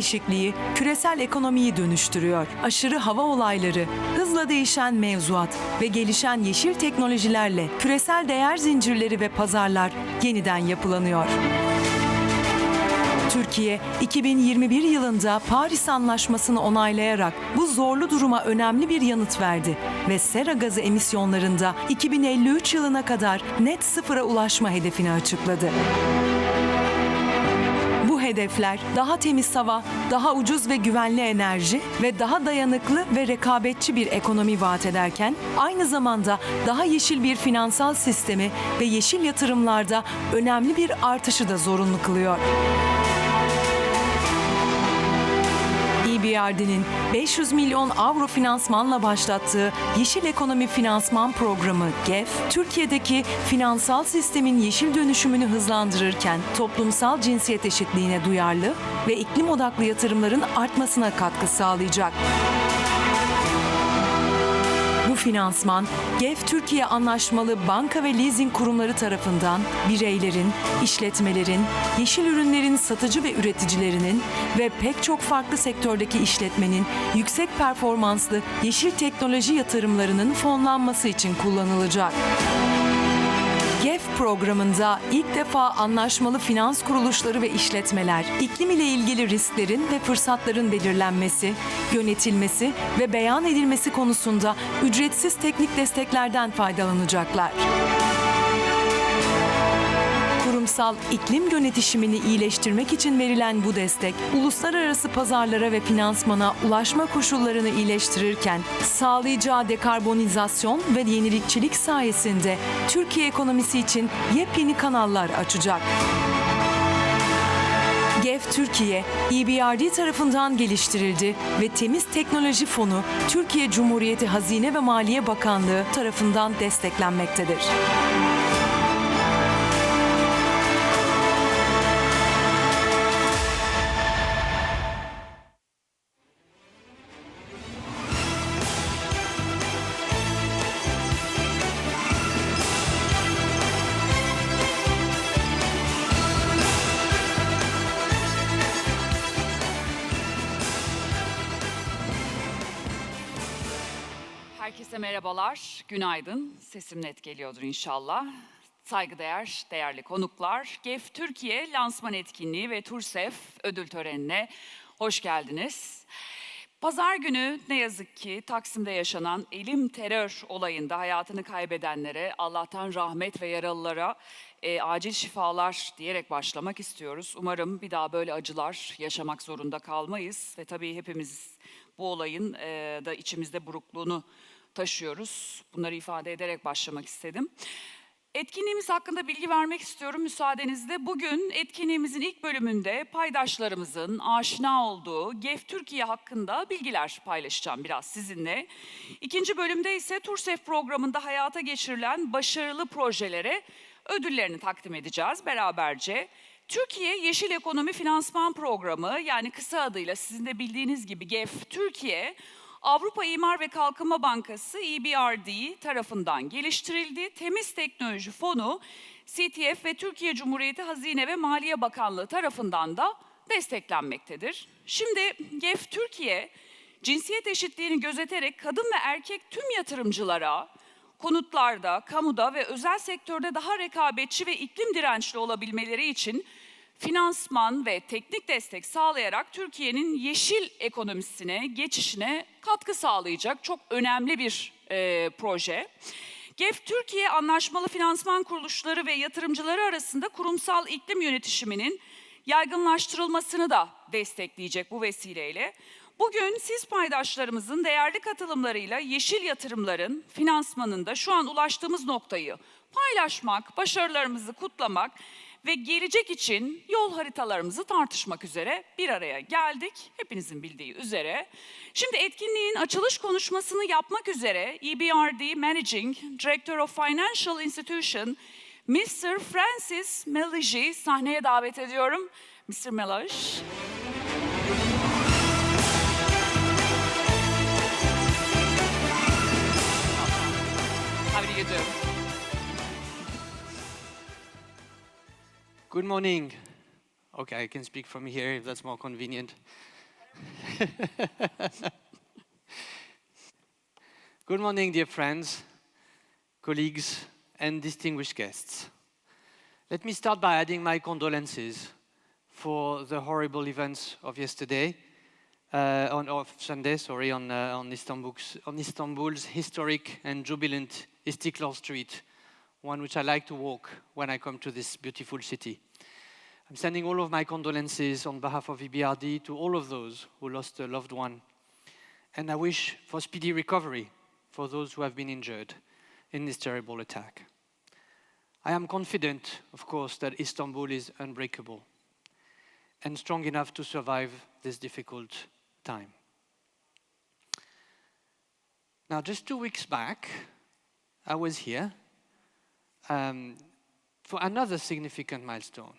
değişikliği küresel ekonomiyi dönüştürüyor. Aşırı hava olayları, hızla değişen mevzuat ve gelişen yeşil teknolojilerle küresel değer zincirleri ve pazarlar yeniden yapılanıyor. Türkiye, 2021 yılında Paris Anlaşması'nı onaylayarak bu zorlu duruma önemli bir yanıt verdi ve sera gazı emisyonlarında 2053 yılına kadar net sıfıra ulaşma hedefini açıkladı. Bu hedefler daha temiz hava, daha ucuz ve güvenli enerji ve daha dayanıklı ve rekabetçi bir ekonomi vaat ederken, aynı zamanda daha yeşil bir finansal sistemi ve yeşil yatırımlarda önemli bir artışı da zorunlu kılıyor. EBRD'nin 500 milyon avro finansmanla başlattığı Yeşil Ekonomi Finansman Programı GEFF, Türkiye'deki finansal sistemin yeşil dönüşümünü hızlandırırken toplumsal cinsiyet eşitliğine duyarlı ve iklim odaklı yatırımların artmasına katkı sağlayacak. Bu finansman, GEFF Türkiye anlaşmalı banka ve leasing kurumları tarafından bireylerin, işletmelerin, yeşil ürünlerin satıcı ve üreticilerinin ve pek çok farklı sektördeki işletmenin yüksek performanslı yeşil teknoloji yatırımlarının fonlanması için kullanılacak. GEFF programında ilk defa anlaşmalı finans kuruluşları ve işletmeler, iklim ile ilgili risklerin ve fırsatların belirlenmesi, yönetilmesi ve beyan edilmesi konusunda ücretsiz teknik desteklerden faydalanacaklar. Kurumsal iklim yönetişimini iyileştirmek için verilen bu destek, uluslararası pazarlara ve finansmana ulaşma koşullarını iyileştirirken, sağlayacağı dekarbonizasyon ve yenilikçilik sayesinde Türkiye ekonomisi için yepyeni kanallar açacak. GEFF Türkiye, EBRD tarafından geliştirildi ve Temiz Teknoloji Fonu, Türkiye Cumhuriyeti Hazine ve Maliye Bakanlığı tarafından desteklenmektedir. Herkese merhabalar, günaydın. Sesim net geliyordur inşallah. Saygıdeğer, değerli konuklar, GEFF Türkiye Lansman Etkinliği ve TurSEFF Ödül Töreni'ne hoş geldiniz. Pazar günü ne yazık ki Taksim'de yaşanan elim terör olayında hayatını kaybedenlere Allah'tan rahmet ve yaralılara acil şifalar diyerek başlamak istiyoruz. Umarım bir daha böyle acılar yaşamak zorunda kalmayız ve tabii hepimiz bu olayın da içimizde burukluğunu taşıyoruz. Bunları ifade ederek başlamak istedim. Etkinliğimiz hakkında bilgi vermek istiyorum müsaadenizle. Bugün etkinliğimizin ilk bölümünde paydaşlarımızın aşina olduğu GEFF Türkiye hakkında bilgiler paylaşacağım biraz sizinle. İkinci bölümde ise TurSEFF programında hayata geçirilen başarılı projelere ödüllerini takdim edeceğiz beraberce. Türkiye Yeşil Ekonomi Finansman Programı, yani kısa adıyla sizin de bildiğiniz gibi GEFF Türkiye, Avrupa İmar ve Kalkınma Bankası EBRD tarafından geliştirildi. Temiz Teknoloji Fonu, TurSEFF ve Türkiye Cumhuriyeti Hazine ve Maliye Bakanlığı tarafından da desteklenmektedir. Şimdi GEFF Türkiye, cinsiyet eşitliğini gözeterek kadın ve erkek tüm yatırımcılara, konutlarda, kamuda ve özel sektörde daha rekabetçi ve iklim dirençli olabilmeleri için finansman ve teknik destek sağlayarak Türkiye'nin yeşil ekonomisine, geçişine katkı sağlayacak çok önemli bir proje. GEFF Türkiye anlaşmalı finansman kuruluşları ve yatırımcıları arasında kurumsal iklim yönetişiminin yaygınlaştırılmasını da destekleyecek bu vesileyle. Bugün siz paydaşlarımızın değerli katılımlarıyla yeşil yatırımların finansmanında şu an ulaştığımız noktayı paylaşmak, başarılarımızı kutlamak ve gelecek için yol haritalarımızı tartışmak üzere bir araya geldik. Hepinizin bildiği üzere. Şimdi etkinliğin açılış konuşmasını yapmak üzere EBRD Managing Director of Financial Institution, Mr. Francis Meligi sahneye davet ediyorum. Mr. Meligi. How do you do? Good morning. Okay, I can speak from here if that's more convenient. Good morning, dear friends, colleagues, and distinguished guests. Let me start by adding my condolences for the horrible events of yesterday, of Sunday, on Istanbul's historic and jubilant Istiklal Street, one which I like to walk when I come to this beautiful city. I'm sending all of my condolences on behalf of EBRD to all of those who lost a loved one, and I wish for speedy recovery for those who have been injured in this terrible attack. I am confident, of course, that Istanbul is unbreakable and strong enough to survive this difficult time. Now, just 2 weeks back, I was here for another significant milestone,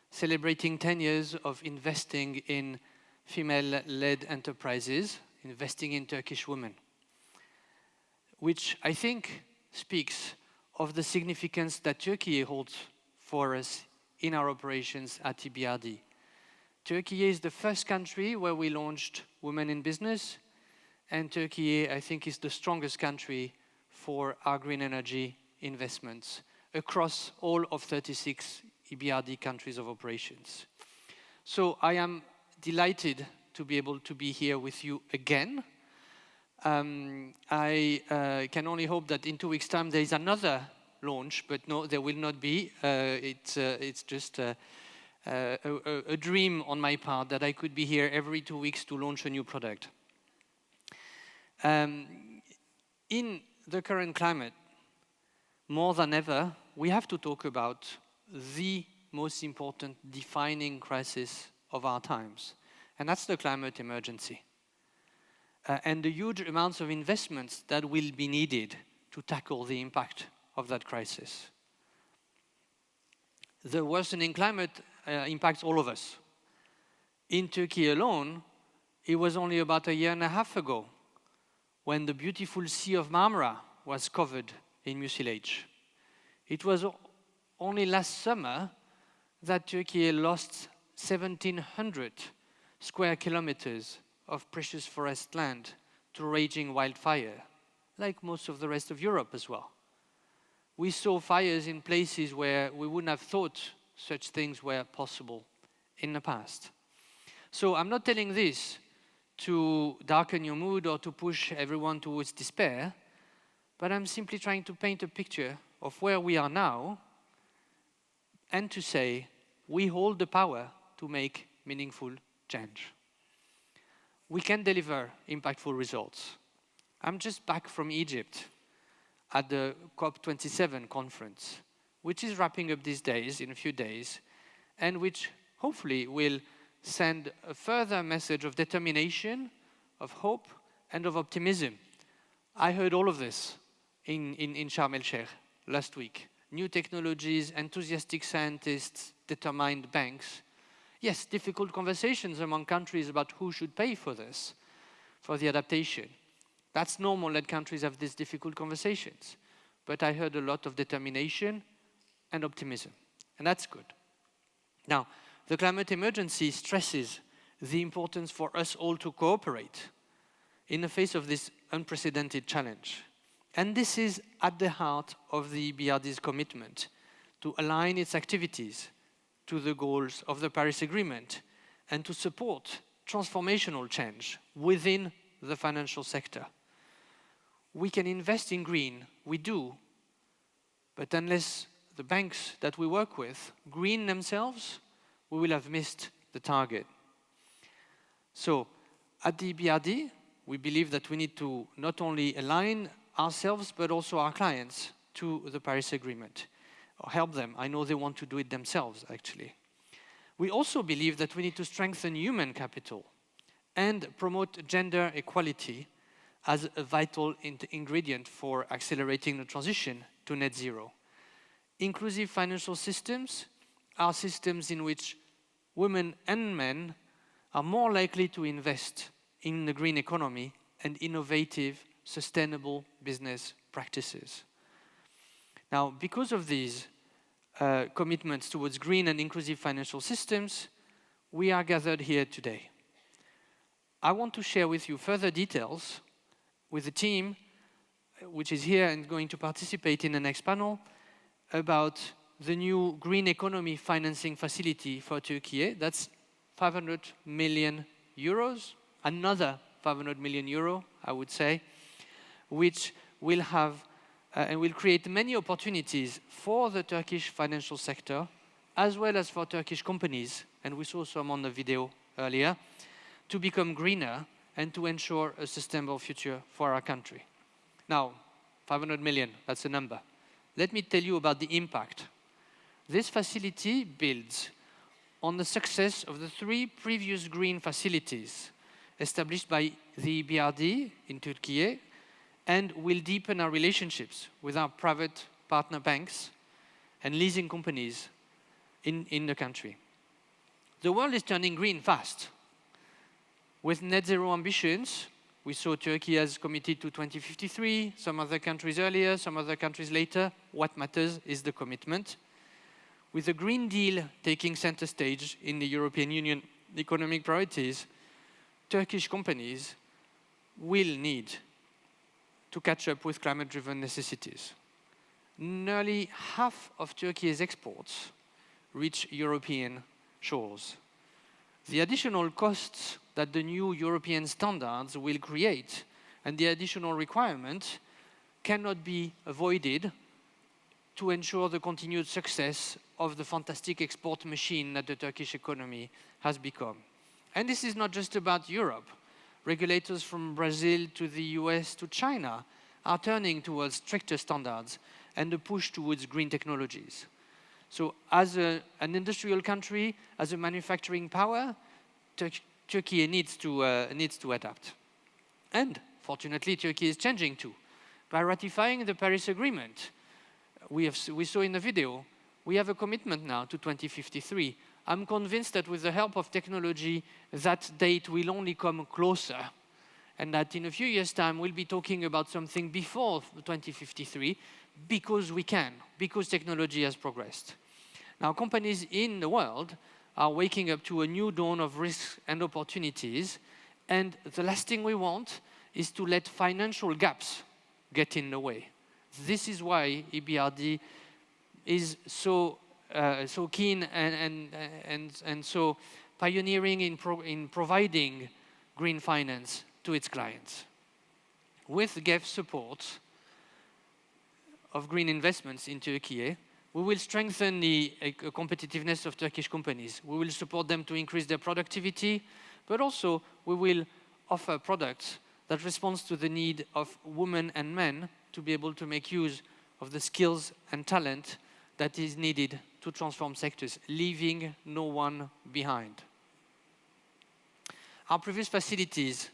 celebrating 10 years of investing in female-led enterprises, investing in Turkish women, which I think speaks of the significance that Turkey holds for us in our operations at EBRD. Turkey is the first country where we launched Women in Business, and Turkey, I think, is the strongest country for our green energy investments across all of 36 EBRD countries of operations. So I am delighted to be able to be here with you again. I can only hope that in 2 weeks' time there is another launch, but no, there will not be. It's just a dream on my part that I could be here every 2 weeks to launch a new product. In the current climate, more than ever, we have to talk about the most important defining crisis of our times, and that's the climate emergency. And the huge amounts of investments that will be needed to tackle the impact of that crisis. The worsening climate impacts all of us. In Turkey alone, it was only about a year and a half ago when the beautiful Sea of Marmara was covered in mucilage. It was only last summer that Turkey lost 1,700 square kilometers of precious forest land to raging wildfire, like most of the rest of Europe as well. We saw fires in places where we wouldn't have thought such things were possible in the past. So I'm not telling this to darken your mood or to push everyone towards despair, but I'm simply trying to paint a picture of where we are now and to say we hold the power to make meaningful change. We can deliver impactful results. I'm just back from Egypt at the COP27 conference, which is wrapping up these days, in a few days, and which hopefully will send a further message of determination, of hope, and of optimism. I heard all of this in Sharm el-Sheikh last week. New technologies, enthusiastic scientists, determined banks. Yes, difficult conversations among countries about who should pay for this, for the adaptation. That's normal that countries have these difficult conversations. But I heard a lot of determination and optimism, and that's good. Now, the climate emergency stresses the importance for us all to cooperate in the face of this unprecedented challenge. And this is at the heart of the EBRD's commitment to align its activities to the goals of the Paris Agreement and to support transformational change within the financial sector. We can invest in green, we do, but unless the banks that we work with green themselves, we will have missed the target. So, at the EBRD, we believe that we need to not only align ourselves, but also our clients to the Paris Agreement, or help them. I know they want to do it themselves, actually. We also believe that we need to strengthen human capital and promote gender equality as a vital ingredient for accelerating the transition to net zero. Inclusive financial systems are systems in which women and men are more likely to invest in the green economy and innovative, sustainable business practices. Now, because of these commitments towards green and inclusive financial systems, we are gathered here today. I want to share with you further details with the team which is here and going to participate in the next panel about the new green economy financing facility for Türkiye. That's 500 million euros, another 500 million euro, I would say, which will have and will create many opportunities for the Turkish financial sector, as well as for Turkish companies, and we saw some on the video earlier, to become greener and to ensure a sustainable future for our country. Now, 500 million, that's a number. Let me tell you about the impact. This facility builds on the success of the 3 previous green facilities established by the EBRD in Türkiye, and will deepen our relationships with our private partner banks and leasing companies in the country. The world is turning green fast. With net zero ambitions, we saw Turkey has committed to 2053, some other countries earlier, some other countries later. What matters is the commitment. With the Green Deal taking center stage in the European Union economic priorities, Turkish companies will need to catch up with climate-driven necessities. Nearly half of Turkey's exports reach European shores. The additional costs that the new European standards will create and the additional requirement cannot be avoided to ensure the continued success of the fantastic export machine that the Turkish economy has become. And this is not just about Europe. Regulators from Brazil to the US to China are turning towards stricter standards and the push towards green technologies. So as an industrial country, as a manufacturing power, Turkey needs to adapt. And fortunately, Turkey is changing too. By ratifying the Paris Agreement, we saw in the video, we have a commitment now to 2053. I'm convinced that with the help of technology, that date will only come closer, and that in a few years' time, we'll be talking about something before 2053, because we can, because technology has progressed. Now, companies in the world are waking up to a new dawn of risks and opportunities, and the last thing we want is to let financial gaps get in the way. This is why EBRD is so keen and so pioneering in providing green finance to its clients. With GEFF support of green investments in Turkey, we will strengthen the competitiveness of Turkish companies. We will support them to increase their productivity, but also we will offer products that respond to the need of women and men to be able to make use of the skills and talent that is needed to transform sectors, leaving no one behind. Our previous facilities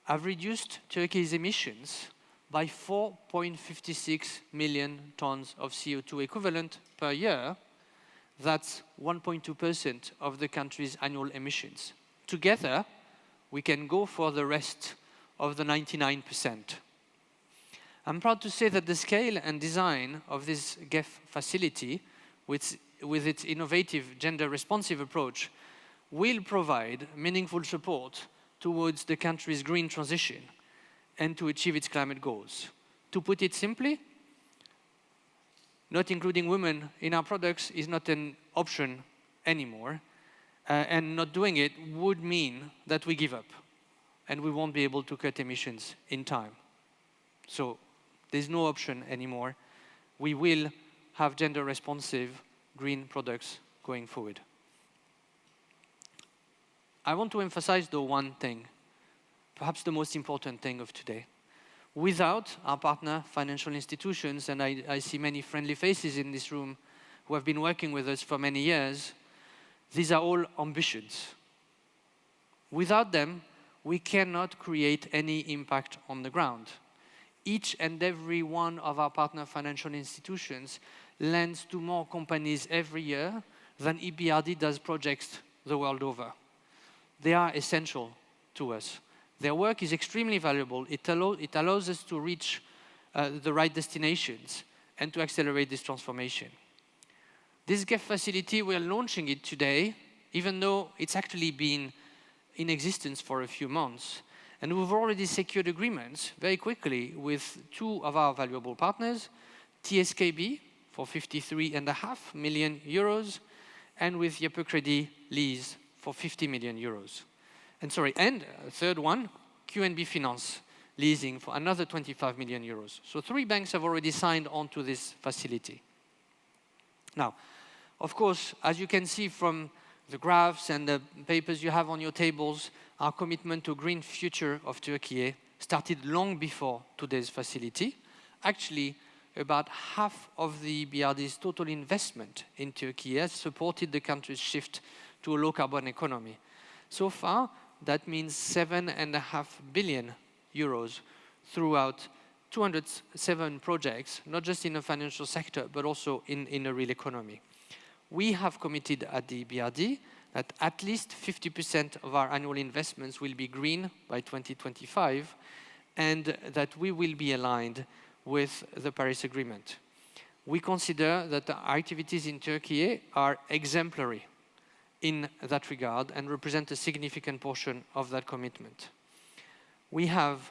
have reduced Turkey's emissions by 4.56 million tons of CO2 equivalent per year. That's 1.2% of the country's annual emissions. Together, we can go for the rest of the 99%. I'm proud to say that the scale and design of this GEFF facility, with its innovative gender-responsive approach, will provide meaningful support towards the country's green transition and to achieve its climate goals. To put it simply, not including women in our products is not an option anymore, and not doing it would mean that we give up and we won't be able to cut emissions in time. So there's no option anymore. We will have gender-responsive green products going forward. I want to emphasize, though, one thing, perhaps the most important thing of today. Without our partner financial institutions, and I see many friendly faces in this room who have been working with us for many years, these are all ambitions. Without them, we cannot create any impact on the ground. Each and every one of our partner financial institutions lends to more companies every year than EBRD does projects the world over. They are essential to us. Their work is extremely valuable. It allows us to reach the right destinations and to accelerate this transformation. This GEFF facility, we are launching it today, even though it's actually been in existence for a few months, and we've already secured agreements very quickly with two of our valuable partners, TSKB for 53.5 million euros, and with Yapı Kredi Lease for 50 million euros. And a third one, QNB Finance Leasing for another 25 million euros. So 3 banks have already signed on to this facility. Now, of course, as you can see from the graphs and the papers you have on your tables, our commitment to green future of Turkey started long before today's facility. Actually, about half of the BRD's total investment in Turkey has supported the country's shift to a low-carbon economy. So far, that means 7.5 billion euros throughout 207 projects, not just in the financial sector, but also in the real economy. We have committed at the BRD that at least 50% of our annual investments will be green by 2025, and that we will be aligned with the Paris Agreement. We consider that our activities in Turkey are exemplary in that regard and represent a significant portion of that commitment. We have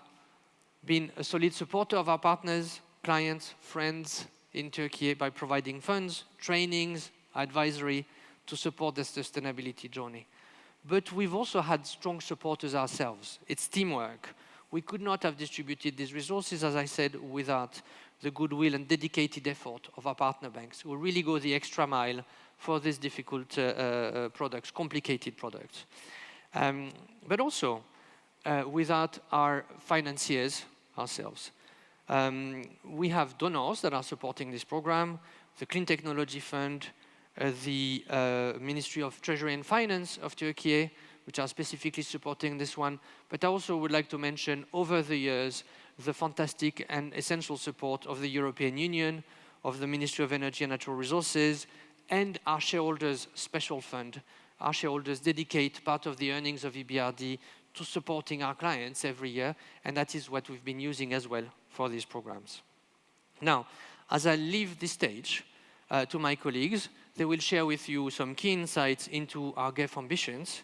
been a solid supporter of our partners, clients, friends in Turkey by providing funds, trainings, advisory to support the sustainability journey. But we've also had strong supporters ourselves. It's teamwork. We could not have distributed these resources, as I said, without the goodwill and dedicated effort of our partner banks, who really go the extra mile for these difficult products, complicated products. But also without our financiers ourselves. We have donors that are supporting this program, the Clean Technology Fund, the Ministry of Treasury and Finance of Turkey, which are specifically supporting this one. But I also would like to mention, over the years, the fantastic and essential support of the European Union, of the Ministry of Energy and Natural Resources, and our shareholders' special fund. Our shareholders dedicate part of the earnings of EBRD to supporting our clients every year, and that is what we've been using as well for these programs. Now, as I leave this stage to my colleagues, they will share with you some key insights into our GEFF ambitions,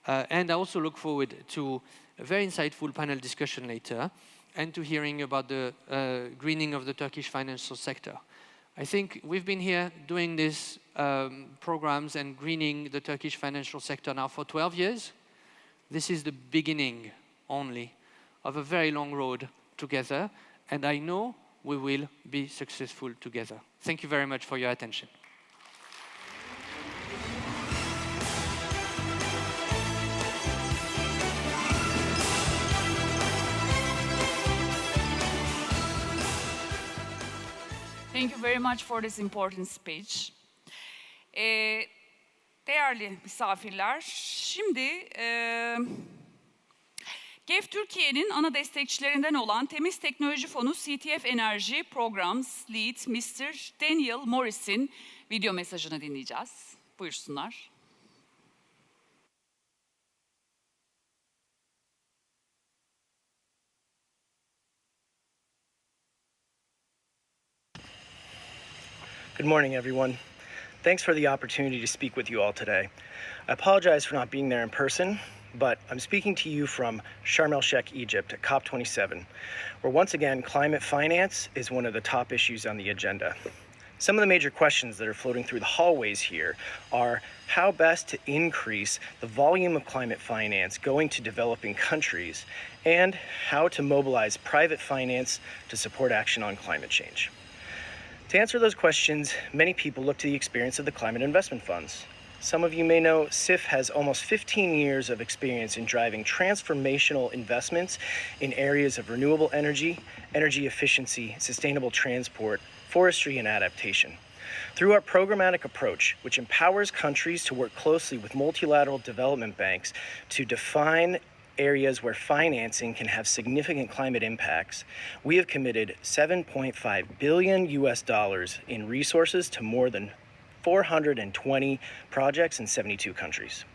and I also look forward to a very insightful panel discussion later, and to hearing about the greening of the Turkish financial sector. I think we've been here doing these programs and greening the Turkish financial sector now for 12 years. This is the beginning only of a very long road together, and I know we will be successful together. Thank you very much for your attention. Thank you very much for this important speech. Değerli misafirler, şimdi GEFF Türkiye'nin ana destekçilerinden olan Temiz Teknoloji Fonu CTF Enerji Programs Lead Mr. Daniel Morris'in video mesajını dinleyeceğiz. Buyursunlar. Good morning, everyone. Thanks for the opportunity to speak with you all today. I apologize for not being there in person, but I'm speaking to you from Sharm el-Sheikh, Egypt at COP27, where once again, climate finance is one of the top issues on the agenda. Some of the major questions that are floating through the hallways here are how best to increase the volume of climate finance going to developing countries, and how to mobilize private finance to support action on climate change. To answer those questions, many people look to the experience of the climate investment funds. Some of you may know TurSEFF has almost 15 years of experience in driving transformational investments in areas of renewable energy, energy efficiency, sustainable transport, forestry, and adaptation. Through our programmatic approach, which empowers countries to work closely with multilateral development banks to define areas where financing can have significant climate impacts, we have committed $7.5 billion in resources to more than 420 projects in 72 countries.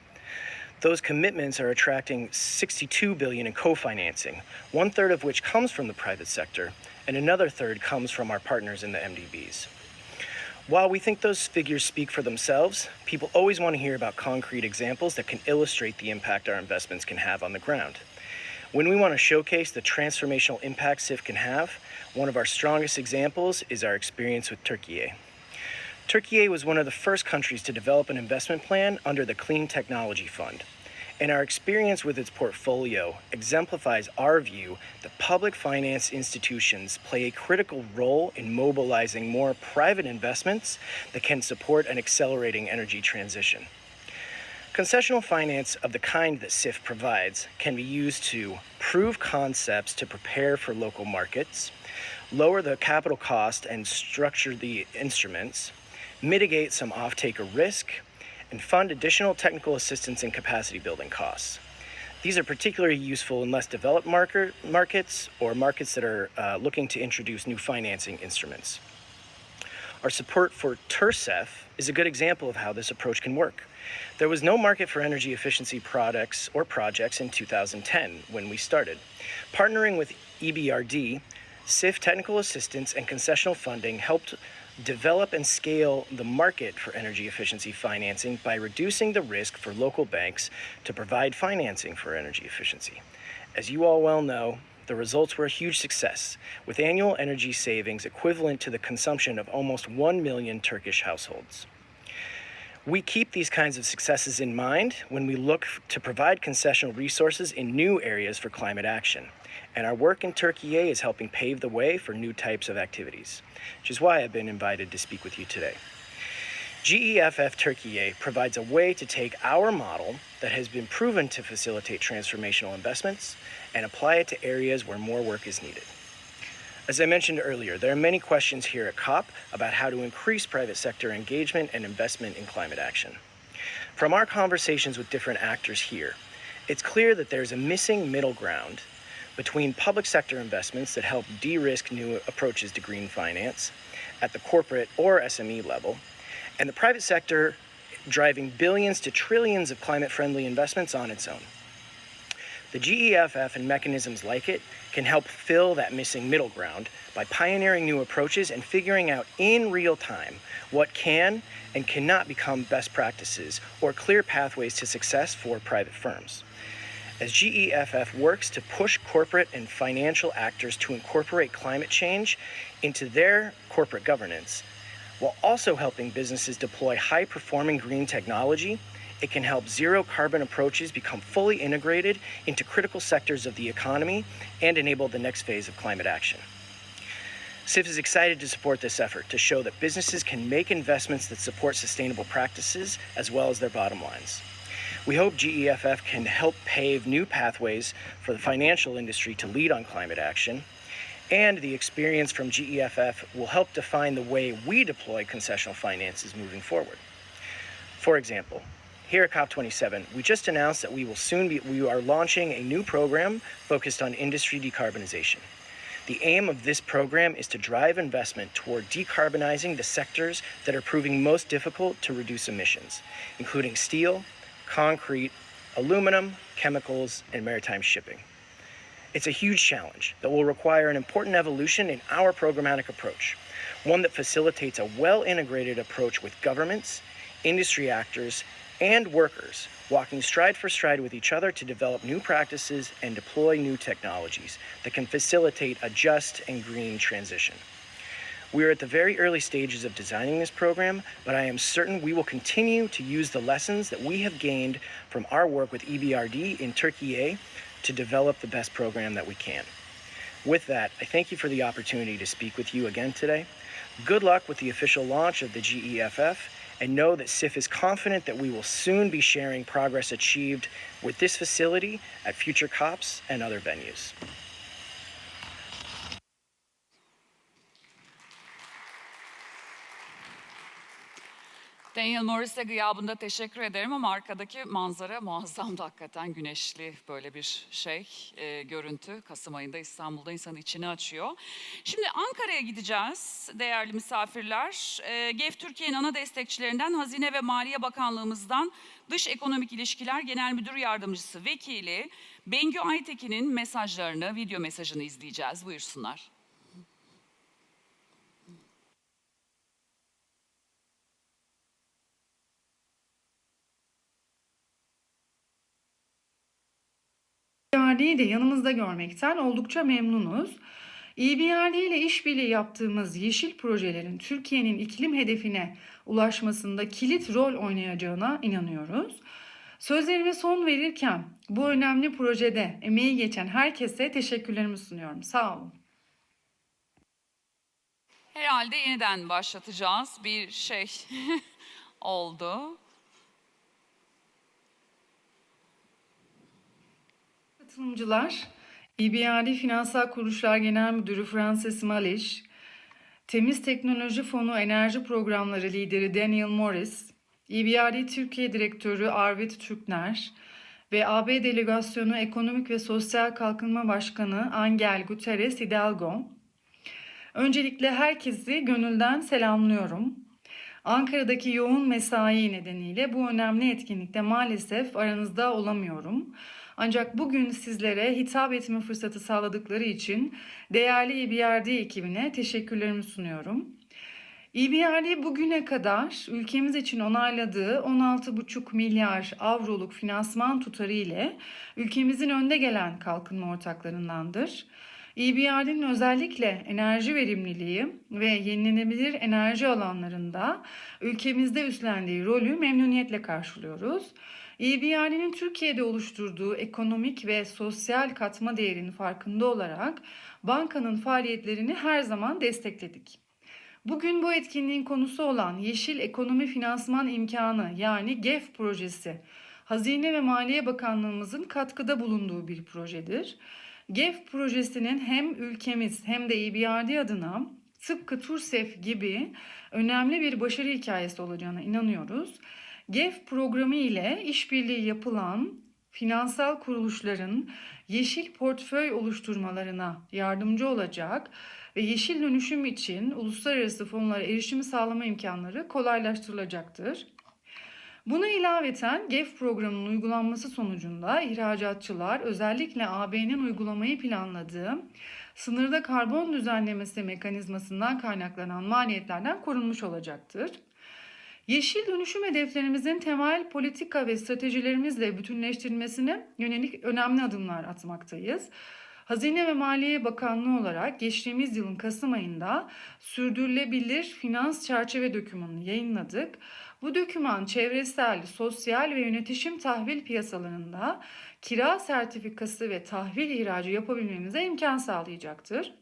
Those commitments are attracting $62 billion in co-financing, 1/3 of which comes from the private sector, and another third comes from our partners in the MDBs. While we think those figures speak for themselves, people always want to hear about concrete examples that can illustrate the impact our investments can have on the ground. When we want to showcase the transformational impact CIF can have, one of our strongest examples is our experience with Türkiye. Türkiye was one of the first countries to develop an investment plan under the Clean Technology Fund. And our experience with its portfolio exemplifies our view that public finance institutions play a critical role in mobilizing more private investments that can support an accelerating energy transition. Concessional finance of the kind that CIF provides can be used to prove concepts to prepare for local markets, lower the capital cost and structure the instruments, mitigate some off-taker risk, and fund additional technical assistance and capacity building costs. These are particularly useful in less developed markets or markets that are looking to introduce new financing instruments. Our support for TurSEFF is a good example of how this approach can work. There was no market for energy efficiency products or projects in 2010 when we started. Partnering with EBRD, CIF technical assistance and concessional funding helped develop and scale the market for energy efficiency financing by reducing the risk for local banks to provide financing for energy efficiency. As you all well know, the results were a huge success, with annual energy savings equivalent to the consumption of almost 1 million Turkish households. We keep these kinds of successes in mind when we look to provide concessional resources in new areas for climate action. And our work in Türkiye is helping pave the way for new types of activities, which is why I've been invited to speak with you today. GEFF Türkiye provides a way to take our model that has been proven to facilitate transformational investments and apply it to areas where more work is needed. As I mentioned earlier, there are many questions here at COP about how to increase private sector engagement and investment in climate action. From our conversations with different actors here, it's clear that there's a missing middle ground between public sector investments that help de-risk new approaches to green finance at the corporate or SME level, and the private sector driving billions to trillions of climate-friendly investments on its own. The GEFF and mechanisms like it can help fill that missing middle ground by pioneering new approaches and figuring out in real time what can and cannot become best practices or clear pathways to success for private firms. As GEFF works to push corporate and financial actors to incorporate climate change into their corporate governance, while also helping businesses deploy high-performing green technology, it can help zero-carbon approaches become fully integrated into critical sectors of the economy and enable the next phase of climate action. CIF is excited to support this effort to show that businesses can make investments that support sustainable practices as well as their bottom lines. We hope GEFF can help pave new pathways for the financial industry to lead on climate action, and the experience from GEFF will help define the way we deploy concessional finances moving forward. For example, here at COP27, we just announced that we are launching a new program focused on industry decarbonization. The aim of this program is to drive investment toward decarbonizing the sectors that are proving most difficult to reduce emissions, including steel, concrete, aluminum, chemicals, and maritime shipping. It's a huge challenge that will require an important evolution in our programmatic approach, one that facilitates a well-integrated approach with governments, industry actors, and workers, walking stride for stride with each other to develop new practices and deploy new technologies that can facilitate a just and green transition. We are at the very early stages of designing this program, but I am certain we will continue to use the lessons that we have gained from our work with EBRD in Türkiye to develop the best program that we can. With that, I thank you for the opportunity to speak with you again today. Good luck with the official launch of the GEFF, and know that CIF is confident that we will soon be sharing progress achieved with this facility at future COPs and other venues. Daniel Morris'e gıyabında teşekkür ederim ama arkadaki manzara muazzamdı hakikaten, güneşli böyle bir görüntü. Kasım ayında İstanbul'da insanın içini açıyor. Şimdi Ankara'ya gideceğiz değerli misafirler. GEFF Türkiye'nin ana destekçilerinden Hazine ve Maliye Bakanlığımızdan Dış Ekonomik İlişkiler Genel Müdür Yardımcısı Vekili Bengü Aytekin'in mesajlarını, video mesajını izleyeceğiz. Buyursunlar. EBRD'yi de yanımızda görmekten oldukça memnunuz. EBRD ile işbirliği yaptığımız yeşil projelerin Türkiye'nin iklim hedefine ulaşmasında kilit rol oynayacağına inanıyoruz. Sözlerime son verirken bu önemli projede emeği geçen herkese teşekkürlerimi sunuyorum. Sağ olun. Herhalde yeniden başlatacağız. Bir şey oldu. Katılımcılar, EBRD Finansal Kuruluşlar Genel Müdürü Frances Maliş, Temiz Teknoloji Fonu Enerji Programları Lideri Daniel Morris, EBRD Türkiye Direktörü Arvid Türkner ve AB Delegasyonu Ekonomik ve Sosyal Kalkınma Başkanı Angel Guterres Hidalgo. Öncelikle herkesi gönülden selamlıyorum. Ankara'daki yoğun mesai nedeniyle bu önemli etkinlikte maalesef aranızda olamıyorum. Ancak bugün sizlere hitap etme fırsatı sağladıkları için değerli EBRD ekibine teşekkürlerimi sunuyorum. EBRD bugüne kadar ülkemiz için onayladığı 16,5 milyar avroluk finansman tutarı ile ülkemizin önde gelen kalkınma ortaklarındandır. EBRD'nin özellikle enerji verimliliği ve yenilenebilir enerji alanlarında ülkemizde üstlendiği rolü memnuniyetle karşılıyoruz. EBRD'nin Türkiye'de oluşturduğu ekonomik ve sosyal katma değerinin farkında olarak bankanın faaliyetlerini her zaman destekledik. Bugün bu etkinliğin konusu olan Yeşil Ekonomi Finansman İmkanı yani GEFF projesi, Hazine ve Maliye Bakanlığımızın katkıda bulunduğu bir projedir. GEFF projesinin hem ülkemiz hem de EBRD adına tıpkı TurSEFF gibi önemli bir başarı hikayesi olacağına inanıyoruz. GEFF programı ile işbirliği yapılan finansal kuruluşların yeşil portföy oluşturmalarına yardımcı olacak ve yeşil dönüşüm için uluslararası fonlara erişimi sağlama imkanları kolaylaştırılacaktır. Buna ilaveten GEFF programının uygulanması sonucunda ihracatçılar özellikle AB'nin uygulamayı planladığı sınırda karbon düzenlemesi mekanizmasından kaynaklanan maliyetlerden korunmuş olacaktır. Yeşil dönüşüm hedeflerimizin temel politika ve stratejilerimizle bütünleştirilmesine yönelik önemli adımlar atmaktayız. Hazine ve Maliye Bakanlığı olarak geçtiğimiz yılın Kasım ayında sürdürülebilir finans çerçeve dokümanını yayınladık. Bu doküman çevresel, sosyal ve yönetişim tahvil piyasalarında kira sertifikası ve tahvil ihracı yapabilmemize imkan sağlayacaktır.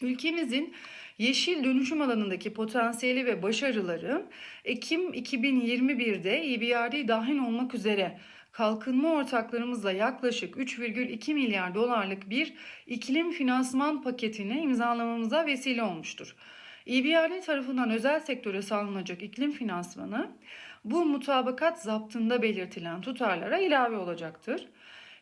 Ülkemizin yeşil dönüşüm alanındaki potansiyeli ve başarıları Ekim 2021'de EBRD dahil olmak üzere kalkınma ortaklarımızla yaklaşık 3,2 milyar dolarlık bir iklim finansman paketini imzalamamıza vesile olmuştur. EBRD tarafından özel sektöre sağlanacak iklim finansmanı bu mutabakat zaptında belirtilen tutarlara ilave olacaktır.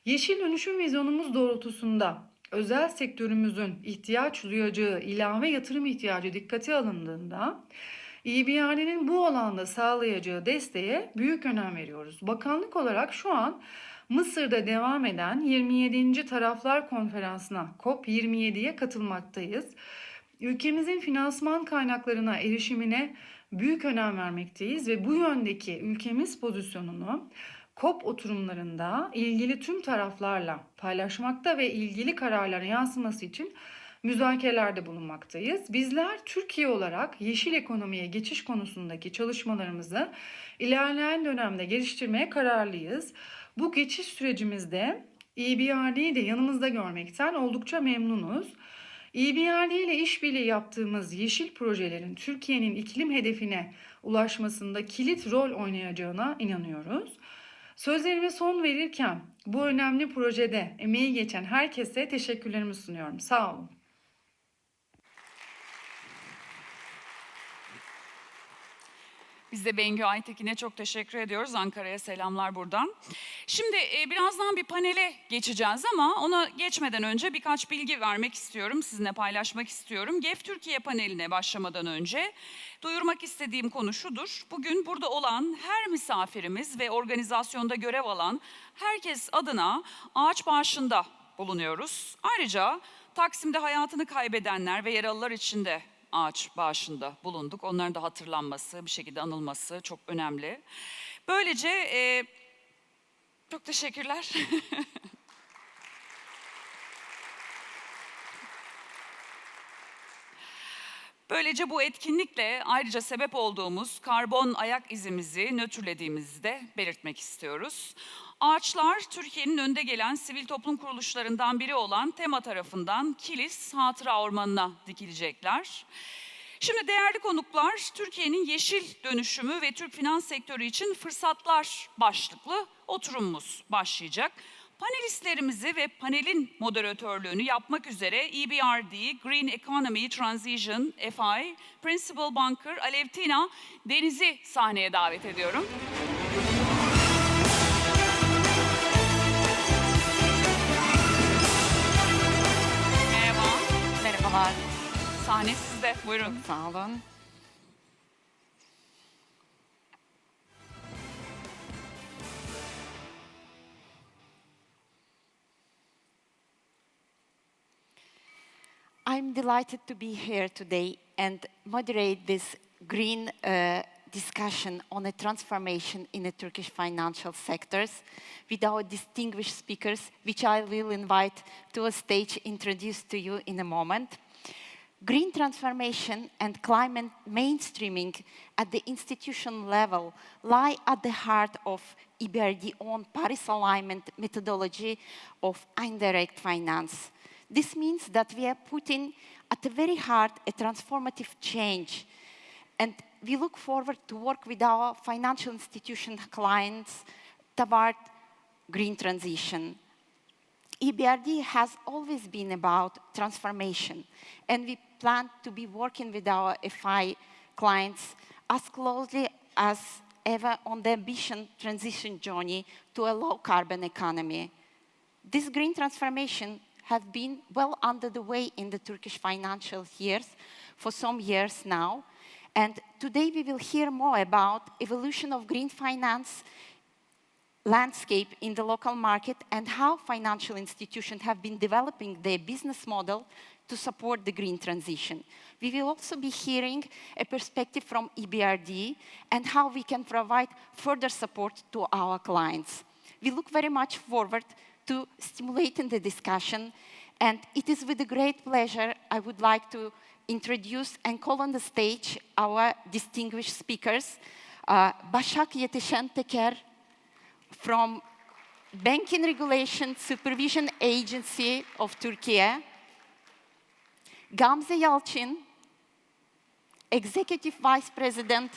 Yeşil dönüşüm vizyonumuz doğrultusunda özel sektörümüzün ihtiyaç duyacağı ilave yatırım ihtiyacı dikkate alındığında EBRD'nin bu alanda sağlayacağı desteğe büyük önem veriyoruz. Bakanlık olarak şu an Mısır'da devam eden 27. Taraflar Konferansı'na COP27'ye katılmaktayız. Ülkemizin finansman kaynaklarına erişimine büyük önem vermekteyiz ve bu yöndeki ülkemiz pozisyonunu COP oturumlarında ilgili tüm taraflarla paylaşmakta ve ilgili kararlara yansıması için müzakerelerde bulunmaktayız. Bizler Türkiye olarak yeşil ekonomiye geçiş konusundaki çalışmalarımızı ilerleyen dönemde geliştirmeye kararlıyız. Bu geçiş sürecimizde EBRD'yi de yanımızda görmekten oldukça memnunuz. EBRD ile işbirliği yaptığımız yeşil projelerin Türkiye'nin iklim hedefine ulaşmasında kilit rol oynayacağına inanıyoruz. Sözlerime son verirken bu önemli projede emeği geçen herkese teşekkürlerimi sunuyorum. Sağ olun. Biz de Bengü Aytekin'e çok teşekkür ediyoruz. Ankara'ya selamlar buradan. Şimdi birazdan bir panele geçeceğiz ama ona geçmeden önce birkaç bilgi vermek istiyorum. Sizinle paylaşmak istiyorum. GEFF Türkiye paneline başlamadan önce duyurmak istediğim konu şudur. Bugün burada olan her misafirimiz ve organizasyonda görev alan herkes adına ağaç bağışında bulunuyoruz. Ayrıca Taksim'de hayatını kaybedenler ve yaralılar için de ağaç bağışında bulunduk. Onların da hatırlanması, bir şekilde anılması çok önemli. Böylece çok teşekkürler. Böylece bu etkinlikle ayrıca sebep olduğumuz karbon ayak izimizi nötrlediğimizi de belirtmek istiyoruz. Ağaçlar Türkiye'nin önde gelen sivil toplum kuruluşlarından biri olan TEMA tarafından Kilis Hatıra Ormanı'na dikilecekler. Şimdi değerli konuklar, Türkiye'nin yeşil dönüşümü ve Türk finans sektörü için fırsatlar başlıklı oturumumuz başlayacak. Panelistlerimizi ve panelin moderatörlüğünü yapmak üzere EBRD, Green Economy Transition FI, Principal Banker Alevtina Deniz'i sahneye davet ediyorum. Merhaba. Merhabalar. Sahne sizde. Buyurun. Sağ olun. I'm delighted to be here today and moderate this green discussion on a transformation in the Turkish financial sectors with our distinguished speakers, which I will invite to a stage introduced to you in a moment. Green transformation and climate mainstreaming at the institutional level lie at the heart of EBRD's own Paris alignment methodology of indirect finance. This means that we are putting at the very heart a transformative change, and we look forward to work with our financial institution clients toward green transition. EBRD has always been about transformation, and we plan to be working with our FI clients as closely as ever on the ambition transition journey to a low-carbon economy. This green transformation has been well under the way in the Turkish financial years for some years now, and today we will hear more about evolution of green finance landscape in the local market and how financial institutions have been developing their business model to support the green transition. We will also be hearing a perspective from EBRD and how we can provide further support to our clients. We look very much forward to stimulating the discussion, and it is with a great pleasure I would like to introduce and call on the stage our distinguished speakers, Başak Yetişen Teker, from Banking Regulation Supervision Agency of Türkiye, Gamze Yalçın, Executive Vice President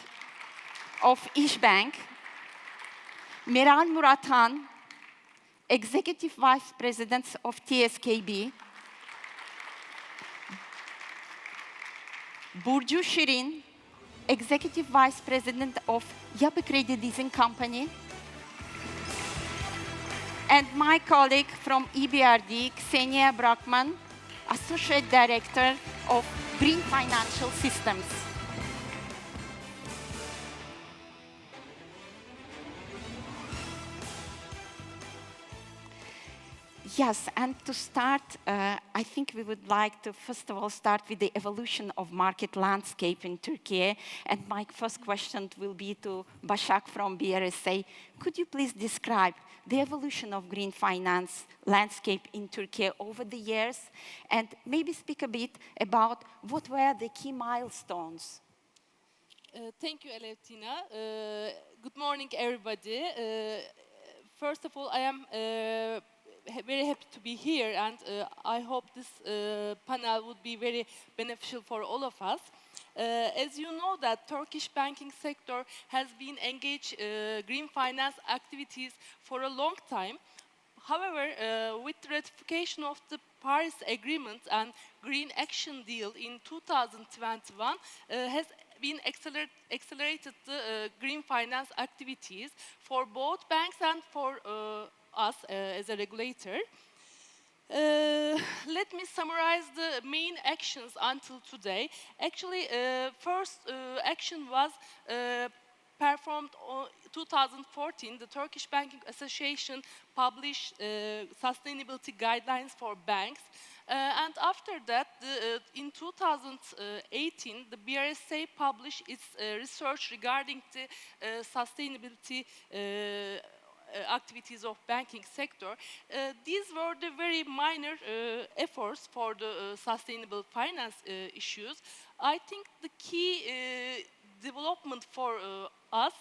of İşbank, Meral Murathan, Executive Vice President of TSKB, Burcu Şirin, Executive Vice President of Yapı Kredi Leasing Company, and my colleague from EBRD, Ksenia Brakman, Associate Director of Green Financial Systems. Yes, and to start, I think we would like to first of all start with the evolution of market landscape in Turkey. And my first question will be to Başak from BRSA. Could you please describe the evolution of green finance landscape in Turkey over the years, and maybe speak a bit about what were the key milestones? Thank you, Alevtina. Good morning, everybody. First of all, I am very happy to be here, and I hope this panel would be very beneficial for all of us. As you know, that Turkish banking sector has been engaged green finance activities for a long time. However, with the ratification of the Paris Agreement and Green Action Deal in 2021, has been accelerated the green finance activities for both banks and for us as a regulator. Let me summarize the main actions until today. Actually, first action was performed in 2014. The Turkish Banking Association published sustainability guidelines for banks. And after that, in 2018, the BRSA published its research regarding the sustainability activities of banking sector. These were the very minor efforts for the sustainable finance issues. I think the key development for us,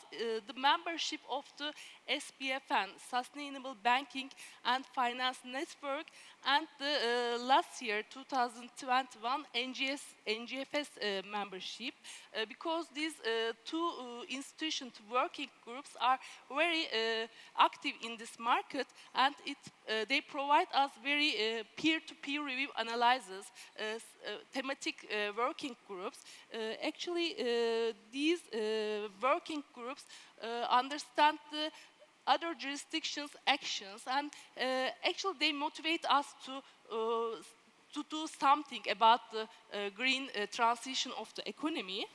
the membership of the SBFN, Sustainable Banking and Finance Network, and the last year, 2021, NGFS membership, because these two institutions, working groups, are very active in this market, and they provide us very peer-to-peer review analysis, thematic working groups. Actually, these working groups understand the other jurisdictions' actions, and actually they motivate us to do something about the green transition of the economy.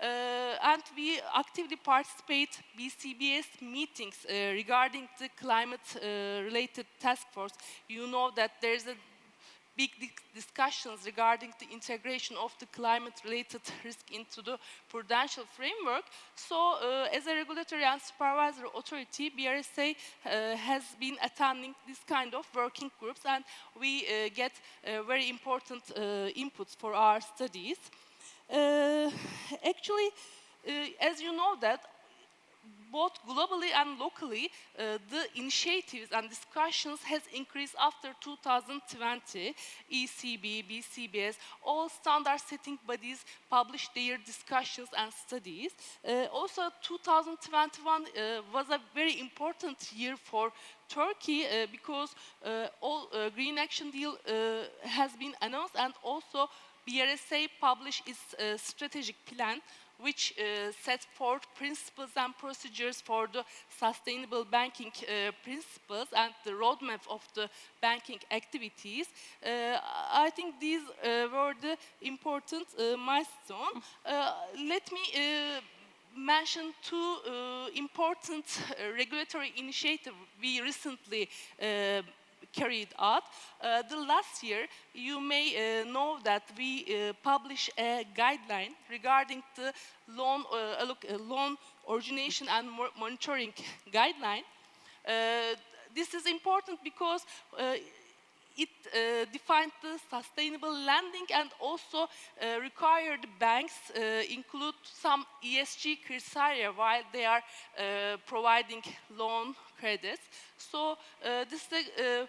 And we actively participate BCBS meetings regarding the climate-related task force. You know that there's a big discussions regarding the integration of the climate-related risk into the prudential framework. So, as a regulatory and supervisory authority, BRSA has been attending this kind of working groups, and we get very important inputs for our studies. Actually, as you know that, both globally and locally, the initiatives and discussions has increased after 2020. ECB, BCBS, all standard-setting bodies published their discussions and studies. Also, 2021 was a very important year for Turkey because all Green Action Deal has been announced, and also BRSA published its strategic plan, which set forth principles and procedures for the sustainable banking principles and the roadmap of the banking activities. I think these were the important milestones. Let me mention two important regulatory initiatives we recently carried out. The last year, you may know that we published a guideline regarding the loan origination and monitoring guideline. This is important because it defined the sustainable lending and also required banks include some ESG criteria while they are providing loan credits. So this is a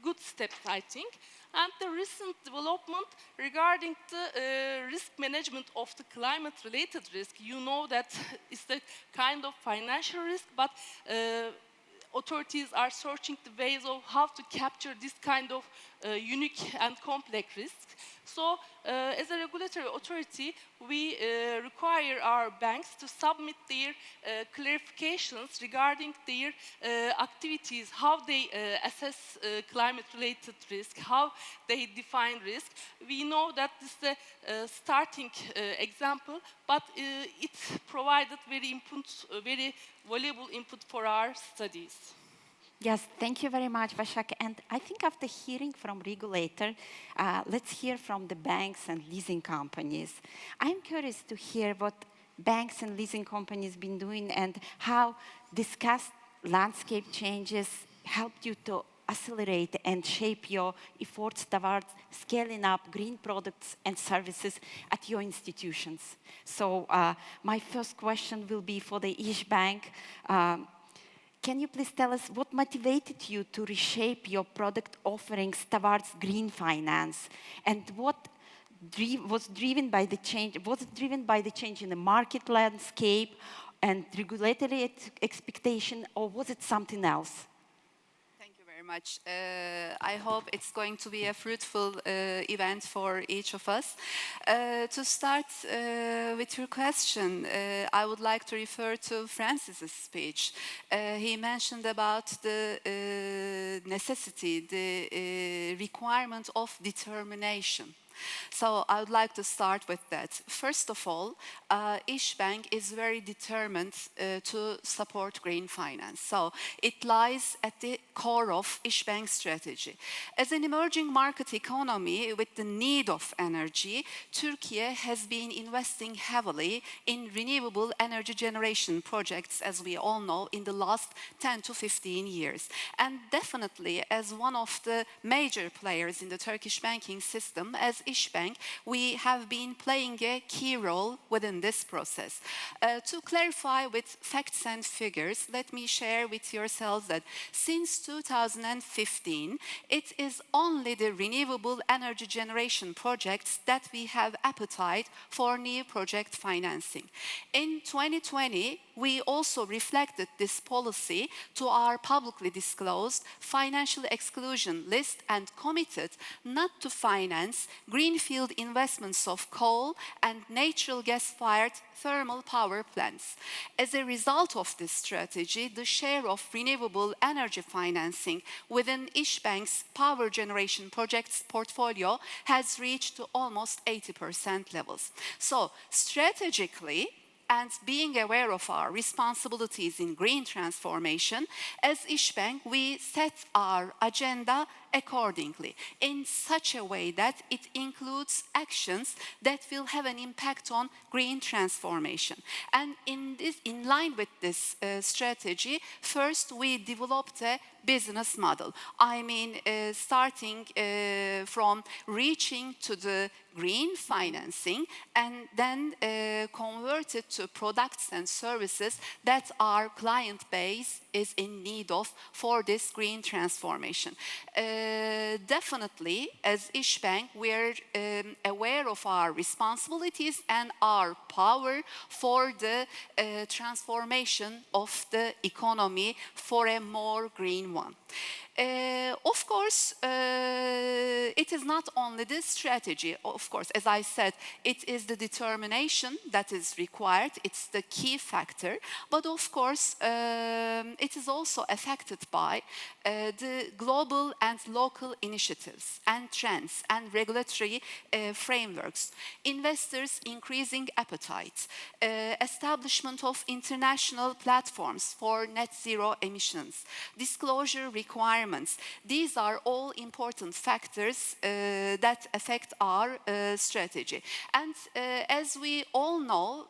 good step, I think. And the recent development regarding the risk management of the climate-related risk, you know that it's a kind of financial risk, but authorities are searching the ways of how to capture this kind of unique and complex risks. So, as a regulatory authority, we require our banks to submit their clarifications regarding their activities, how they assess climate-related risk, how they define risk. We know that this is a starting example, but it provided very valuable input for our studies. Yes, thank you very much, Başak. And I think after hearing from regulator, let's hear from the banks and leasing companies. I'm curious to hear what banks and leasing companies been doing and how discussed landscape changes helped you to accelerate and shape your efforts towards scaling up green products and services at your institutions. So my first question will be for the Iş Bank. Can you please tell us what motivated you to reshape your product offerings towards green finance, and what was driven by the change? Was it driven by the change in the market landscape and regulatory expectation, or was it something else? Thank you very much. I hope it's going to be a fruitful event for each of us. To start with your question, I would like to refer to Francis's speech. He mentioned about the necessity, the requirement of determination. So I would like to start with that. First of all, İş Bank is very determined to support green finance. So it lies at the core of İş Bank's strategy. As an emerging market economy with the need of energy, Türkiye has been investing heavily in renewable energy generation projects, as we all know, in the last 10 to 15 years. And definitely, as one of the major players in the Turkish banking system, as İşbank, we have been playing a key role within this process. To clarify with facts and figures, let me share with yourselves that since 2015, it is only the renewable energy generation projects that we have appetite for new project financing. In 2020, we also reflected this policy to our publicly disclosed financial exclusion list and committed not to finance greenfield investments of coal and natural gas-fired thermal power plants. As a result of this strategy, the share of renewable energy financing within İşbank's power generation projects portfolio has reached to almost 80% levels. So, strategically, and being aware of our responsibilities in green transformation, as İşbank, we set our agenda accordingly in such a way that it includes actions that will have an impact on green transformation. And in line with this strategy, first we developed a business model. I mean, starting from reaching to the green financing and then convert it to products and services that our client base is in need of for this green transformation. Definitely, as İşbank, we're aware of our responsibilities and our power for the transformation of the economy for a more green one. Of course, it is not only the strategy. Of course, as I said, it is the determination that is required. It's the key factor. But of course, it is also affected by the global and local initiatives and trends and regulatory frameworks, investors' increasing appetite, establishment of international platforms for net zero emissions, disclosure requirements. These are all important factors that affect our strategy. And as we all know,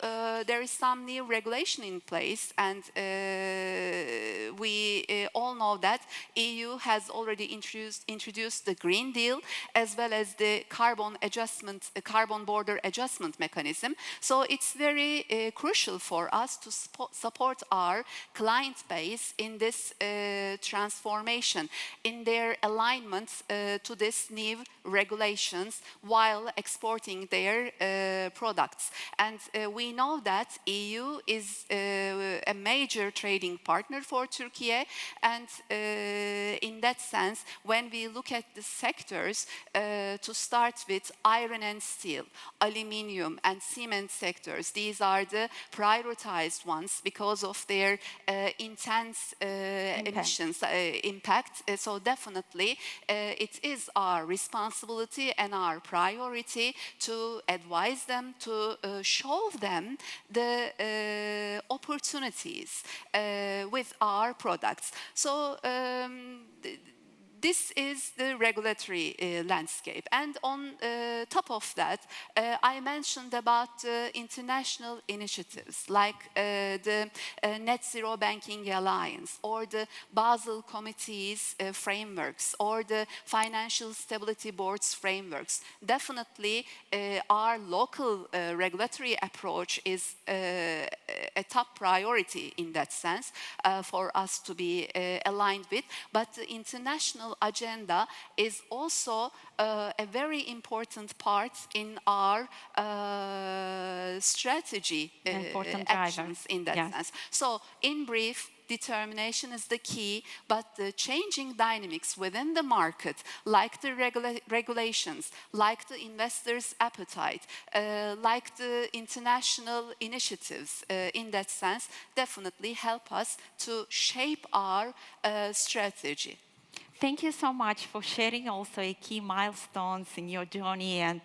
there is some new regulation in place, and we all know that EU has already introduced the Green Deal as well as the carbon border adjustment mechanism. So it's very crucial for us to support our client base in this transformation, in their alignment to these new regulations while exporting their products. And we know that EU is a major trading partner for Türkiye, and in that sense, when we look at the sectors, to start with iron and steel, aluminium and cement sectors, these are the prioritized ones because of their intense emissions impact. So definitely it is our responsibility and our priority to advise them, to show them the opportunities with our products. So this is the regulatory landscape. And on top of that, I mentioned about international initiatives like the Net Zero Banking Alliance or the Basel Committee's frameworks or the Financial Stability Board's frameworks. Definitely our local regulatory approach is a top priority in that sense for us to be aligned with. But the international agenda is also a very important part in our strategy actions in that sense. So in brief, determination is the key, but the changing dynamics within the market, like the regulations, like the investors' appetite, like the international initiatives in that sense, definitely help us to shape our strategy. Thank you so much for sharing also key milestones in your journey and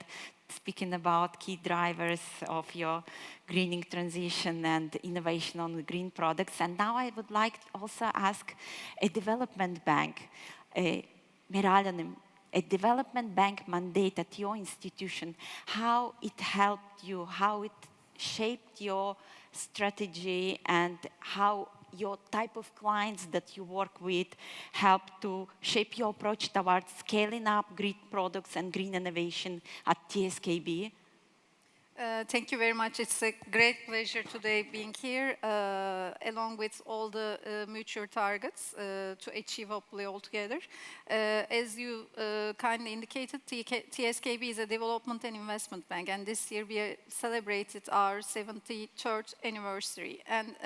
speaking about key drivers of your greening transition and innovation on the green products. And now I would like to also ask a development bank, Meral Hanım, a development bank mandate at your institution, how it helped you, how it shaped your strategy, and how your type of clients that you work with help to shape your approach towards scaling up green products and green innovation at TSKB? Thank you very much. It's a great pleasure today being here, along with all the mutual targets to achieve hopefully all together. As you kindly indicated, TSKB is a development and investment bank, and this year we celebrated our 73rd anniversary. And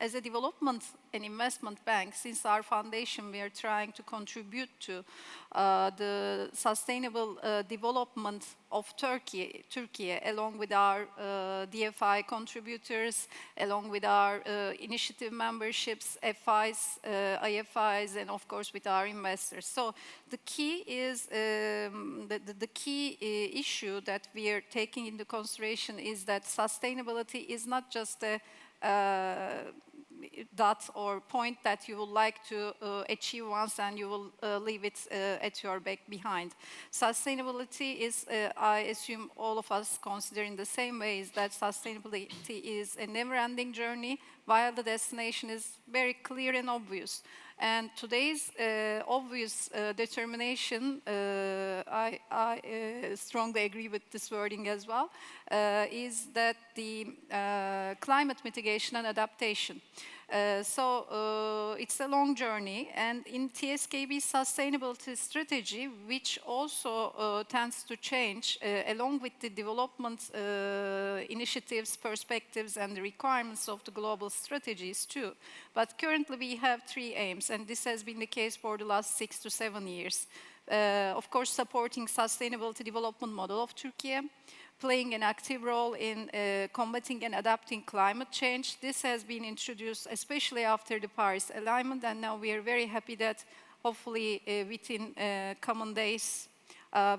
as a development and investment bank, since our foundation, we are trying to contribute to the sustainable development of Turkey, along with our DFI contributors, along with our initiative memberships, FIs, IFIs, and of course with our investors. So the key is, the key issue that we are taking into consideration is that sustainability is not just a dot or point that you would like to achieve once and you will leave it at your back behind. Sustainability is, I assume all of us consider in the same way, is that sustainability is a never-ending journey, while the destination is very clear and obvious. And today's obvious determination, I strongly agree with this wording as well, is that the climate mitigation and adaptation. So it's a long journey, and in TSKB's sustainability strategy, which also tends to change along with the development initiatives, perspectives, and the requirements of the global strategies too. But currently we have 3 aims, and this has been the case for the last 6 to 7 years. Of course, supporting sustainability development model of Turkey, playing an active role in combating and adapting climate change. This has been introduced especially after the Paris alignment, and now we are very happy that hopefully within coming days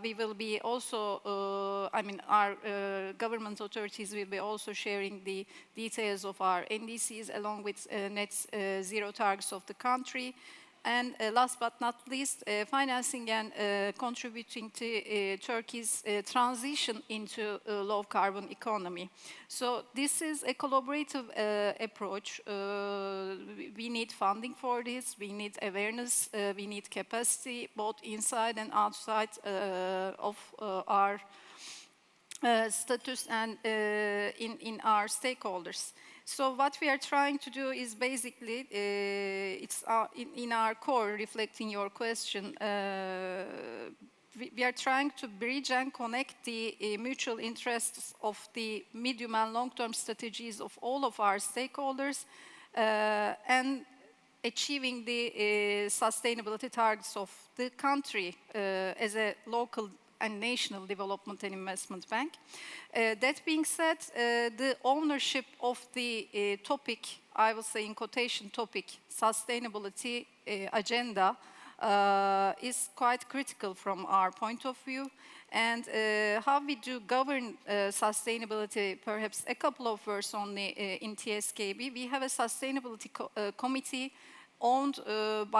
we will be also, our government authorities will be also sharing the details of our NDCs along with net zero targets of the country. And last but not least, financing and contributing to Turkey's transition into a low-carbon economy. So this is a collaborative approach. We need funding for this, we need awareness, we need capacity, both inside and outside of our status and in our stakeholders. So what we are trying to do is basically, it's in our core, reflecting your question, we are trying to bridge and connect the mutual interests of the medium and long-term strategies of all of our stakeholders and achieving the sustainability targets of the country as a local and national development and investment bank. That being said, the ownership of the topic, I will say in quotation topic, sustainability agenda is quite critical from our point of view. And how we do govern sustainability, perhaps a couple of words only in TSKB. We have a sustainability committee owned, of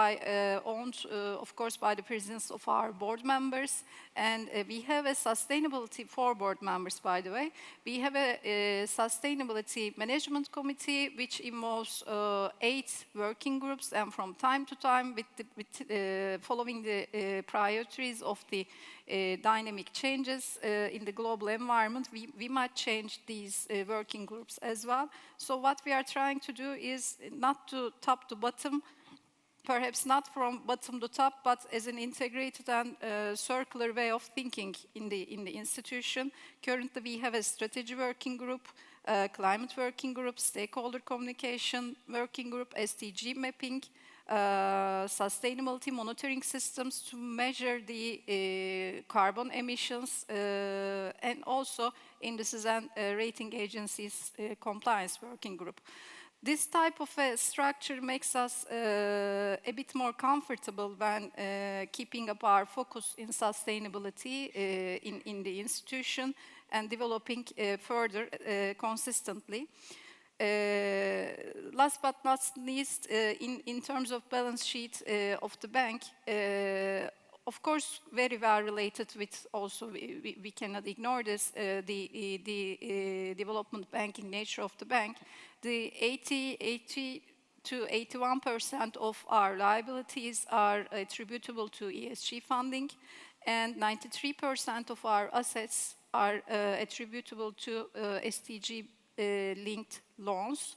course, by the presence of our board members. And we have a sustainability for board members, by the way. We have a sustainability management committee, which involves 8 working groups. And from time to time, following the priorities of the dynamic changes in the global environment, we might change these working groups as well. So what we are trying to do is not to top to bottom, perhaps not from bottom to top, but as an integrated and circular way of thinking in the institution. Currently, we have a strategy working group, climate working group, stakeholder communication working group, SDG mapping, sustainability monitoring systems to measure the carbon emissions, and also indices and rating agencies compliance working group. This type of a structure makes us a bit more comfortable when keeping up our focus in sustainability in the institution and developing further consistently. Last but not least, in terms of balance sheet of the bank, of course, very well related with also, we cannot ignore this, the development banking nature of the bank. The to 81% of our liabilities are attributable to ESG funding, and 93% of our assets are attributable to SDG linked loans,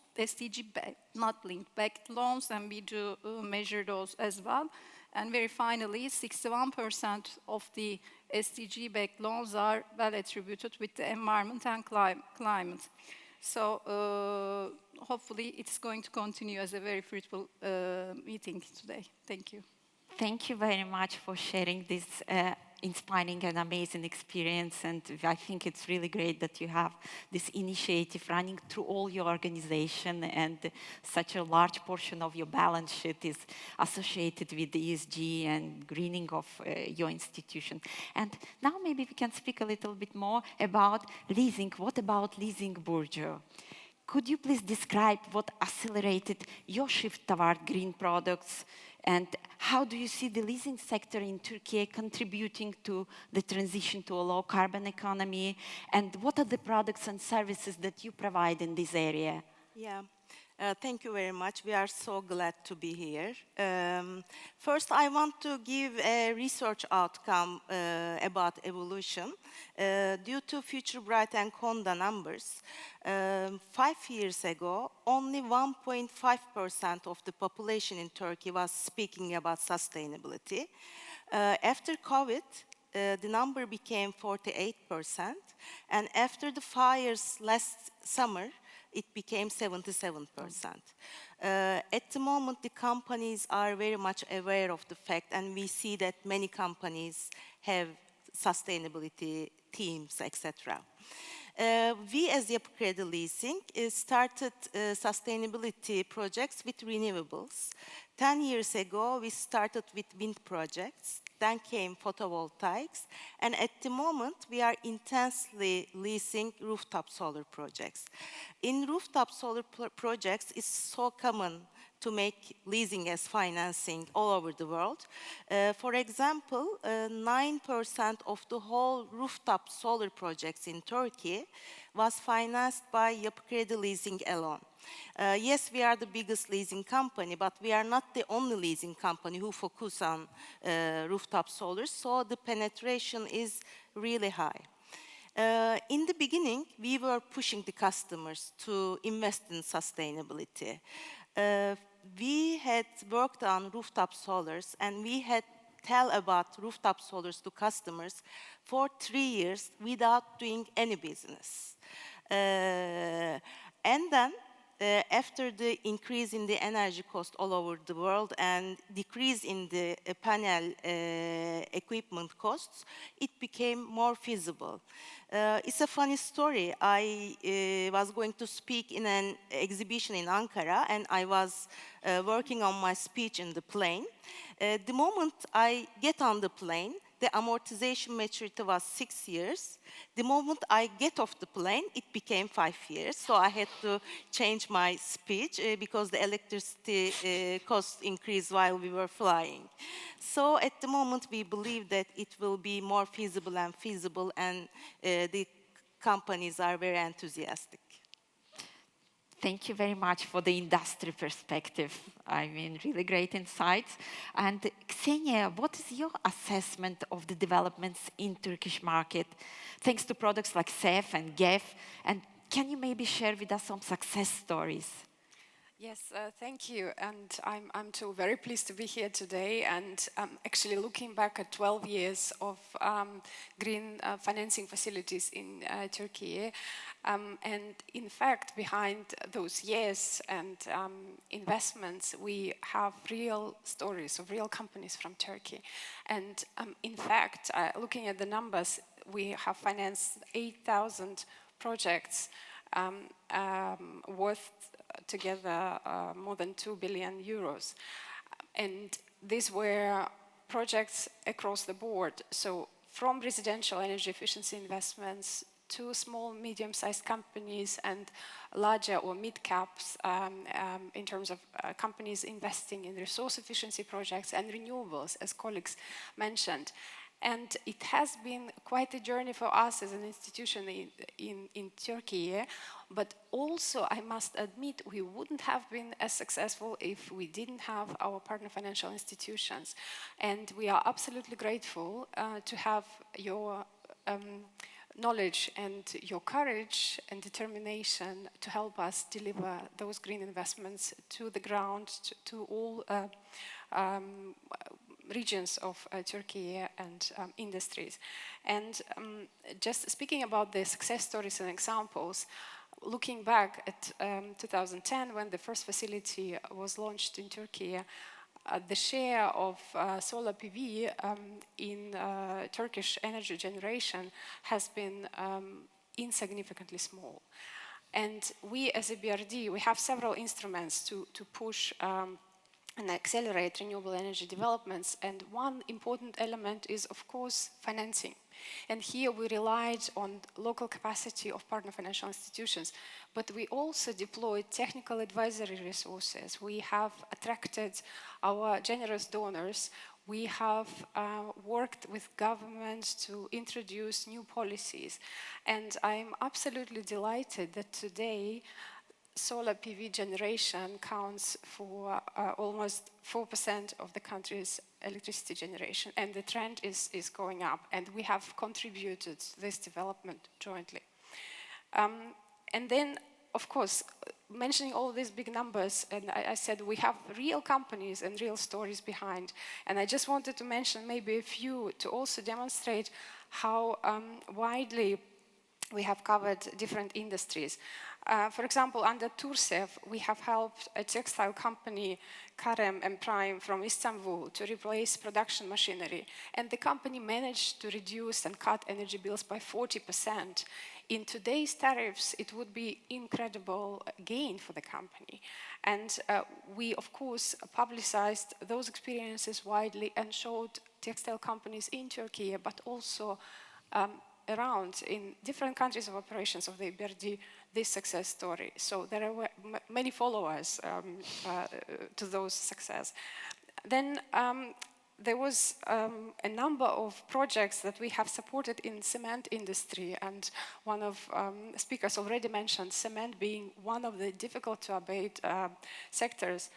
not linked backed loans, and we do measure those as well. And very finally, 61% of the SDG backed loans are well attributed with the environment and climate. So hopefully it's going to continue as a very fruitful meeting today. Thank you. Thank you very much for sharing this inspiring and amazing experience. And I think it's really great that you have this initiative running through all your organization, and such a large portion of your balance sheet is associated with the ESG and greening of your institution. And now maybe we can speak a little bit more about leasing. What about leasing, Burcu? Could you please describe what accelerated your shift toward green products, and how do you see the leasing sector in Turkey contributing to the transition to a low-carbon economy, and what are the products and services that you provide in this area? Yeah. Thank you very much. We are so glad to be here. First, I want to give a research outcome about evolution. Due to Future Bright and Conda numbers, 5 years ago, only 1.5% of the population in Turkey was speaking about sustainability. After COVID, the number became 48%, and after the fires last summer, it became 77%. At the moment, the companies are very much aware of the fact, and we see that many companies have sustainability teams, etc. We, as Yapı Kredi Leasing, started sustainability projects with renewables. 10 years ago, we started with wind projects. Then came photovoltaics, and at the moment we are intensely leasing rooftop solar projects. In rooftop solar projects, it's so common to make leasing as financing all over the world. For example, 9% of the whole rooftop solar projects in Turkey was financed by Yapı Kredi Leasing alone. Yes, we are the biggest leasing company, but we are not the only leasing company who focus on rooftop solar, so the penetration is really high. In the beginning, we were pushing the customers to invest in sustainability. We had worked on rooftop solars, and we had tell about rooftop solars to customers for 3 years without doing any business. And then, after the increase in the energy cost all over the world and decrease in the panel equipment costs, it became more feasible. It's a funny story. I was going to speak in an exhibition in Ankara, and I was working on my speech in the plane. The moment I get on the plane, the amortization maturity was 6 years. The moment I get off the plane, it became 5 years. So I had to change my speech because the electricity cost increased while we were flying. So at the moment, we believe that it will be more feasible, and the companies are very enthusiastic. Thank you very much for the industry perspective. I mean, really great insights. And Ksenia, what is your assessment of the developments in Turkish market, thanks to products like TurSEFF and GEFF? And can you maybe share with us some success stories? Yes, thank you. And I'm too very pleased to be here today, and actually looking back at 12 years of green financing facilities in Turkey. And in fact, behind those years and investments, we have real stories of real companies from Turkey. And in fact, looking at the numbers, we have financed 8,000 projects worth together more than 2 billion euros. And these were projects across the board. So from residential energy efficiency investments to small, medium-sized companies and larger or mid-caps in terms of companies investing in resource efficiency projects and renewables, as colleagues mentioned. And it has been quite a journey for us as an institution in Turkey, but also I must admit we wouldn't have been as successful if we didn't have our partner financial institutions. And we are absolutely grateful to have your knowledge and your courage and determination to help us deliver those green investments to the ground, to all regions of Turkey and industries. And just speaking about the success stories and examples, looking back at 2010 when the first facility was launched in Turkey, the share of solar PV in Turkish energy generation has been insignificantly small. And we as a BRD, we have several instruments to push and accelerate renewable energy developments. And one important element is, of course, financing. And here we relied on local capacity of partner financial institutions, but we also deployed technical advisory resources. We have attracted our generous donors. We have worked with governments to introduce new policies. And I'm absolutely delighted that today solar PV generation counts for almost 4% of the country's electricity generation, and the trend is going up, and we have contributed to this development jointly. And then, of course, mentioning all these big numbers, and I said we have real companies and real stories behind, and I just wanted to mention maybe a few to also demonstrate how widely we have covered different industries. For example, under TurSEFF, we have helped a textile company, Karem and Prime from Istanbul, to replace production machinery. And the company managed to reduce and cut energy bills by 40%. In today's tariffs, it would be incredible gain for the company. And we, of course, publicized those experiences widely and showed textile companies in Turkey, but also around in different countries of operations of the BRD, this success story. So there are many followers to those success. Then there was a number of projects that we have supported in cement industry, and one of speakers already mentioned cement being one of the difficult to abate sectors.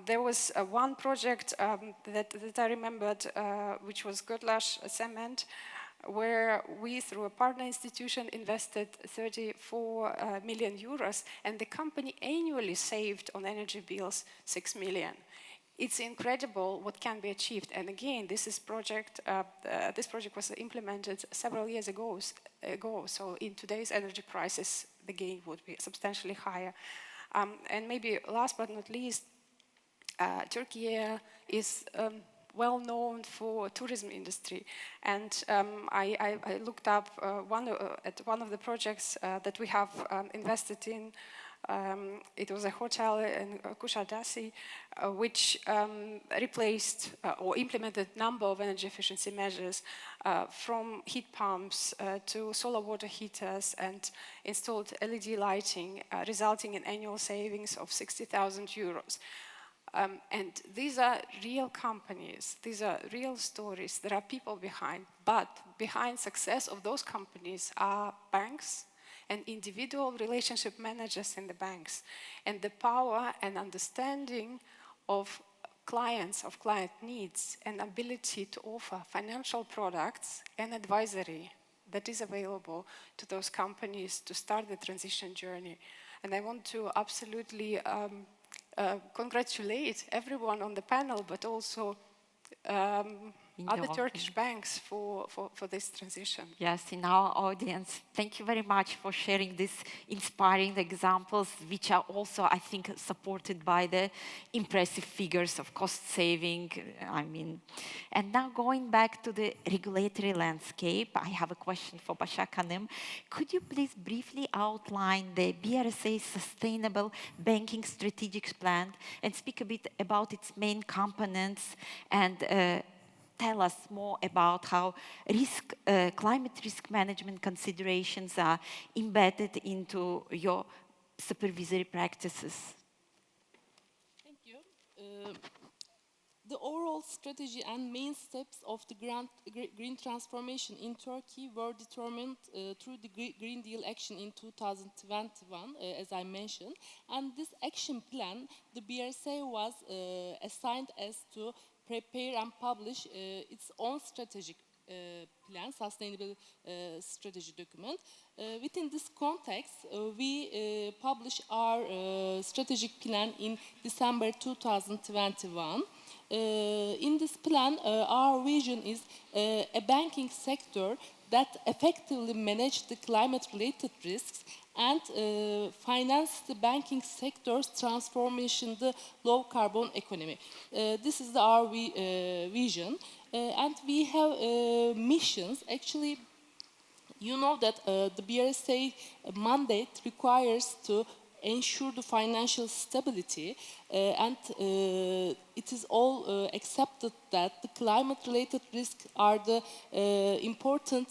There was one project that I remembered, which was Götlaş Cement, where we, through a partner institution, invested 34 million euros, and the company annually saved on energy bills 6 million. It's incredible what can be achieved. And again, this project was implemented several years ago, so in today's energy prices, the gain would be substantially higher. And maybe last but not least, Turkey is well known for tourism industry, and I looked up at one of the projects that we have invested in. It was a hotel in Kuşadası, which replaced or implemented a number of energy efficiency measures, from heat pumps to solar water heaters, and installed LED lighting, resulting in annual savings of 60,000 euros. And these are real companies, these are real stories, there are people behind, but behind success of those companies are banks and individual relationship managers in the banks, and the power and understanding of clients, of client needs, and ability to offer financial products and advisory that is available to those companies to start the transition journey. And I want to absolutely congratulate everyone on the panel, but also other Turkish banks for this transition. Yes, in our audience, thank you very much for sharing these inspiring examples, which are also, I think, supported by the impressive figures of cost saving. And now going back to the regulatory landscape, I have a question for Başak Hanım. Could you please briefly outline the BRSA's Sustainable Banking Strategic Plan and speak a bit about its main components, and tell us more about how climate risk management considerations are embedded into your supervisory practices? Thank you. The overall strategy and main steps of the green transformation in Turkey were determined through the Green Deal action in 2021, as I mentioned. And this action plan, the BRSA was assigned as to prepare and publish its own strategic plan, sustainable strategy document. Within this context, we published our strategic plan in December 2021. In this plan, our vision is a banking sector that effectively manages the climate-related risks and finance the banking sector's transformation to low-carbon economy. This is our vision. And we have missions. Actually, you know that the BRSA mandate requires to ensure the financial stability, and it is all accepted that the climate-related risks are the important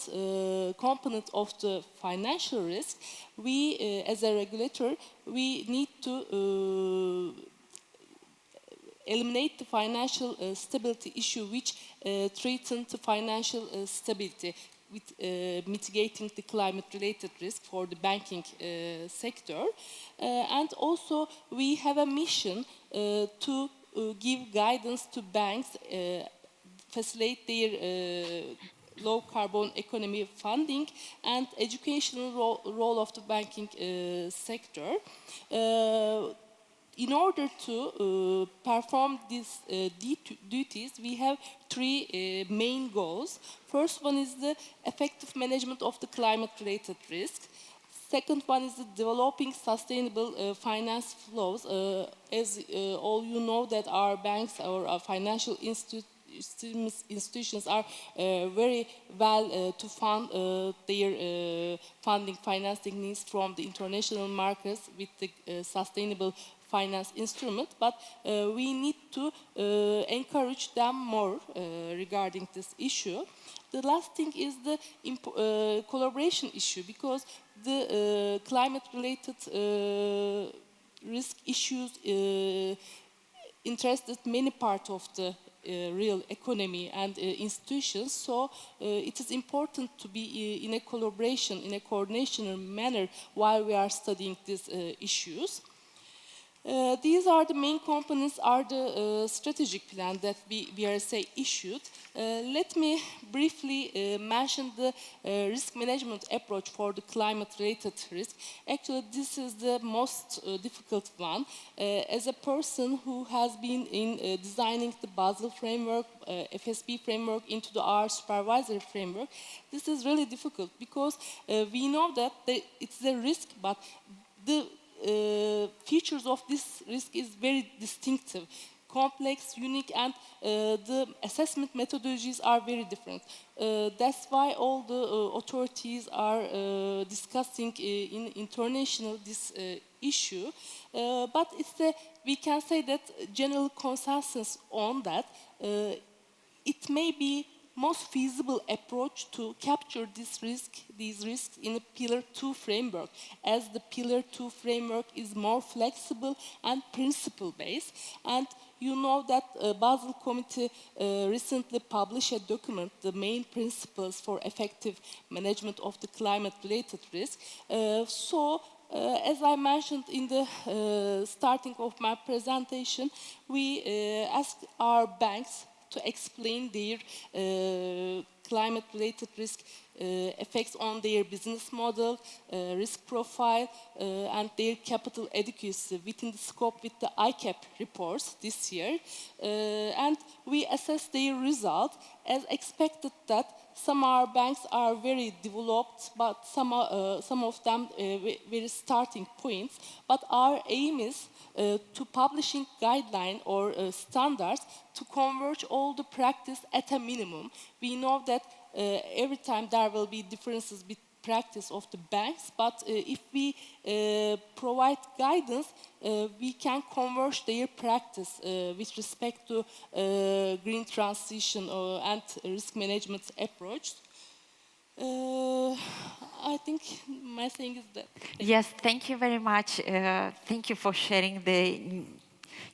component of the financial risk. We, as a regulator, we need to eliminate the financial stability issue which threatens the financial stability with mitigating the climate-related risk for the banking sector. And also we have a mission to give guidance to banks, facilitate their low-carbon economy funding and educational role of the banking sector. In order to perform these duties, we have three main goals. First one is the effective management of the climate-related risk. Second one is the developing sustainable finance flows. As all you know that our banks or our financial institutions are very well to fund their financing needs from the international markets with the sustainable finance instrument, but we need to encourage them more regarding this issue. The last thing is the collaboration issue, because the climate-related risk issues interested many parts of the real economy and institutions, so it is important to be in a collaboration, in a coordination manner while we are studying these issues. These are the main components, are the strategic plan that BRSA issued. Let me briefly mention the risk management approach for the climate-related risk. Actually, this is the most difficult one. As a person who has been in designing the Basel framework, FSB framework into our supervisory framework, this is really difficult because we know that it's a risk, but the features of this risk is very distinctive, complex, unique, and the assessment methodologies are very different. That's why all the authorities are discussing in international this issue. But we can say that general consensus on that. It may be most feasible approach to capture these risks in a Pillar 2 framework, as the Pillar 2 framework is more flexible and principle-based. And you know that Basel Committee recently published a document, the main principles for effective management of the climate-related risk. As I mentioned in the starting of my presentation, we asked our banks to explain their climate-related risk effects on their business model, risk profile, and their capital adequacy within the scope with the ICAP reports this year. And we assessed their result as expected that some of our banks are very developed, but some of them very starting points. But our aim is to publishing guideline or standards to converge all the practice at a minimum. We know that every time there will be differences with practice of the banks, but if we provide guidance, we can converge their practice with respect to green transition and risk management approach. I think my thing is that. Yes, thank you very much. Thank you for sharing the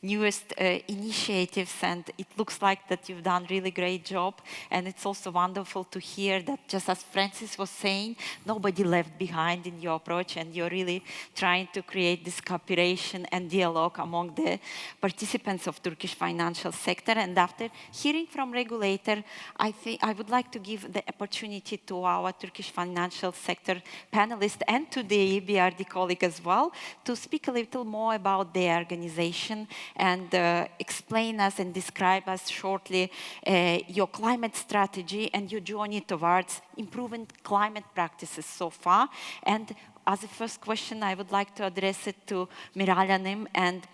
newest initiatives, and it looks like that you've done really great job. And it's also wonderful to hear that, just as Francis was saying, nobody left behind in your approach, and you're really trying to create this cooperation and dialogue among the participants of Turkish financial sector. And after hearing from regulator, I think I would like to give the opportunity to our Turkish financial sector panelists and to the EBRD colleague as well to speak a little more about their organization and explain us and describe us shortly your climate strategy and your journey towards improving climate practices so far. And as a first question, I would like to address it to Miral Hanım, and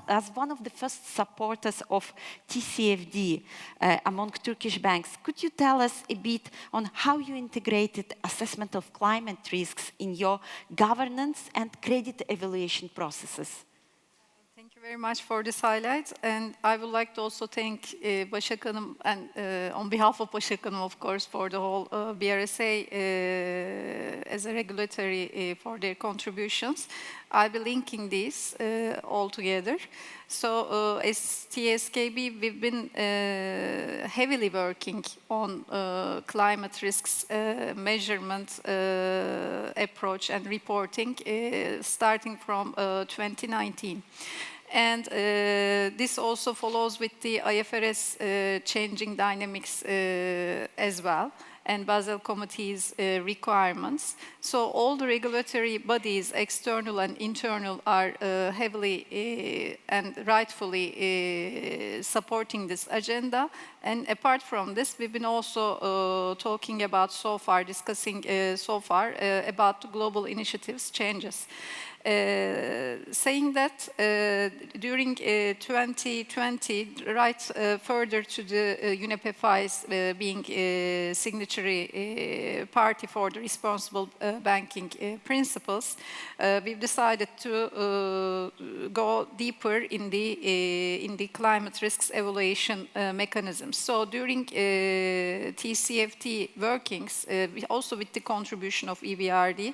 as one of the first supporters of TCFD among Turkish banks, could you tell us a bit on how you integrated assessment of climate risks in your governance and credit evaluation processes? Thank you very much for this highlight, and I would like to also thank Başak Hanım, and on behalf of Başak Hanım, of course, for the whole BRSA as a regulatory for their contributions. I'll be linking these all together. So as TSKB, we've been heavily working on climate risks measurement approach and reporting starting from 2019. And this also follows with the IFRS changing dynamics as well, and Basel Committee's requirements. So all the regulatory bodies, external and internal, are heavily and rightfully supporting this agenda. And apart from this, we've been also talking about discussing so far about the global initiatives changes. Saying that during 2020, right further to the UNEP-FI's being signatory party for the responsible banking principles, we've decided to go deeper in the climate risks evaluation mechanisms. So during TCFT workings, also with the contribution of EBRD,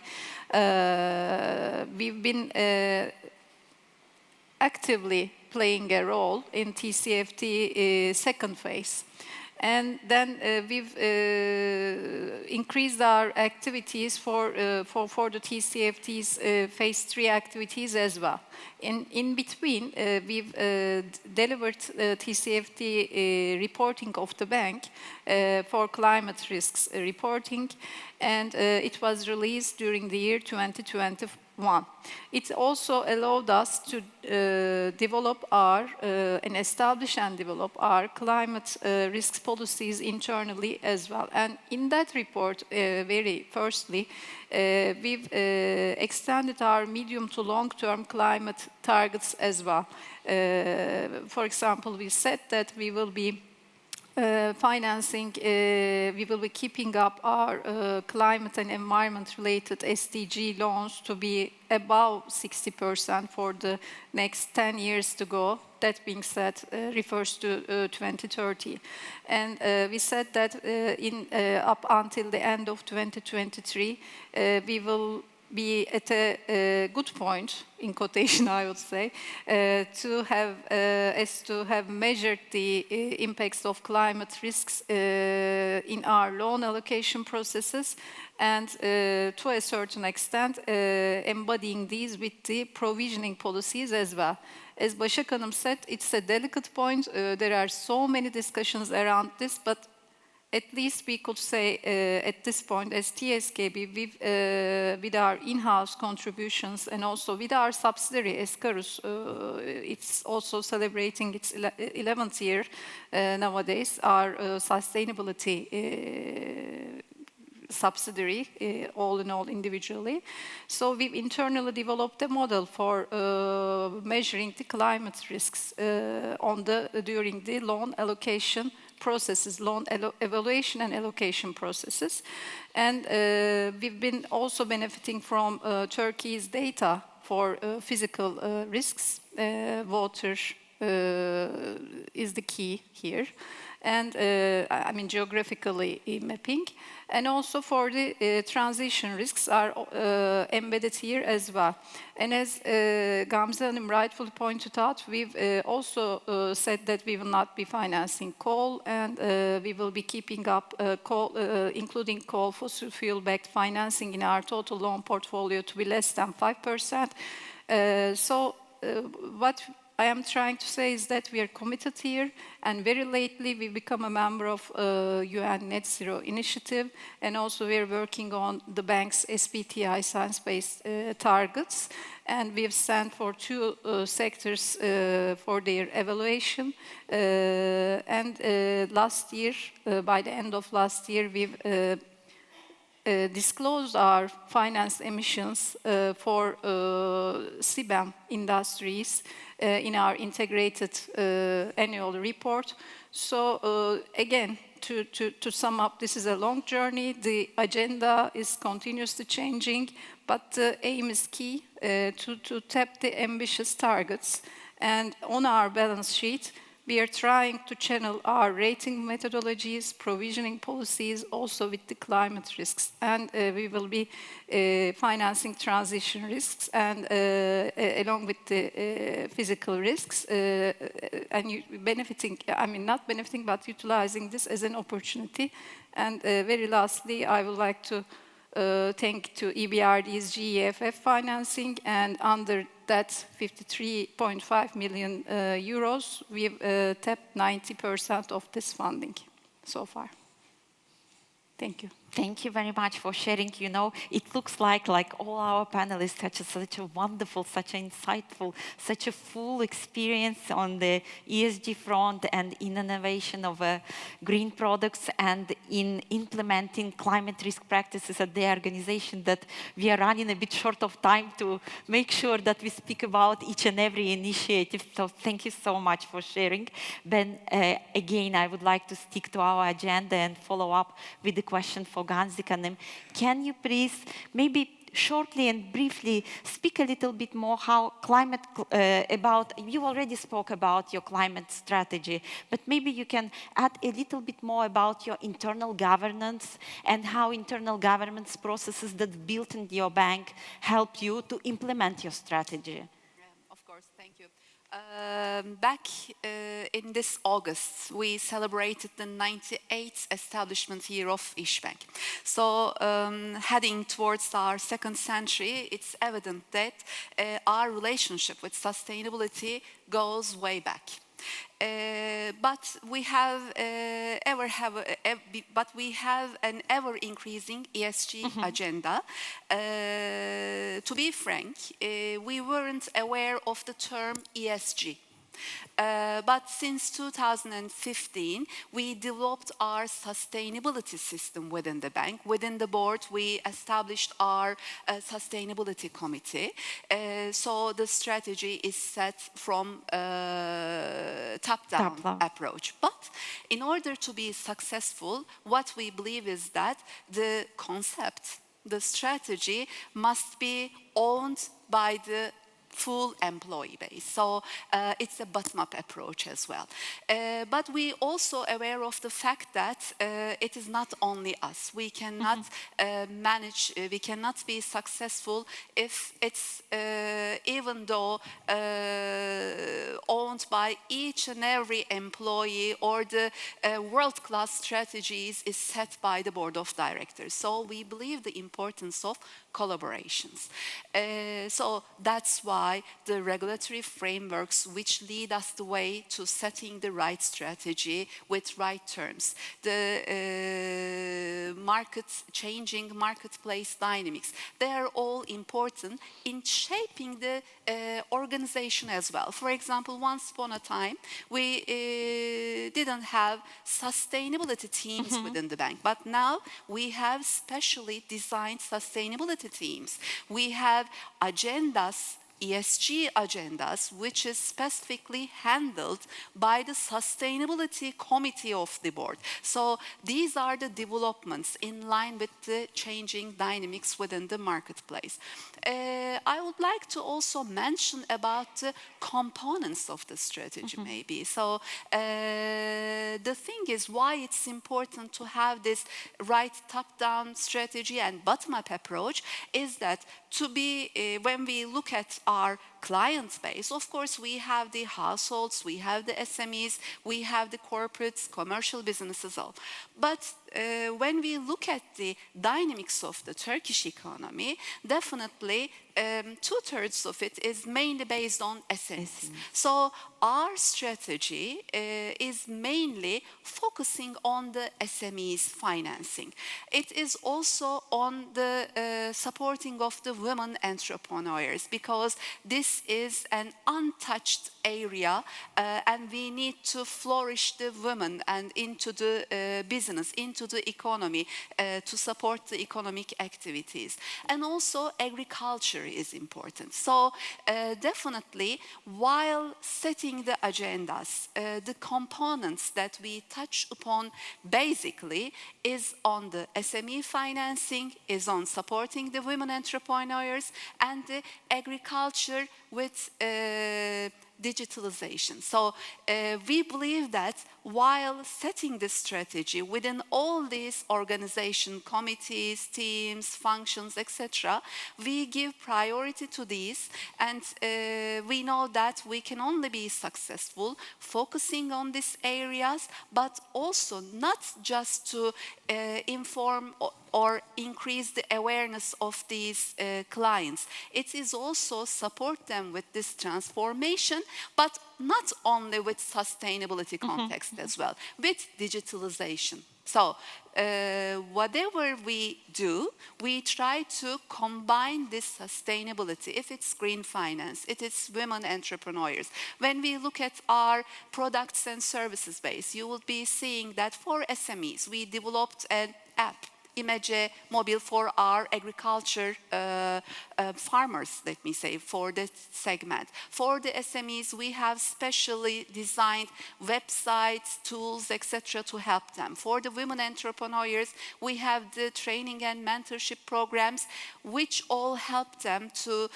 we've been actively playing a role in TCFT second phase. And then we've increased our activities for the TCFT's phase 3 activities as well. In between, we've delivered TCFT reporting of the bank for climate risks reporting, and it was released during the year 2021. It also allowed us to develop and establish and develop our climate risks policies internally as well. And in that report, very firstly, we've extended our medium to long-term climate targets as well. For example, we said that we will be financing, we will be keeping up our climate and environment-related SDG loans to be above 60% for the next 10 years to go. That being said, refers to 2030. And we said that up until the end of 2023, we will be at a good point, in quotation I would say, to have measured the impacts of climate risks in our loan allocation processes, and to a certain extent embodying these with the provisioning policies as well. As Başak Hanım said, it's a delicate point. There are so many discussions around this, but at least we could say at this point, as TSKB, with our in-house contributions and also with our subsidiary, Eskarus, it's also celebrating its 11th year nowadays, our sustainability subsidiary, all in all individually. So we've internally developed a model for measuring the climate risks during the loan allocation processes, loan evaluation and allocation processes. And we've been also benefiting from Turkey's data for physical risks. Water is the key here. and I mean geographically mapping. And also for the transition risks are embedded here as well. And as Gamze Hanım rightfully pointed out, we've also said that we will not be financing coal, and we will be keeping up coal, including coal fossil fuel-backed financing in our total loan portfolio to be less than 5%. What I am trying to say is that we are committed here, and very lately we become a member of UN Net Zero Initiative, and also we are working on the bank's SBTi science-based targets, and we have sent for 2 sectors for their evaluation. Last year, by the end of last year, we've disclosed our finance emissions for CBAM industries in our integrated annual report. So again, to sum up, this is a long journey. The agenda is continuously changing, but the aim is key to tap the ambitious targets. And on our balance sheet, we are trying to channel our rating methodologies, provisioning policies, also with the climate risks. And we will be financing transition risks and along with the physical risks, and benefiting, I mean, not benefiting, but utilizing this as an opportunity. And very lastly, I would like to thank to EBRD's GEFF financing, and under that 53.5 million euros, we've tapped 90% of this funding so far. Thank you. Thank you very much for sharing. You know, it looks like all our panelists had such a wonderful, such an insightful, such a full experience on the ESG front and in innovation of green products and in implementing climate risk practices at the organization, that we are running a bit short of time to make sure that we speak about each and every initiative. So thank you so much for sharing. Ben, again, I would like to stick to our agenda and follow up with the question for Gamze Hanım. Can you please maybe shortly and briefly speak a little bit more how climate, you already spoke about your climate strategy, but maybe you can add a little bit more about your internal governance and how internal governance processes that built in your bank help you to implement your strategy. Of course, thank you. Back in this August, we celebrated the 98th establishment year of İşbank. So heading towards our second century, it's evident that our relationship with sustainability goes way back. But we have an ever-increasing ESG agenda. To be frank, we weren't aware of the term ESG. But since 2015, we developed our sustainability system within the bank. Within the board, we established our sustainability committee. So the strategy is set from top-down approach. But in order to be successful, what we believe is that the concept, the strategy must be owned by the full employee base. So it's a bottom-up approach as well. But we also aware of the fact that it is not only us. We cannot manage, we cannot be successful if it's, even though owned by each and every employee, or the world-class strategies is set by the board of directors. So we believe the importance of collaborations. So that's why the regulatory frameworks which lead us the way to setting the right strategy with right terms, the changing marketplace dynamics, they are all important in shaping the organization as well. For example, once upon a time, we didn't have sustainability teams within the bank, but now we have specially designed sustainability teams. We have agendas ESG agendas, which is specifically handled by the Sustainability Committee of the board. So these are the developments in line with the changing dynamics within the marketplace. I would like to also mention about the components of the strategy maybe. So the thing is why it's important to have this right top-down strategy and bottom-up approach is that to be, when we look at our client base, of course, we have the households, we have the SMEs, we have the corporates, commercial businesses all. But when we look at the dynamics of the Turkish economy, definitely 2/3 of it is mainly based on SMEs. So our strategy is mainly focusing on the SMEs financing. It is also on the supporting of the women entrepreneurs because this is an untouched area and we need to flourish the women and into the business, into the economy to support the economic activities. And also agriculture is important. So definitely while setting the agendas, the components that we touch upon basically is on the SME financing, is on supporting the women entrepreneurs and the agriculture with digitalization. So we believe that while setting this strategy within all these organization committees, teams, functions, etc., we give priority to these and we know that we can only be successful focusing on these areas, but also not just to inform or increase the awareness of these clients. It is also support them with this transformation, but not only with sustainability context as well, with digitalization. So whatever we do, we try to combine this sustainability. If it's green finance, it is women entrepreneurs. When we look at our products and services base, you will be seeing that for SMEs, we developed an app, Imece Mobile, for our agriculture farmers, let me say, for that segment. For the SMEs, we have specially designed websites, tools, etc. to help them. For the women entrepreneurs, we have the training and mentorship programs, which all help them to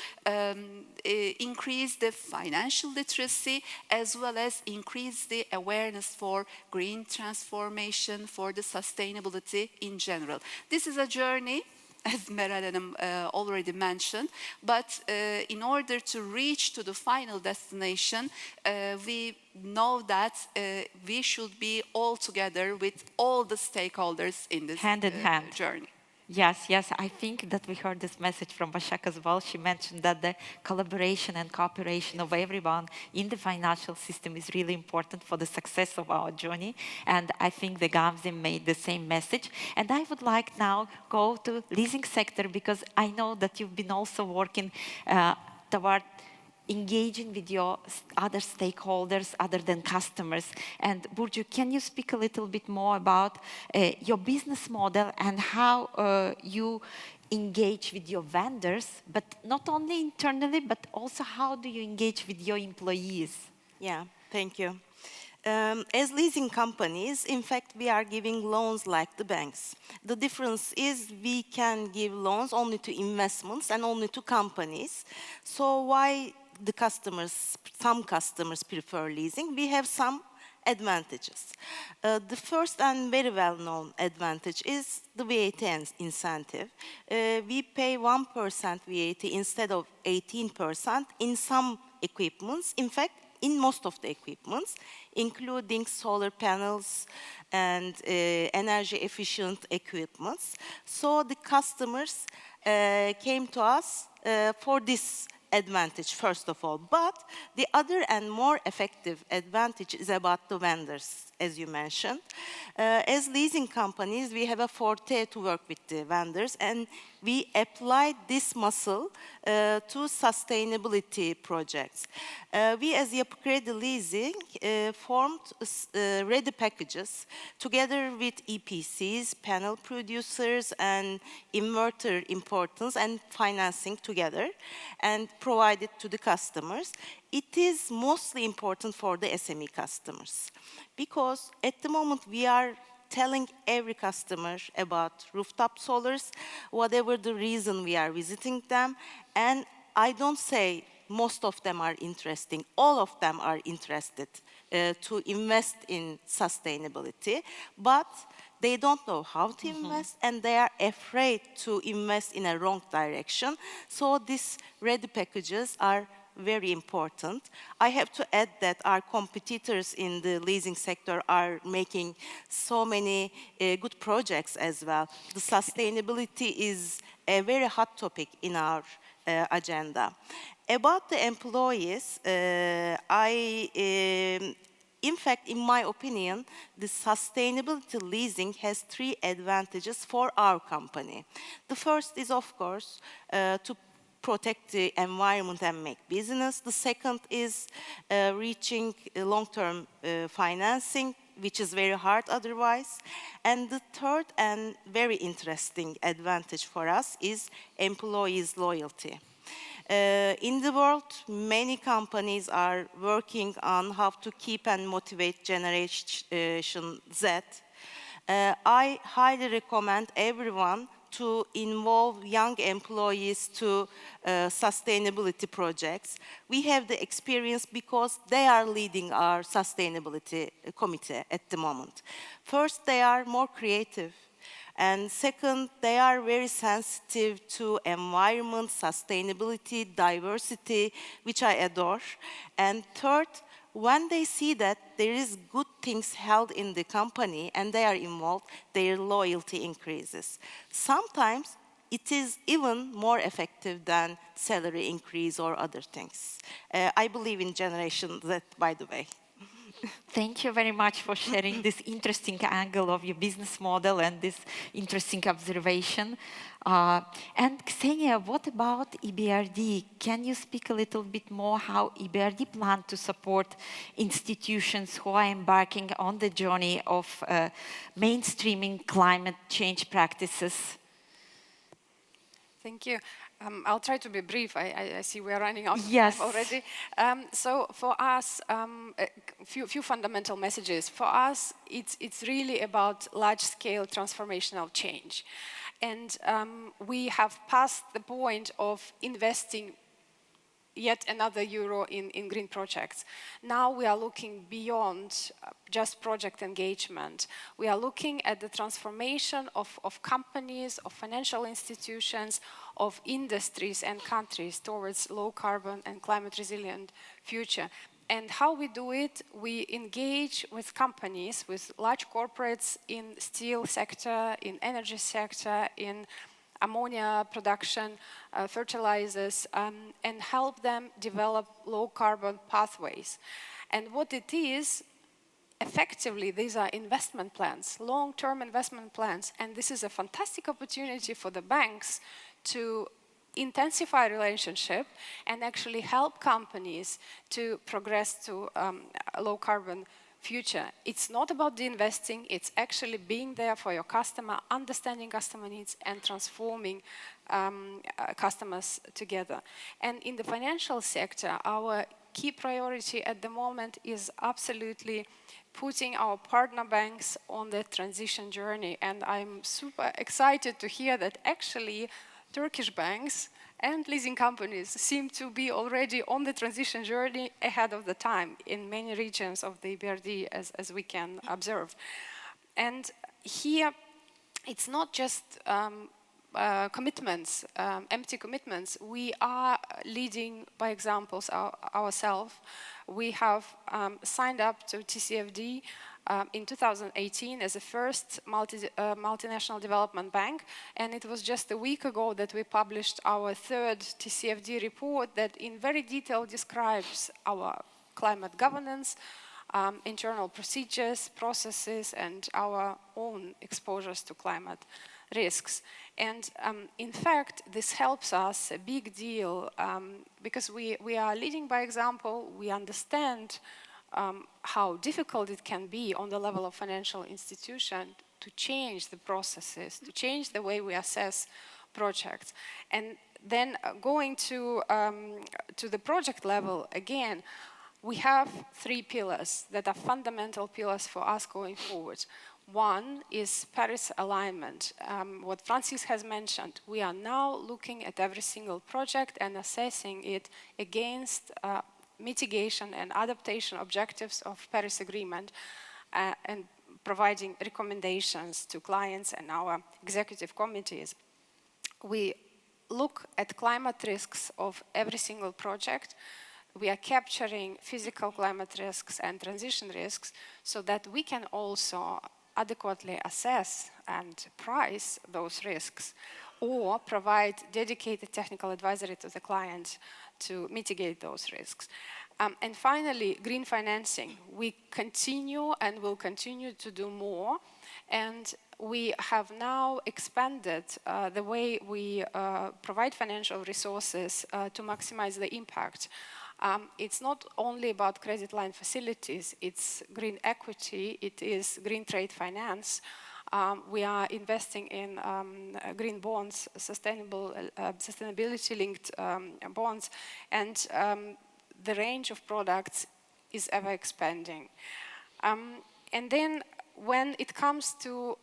increase the financial literacy as well as increase the awareness for green transformation, for the sustainability in general. This is a journey, as Meral Hanım already mentioned, but in order to reach to the final destination, we know that we should be all together with all the stakeholders in this hand in hand journey. Yes, yes, I think that we heard this message from Başak as well. She mentioned that the collaboration and cooperation of everyone in the financial system is really important for the success of our journey. And I think the Gamze made the same message. And I would like now go to leasing sector because I know that you've been also working toward engaging with your other stakeholders other than customers. And Burcu, can you speak a little bit more about your business model and how you engage with your vendors, but not only internally, but also how do you engage with your employees? Yeah, thank you. As leasing companies, in fact, we are giving loans like the banks. The difference is we can give loans only to investments and only to companies. So why the customers, some customers prefer leasing? We have some advantages. The first and very well-known advantage is the VAT incentive. We pay 1% VAT instead of 18% in some equipments. In fact, in most of the equipments, including solar panels and energy-efficient equipments. So the customers came to us for this advantage, first of all. But the other and more effective advantage is about the vendors, as you mentioned. As leasing companies, we have a forte to work with the vendors, and we applied this muscle to sustainability projects. We as Yapı Kredi Leasing formed ready packages together with EPCs, panel producers, and inverter importers and financing together and provided to the customers. It is mostly important for the SME customers because at the moment we are telling every customer about rooftop solars, whatever the reason we are visiting them. And I don't say most of them are interesting. All of them are interested to invest in sustainability, but they don't know how to invest and they are afraid to invest in a wrong direction. So these ready packages are very important. I have to add that our competitors in the leasing sector are making so many good projects as well. The sustainability is a very hot topic in our agenda. About the employees, in fact, in my opinion, the sustainability leasing has 3 advantages for our company. The first is, of course, to protect the environment and make business. The second is reaching long-term financing, which is very hard otherwise. And the third and very interesting advantage for us is employees' loyalty. In the world, many companies are working on how to keep and motivate Generation Z. I highly recommend everyone to involve young employees to sustainability projects. We have the experience because they are leading our sustainability committee at the moment. First, they are more creative. And second, they are very sensitive to environment, sustainability, diversity, which I adore. And third, when they see that there is good things held in the company and they are involved, their loyalty increases. Sometimes it is even more effective than salary increase or other things. I believe in Generation Z, by the way. Thank you very much for sharing this interesting angle of your business model and this interesting observation. And Ksenia, what about EBRD? Can you speak a little bit more how EBRD plans to support institutions who are embarking on the journey of mainstreaming climate change practices? Thank you. I'll try to be brief. I see we're running out of Yes. time already. So for us, a few fundamental messages. For us, it's really about large-scale transformational change. And we have passed the point of investing yet another euro in green projects. Now we are looking beyond just project engagement. We are looking at the transformation of companies, of financial institutions, of industries and countries towards low carbon and climate resilient future. And how we do it, we engage with companies, with large corporates in steel sector, in energy sector, in ammonia production, fertilizers, and help them develop low carbon pathways. And what it is, effectively, these are investment plans, long-term investment plans, and this is a fantastic opportunity for the banks to intensify relationship and actually help companies to progress to a low carbon future. It's not about the investing, it's actually being there for your customer, understanding customer needs and transforming customers together. And in the financial sector, our key priority at the moment is absolutely putting our partner banks on the transition journey. And I'm super excited to hear that actually Turkish banks and leasing companies seem to be already on the transition journey ahead of the time in many regions of the EBRD, as we can observe. And here, it's not just commitments, empty commitments. We are leading by examples ourselves. We have signed up to TCFD in 2018 as the first multinational development bank, and it was just a week ago that we published our third TCFD report that in very detail describes our climate governance, internal procedures, processes, and our own exposures to climate risks. And in fact, this helps us a big deal because we are leading by example. We understand how difficult it can be on the level of financial institution to change the processes, to change the way we assess projects. And then going to the project level, again, we have 3 pillars that are fundamental pillars for us going forward. One is Paris alignment. What Francis has mentioned, we are now looking at every single project and assessing it against mitigation and adaptation objectives of Paris Agreement and providing recommendations to clients and our executive committees. We look at climate risks of every single project. We are capturing physical climate risks and transition risks so that we can also adequately assess and price those risks or provide dedicated technical advisory to the client to mitigate those risks. And finally, green financing. We continue and will continue to do more. And we have now expanded the way we provide financial resources to maximize the impact. It's not only about credit line facilities, it's green equity, it is green trade finance. We are investing in green bonds, sustainability-linked bonds, and the range of products is ever expanding. And then when it comes to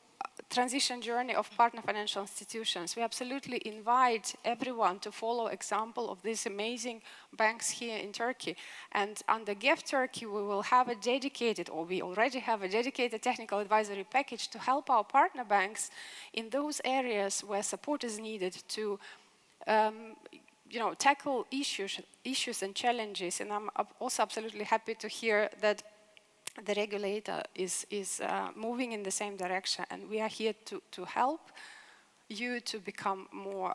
transition journey of partner financial institutions, we absolutely invite everyone to follow example of these amazing banks here in Turkey. And under GEFF Turkey, we will have a dedicated, or we already have a dedicated technical advisory package to help our partner banks in those areas where support is needed to tackle issues and challenges. And I'm also absolutely happy to hear that the regulator is moving in the same direction, and we are here to help you to become more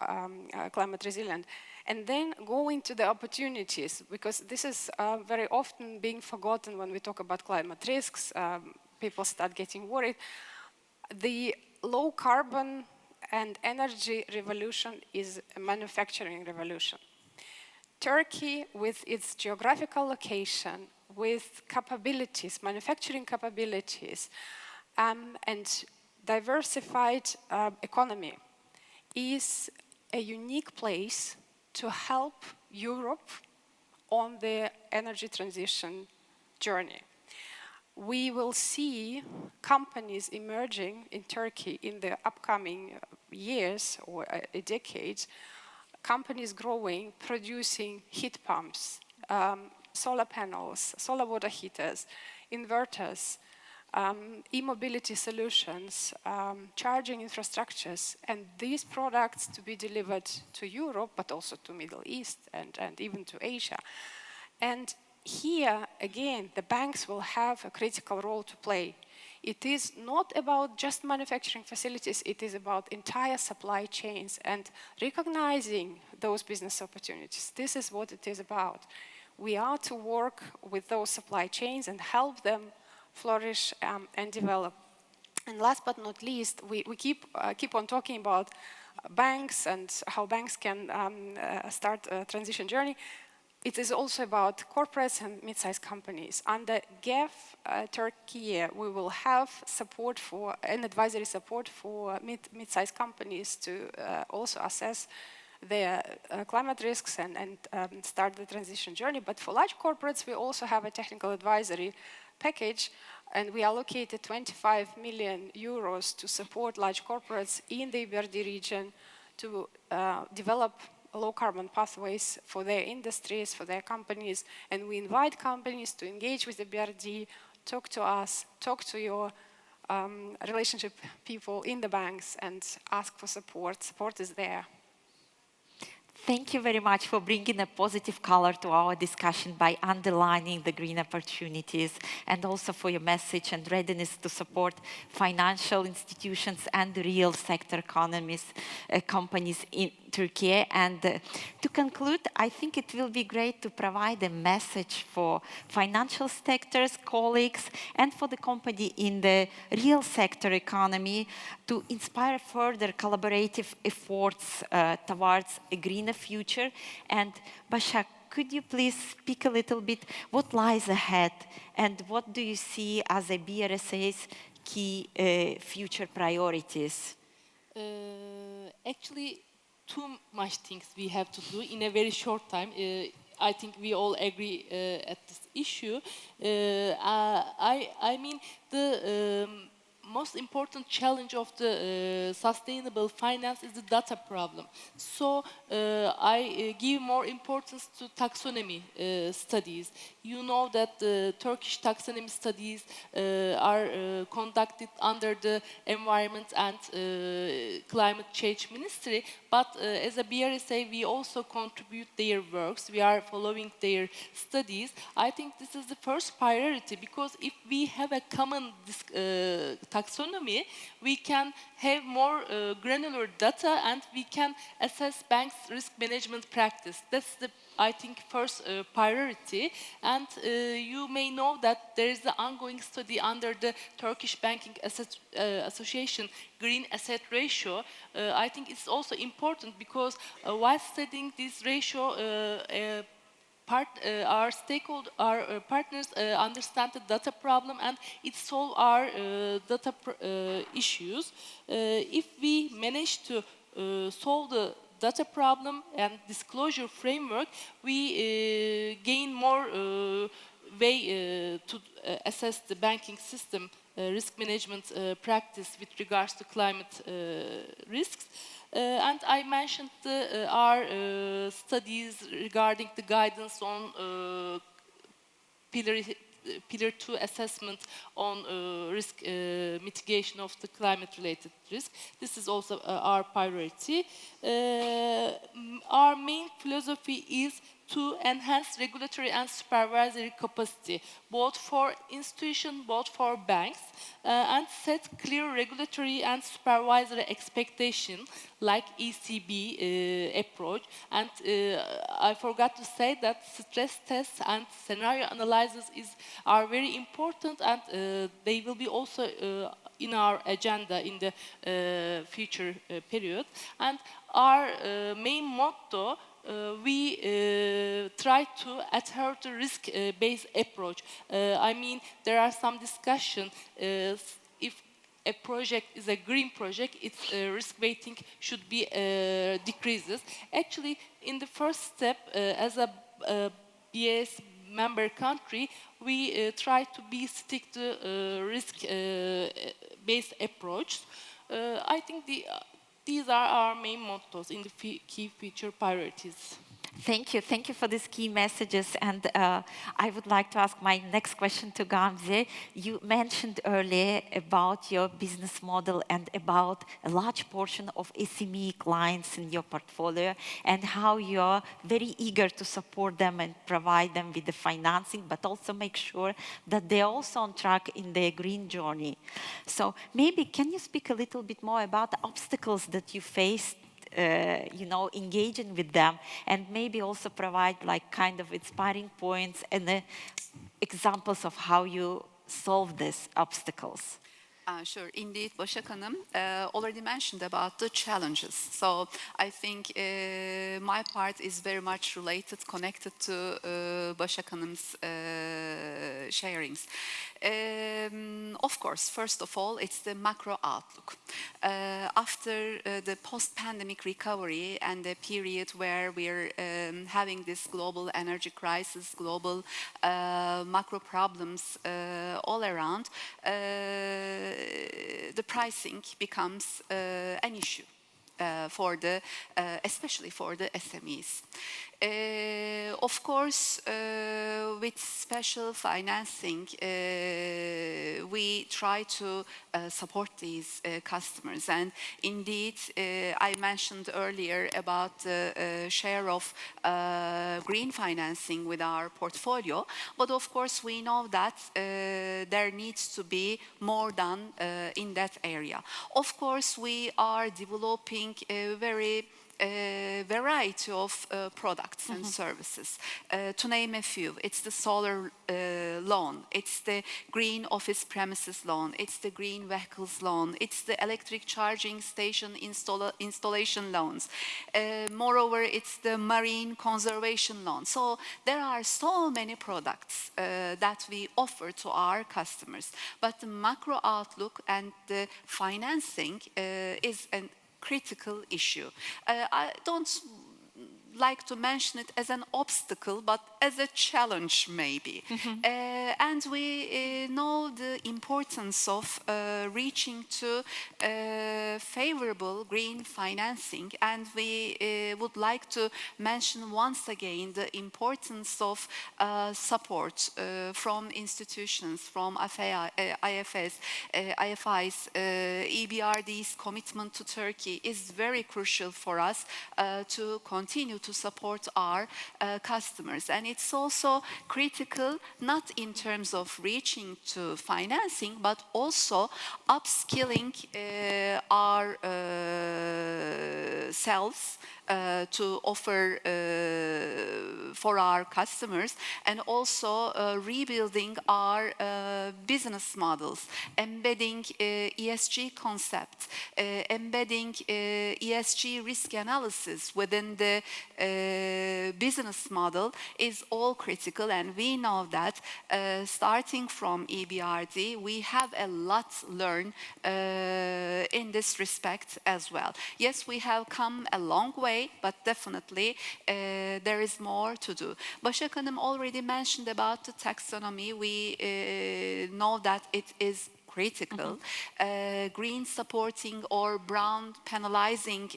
climate resilient. And then going to the opportunities, because this is very often being forgotten when we talk about climate risks. People start getting worried. The low carbon and energy revolution is a manufacturing revolution. Turkey, with its geographical location, with capabilities, manufacturing capabilities, and diversified economy, is a unique place to help Europe on the energy transition journey. We will see companies emerging in Turkey in the upcoming years or a decade, companies growing, producing heat pumps, solar panels, solar water heaters, inverters, e-mobility solutions, charging infrastructures, and these products to be delivered to Europe, but also to Middle East and even to Asia. And here, again, the banks will have a critical role to play. It is not about just manufacturing facilities, it is about entire supply chains and recognizing those business opportunities. This is what it is about. We are to work with those supply chains and help them flourish and develop. And last but not least, we keep on talking about banks and how banks can start a transition journey. It is also about corporates and mid-sized companies. Under GEFF Turkey, we will have support for and advisory support for mid-sized companies to also assess their climate risks and start the transition journey. But for large corporates, we also have a technical advisory package, and we allocated 25 million euros to support large corporates in the EBRD region to develop low carbon pathways for their industries, for their companies, and we invite companies to engage with the BRD, talk to us, talk to your relationship people in the banks and ask for support. Support is there. Thank you very much for bringing a positive color to our discussion by underlining the green opportunities, and also for your message and readiness to support financial institutions and real sector economies, companies in Turkey. And to conclude, I think it will be great to provide a message for financial sectors, colleagues, and for the company in the real sector economy to inspire further collaborative efforts towards a greener future. And Başak, could you please speak a little bit what lies ahead and what do you see as a BRSA's key future priorities? Actually, too much things we have to do in a very short time. I think we all agree at this issue. I mean, the most important challenge of the sustainable finance is the data problem. So I give more importance to taxonomy studies. You know that the Turkish taxonomy studies are conducted under the Environment and Climate Change Ministry, but as a BRSA we also contribute their works. We are following their studies. I think this is the first priority, because if we have a common taxonomy, we can have more granular data and we can assess banks' risk management practice. That's the, I think, first priority. And you may know that there is the ongoing study under the Turkish Banking Association Green Asset Ratio. I think it's also important because while studying this ratio, our stakeholders, our partners understand the data problem and it solves our data issues. If we manage to solve the data problem and disclosure framework, we gain more way to assess the banking system risk management practice with regards to climate risks. And I mentioned our studies regarding the guidance on Pillar 2 assessment on risk mitigation of the climate-related risk. This is also our priority. Our main philosophy is to enhance regulatory and supervisory capacity, both for institutions, both for banks, and set clear regulatory and supervisory expectations like ECB approach. And I forgot to say that stress tests and scenario analysis are very important, and they will be also in our agenda in the future period. And our main motto, we try to adhere to risk-based approach. I mean, there are some discussion if a project is a green project, its risk weighting should be decreases. Actually, in the first step, as a BS member country, we try to stick to risk-based approach. I think these are our main mottos in the key future priorities. Thank you for these key messages. And I would like to ask my next question to Gamze. You mentioned earlier about your business model and about a large portion of SME clients in your portfolio and how you're very eager to support them and provide them with the financing, but also make sure that they're also on track in their green journey. So maybe can you speak a little bit more about the obstacles that you faced engaging with them, and maybe also provide like kind of inspiring points and examples of how you solve these obstacles? Sure. Indeed, Başak Hanım already mentioned about the challenges. So I think my part is very much connected to Başak Hanım's sharings. Of course, first of all, it's the macro outlook. After the post-pandemic recovery and the period where we're having this global energy crisis, global macro problems all around, the pricing becomes an issue. Especially for the SMEs. Of course, with special financing, we try to support these customers. And indeed, I mentioned earlier about the share of green financing with our portfolio. But of course, we know that there needs to be more done in that area. Of course, we are developing a very variety of products and services. To name a few, it's the solar loan, it's the green office premises loan, it's the green vehicles loan, it's the electric charging station installation loans. Moreover, it's the marine conservation loan. So there are so many products that we offer to our customers. But the macro outlook and the financing is an critical issue. I don't like to mention it as an obstacle, but as a challenge maybe. And we know the importance of reaching to favorable green financing, and we would like to mention once again the importance of support from institutions, from IFIs, EBRD's commitment to Turkey is very crucial for us to continue to support our customers. And it's also critical, not in terms of reaching to financing, but also upskilling our selves to offer for our customers, and also rebuilding our business models, embedding ESG concepts, embedding ESG risk analysis within the business model is all critical. And we know that starting from EBRD, we have a lot learned in this respect as well. Yes, we have come a long way, but definitely there is more to do. Başak Hanım already mentioned about the taxonomy. We know that it is critical. Green supporting or brown penalizing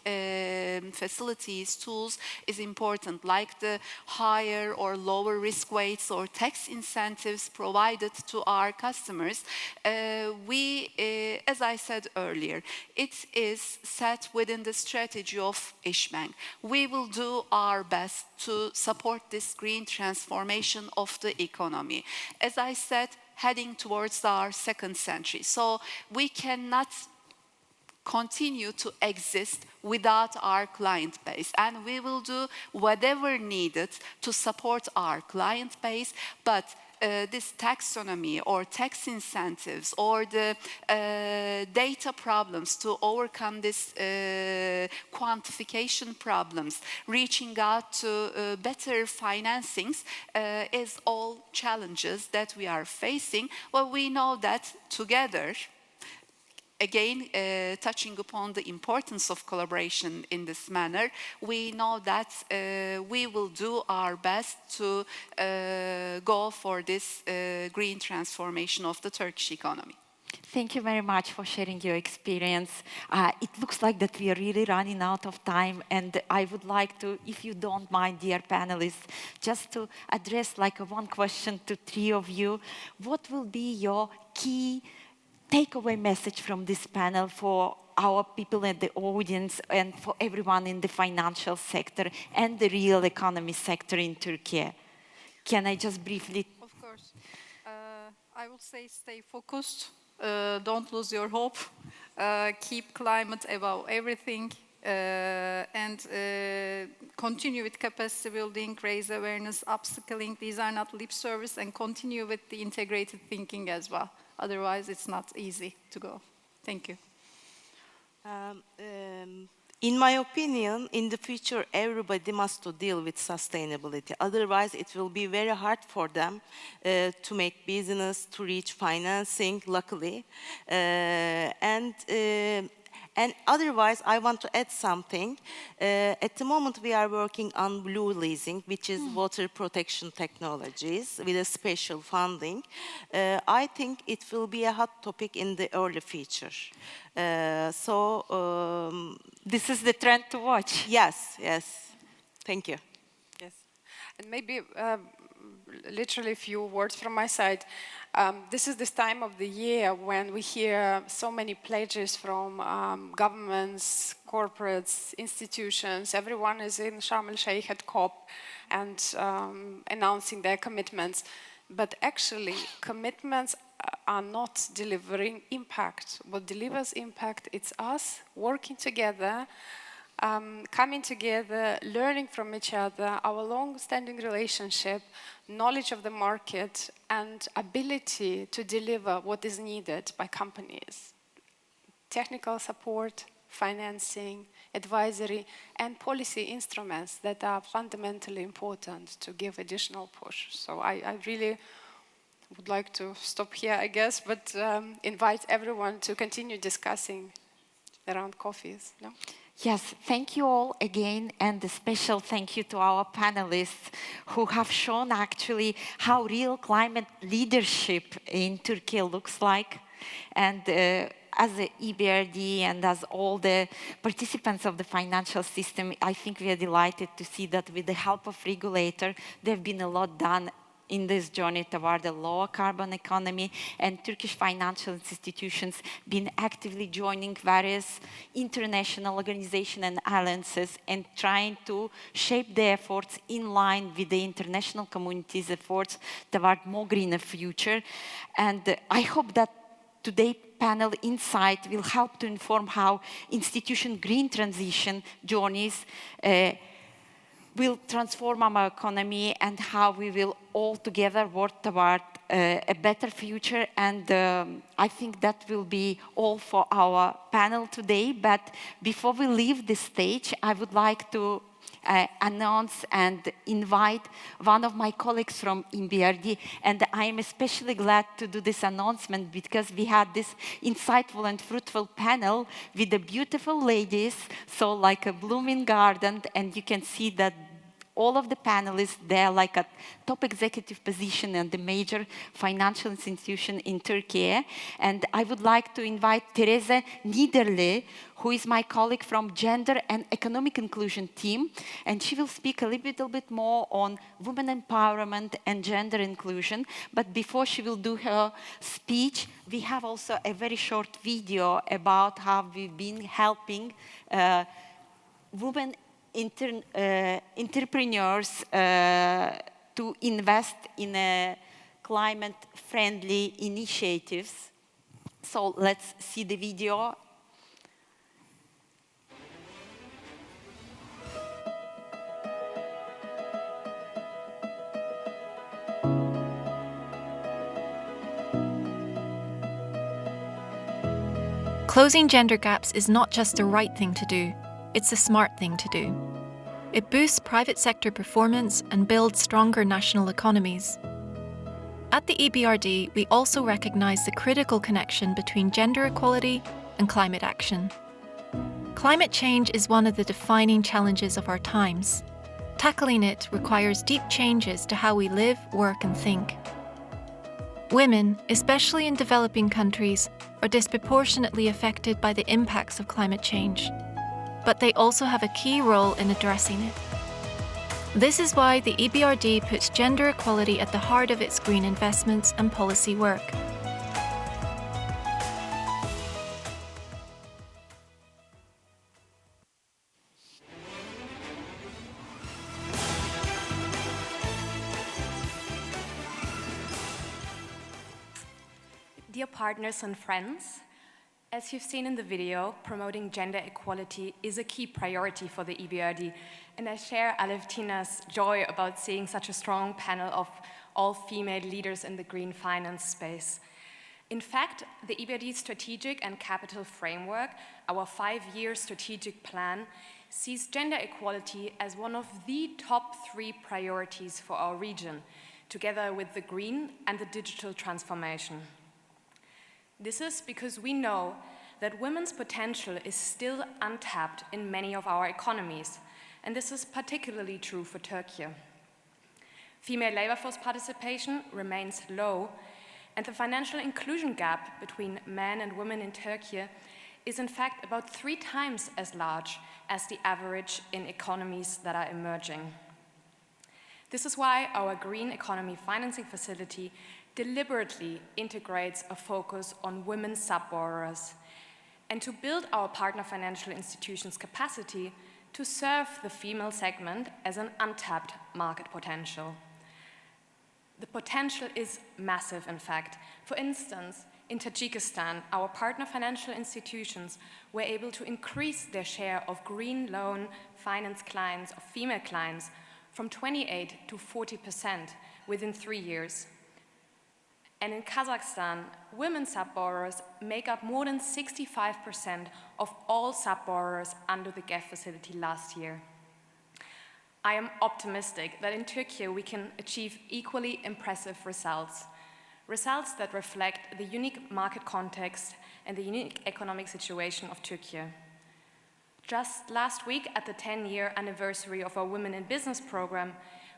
facilities, tools is important, like the higher or lower risk weights or tax incentives provided to our customers. As I said earlier, it is set within the strategy of İşbank. We will do our best to support this green transformation of the economy. As I said, heading towards our second century. So we cannot continue to exist without our client base. And we will do whatever needed to support our client base, but this taxonomy or tax incentives or the data problems to overcome this quantification problems, reaching out to better financings is all challenges that we are facing. Well, we know that together, again, touching upon the importance of collaboration in this manner, we know that we will do our best to go for this green transformation of the Turkish economy. Thank you very much for sharing your experience. It looks like that we are really running out of time, and I would like to, if you don't mind, dear panelists, just to address like one question to three of you. What will be your key takeaway message from this panel for our people in the audience and for everyone in the financial sector and the real economy sector in Turkey? Can I just briefly? Of course. I will say stay focused. Don't lose your hope. Keep climate above everything. And continue with capacity building, raise awareness, upskilling. These are not lip service, and continue with the integrated thinking as well. Otherwise, it's not easy to go. Thank you. In my opinion, in the future, everybody must to deal with sustainability. Otherwise, it will be very hard for them to make business, to reach financing, luckily. And otherwise, I want to add something. At the moment, we are working on blue leasing, which is water protection technologies with a special funding. I think it will be a hot topic in the early future. This is the trend to watch. Yes, yes. Thank you. Yes. And maybe literally a few words from my side. This is this time of the year when we hear so many pledges from governments, corporates, institutions. Everyone is in Sharm el-Sheikh at COP and announcing their commitments. But actually, commitments are not delivering impact. What delivers impact, it's us working together, coming together, learning from each other, our long-standing relationship, knowledge of the market, and ability to deliver what is needed by companies. Technical support, financing, advisory, and policy instruments that are fundamentally important to give additional push. So I really would like to stop here, I guess, but invite everyone to continue discussing around coffees. No? Yes, thank you all again, and a special thank you to our panelists who have shown actually how real climate leadership in Turkey looks like. And as the EBRD and as all the participants of the financial system, I think we are delighted to see that with the help of regulator, there have been a lot done in this journey toward a lower carbon economy, and Turkish financial institutions been actively joining various international organizations and alliances and trying to shape their efforts in line with the international community's efforts toward more greener future. And I hope that today's panel insight will help to inform how institution green transition journeys will transform our economy and how we will all together work toward a better future. And I think that will be all for our panel today. But before we leave the stage, I would like to announce and invite one of my colleagues from EBRD. And I am especially glad to do this announcement because we had this insightful and fruitful panel with the beautiful ladies, so like a blooming garden, and you can see that all of the panelists, they're like a top executive position in the major financial institution in Turkey. And I would like to invite Therese Niederle, who is my colleague from Gender and Economic Inclusion team. And she will speak a little bit more on women empowerment and gender inclusion. But before she will do her speech, we have also a very short video about how we've been helping women entrepreneurs to invest in climate-friendly initiatives. So let's see the video. Closing gender gaps is not just the right thing to do, it's the smart thing to do. It boosts private sector performance and builds stronger national economies. At the EBRD, we also recognise the critical connection between gender equality and climate action. Climate change is one of the defining challenges of our times. Tackling it requires deep changes to how we live, work and think. Women, especially in developing countries, are disproportionately affected by the impacts of climate change. But they also have a key role in addressing it. This is why the EBRD puts gender equality at the heart of its green investments and policy work. Dear partners and friends, as you've seen in the video, promoting gender equality is a key priority for the EBRD, and I share Alevtina's joy about seeing such a strong panel of all female leaders in the green finance space. In fact, the EBRD Strategic and Capital Framework, our 5-year strategic plan, sees gender equality as one of the top 3 priorities for our region, together with the green and the digital transformation. This is because we know that women's potential is still untapped in many of our economies, and this is particularly true for Turkey. Female labor force participation remains low, and the financial inclusion gap between men and women in Turkey is in fact about 3 times as large as the average in economies that are emerging. This is why our green economy financing facility deliberately integrates a focus on women sub-borrowers and to build our partner financial institutions' capacity to serve the female segment as an untapped market potential. The potential is massive, in fact. For instance, in Tajikistan, our partner financial institutions were able to increase their share of green loan finance clients, of female clients, from 28 to 40% within 3 years. And in Kazakhstan, women sub-borrowers make up more than 65% of all sub-borrowers under the GEFF facility last year. I am optimistic that in Turkey we can achieve equally impressive results that reflect the unique market context and the unique economic situation of Turkey. Just last week, at the 10-year anniversary of our Women in Business program,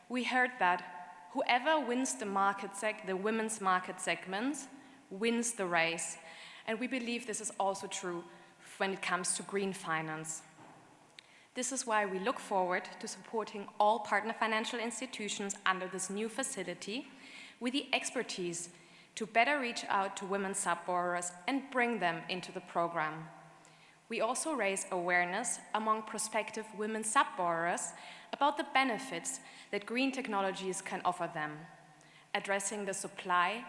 we heard that whoever wins the women's market segments wins the race. And we believe this is also true when it comes to green finance. This is why we look forward to supporting all partner financial institutions under this new facility with the expertise to better reach out to women sub-borrowers and bring them into the program. We also raise awareness among prospective women sub-borrowers about the benefits that green technologies can offer them, addressing the supply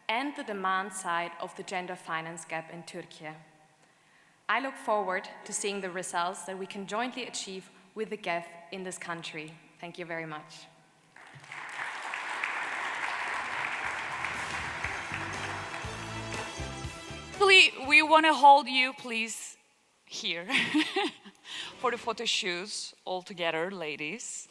and the demand side of the gender finance gap in Turkey. I look forward to seeing the results that we can jointly achieve with the GEFF in this country. Thank you very much. We want to hold you, please, here for the photo shoots all together, ladies.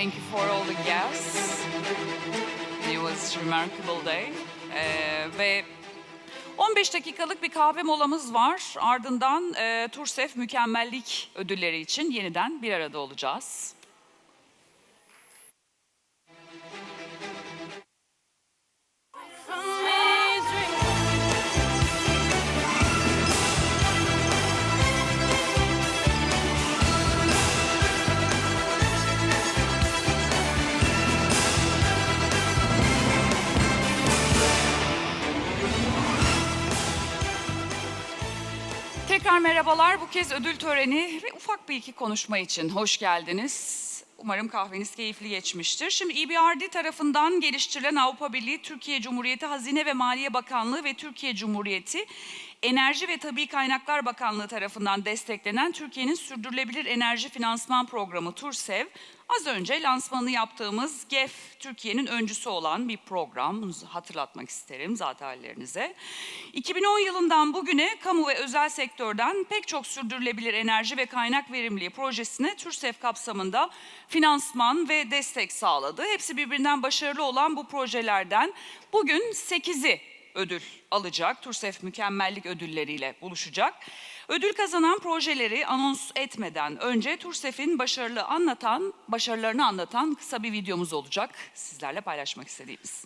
Thank you for all the guests. It was a remarkable day. Ve 15 dakikalık bir kahve molamız var. Ardından TurSEFF mükemmellik ödülleri için yeniden bir arada olacağız. Tekrar merhabalar. Bu kez ödül töreni ve ufak bir iki konuşma için hoş geldiniz. Umarım kahveniz keyifli geçmiştir. Şimdi EBRD tarafından geliştirilen Avrupa Birliği, Türkiye Cumhuriyeti Hazine ve Maliye Bakanlığı ve Türkiye Cumhuriyeti Enerji ve Tabii Kaynaklar Bakanlığı tarafından desteklenen Türkiye'nin Sürdürülebilir Enerji Finansman Programı TurSEFF, az önce lansmanını yaptığımız GEFF, Türkiye'nin öncüsü olan bir program. Bunu hatırlatmak isterim zaten hallerinize. 2010 yılından bugüne kamu ve özel sektörden pek çok sürdürülebilir enerji ve kaynak verimliliği projesine TurSEFF kapsamında finansman ve destek sağladı. Hepsi birbirinden başarılı olan bu projelerden bugün 8'i ödül alacak. TurSEFF mükemmellik ödülleriyle buluşacak. Ödül kazanan projeleri anons etmeden önce TurSEFF'in başarılarını anlatan kısa bir videomuz olacak. Sizlerle paylaşmak istediğimiz.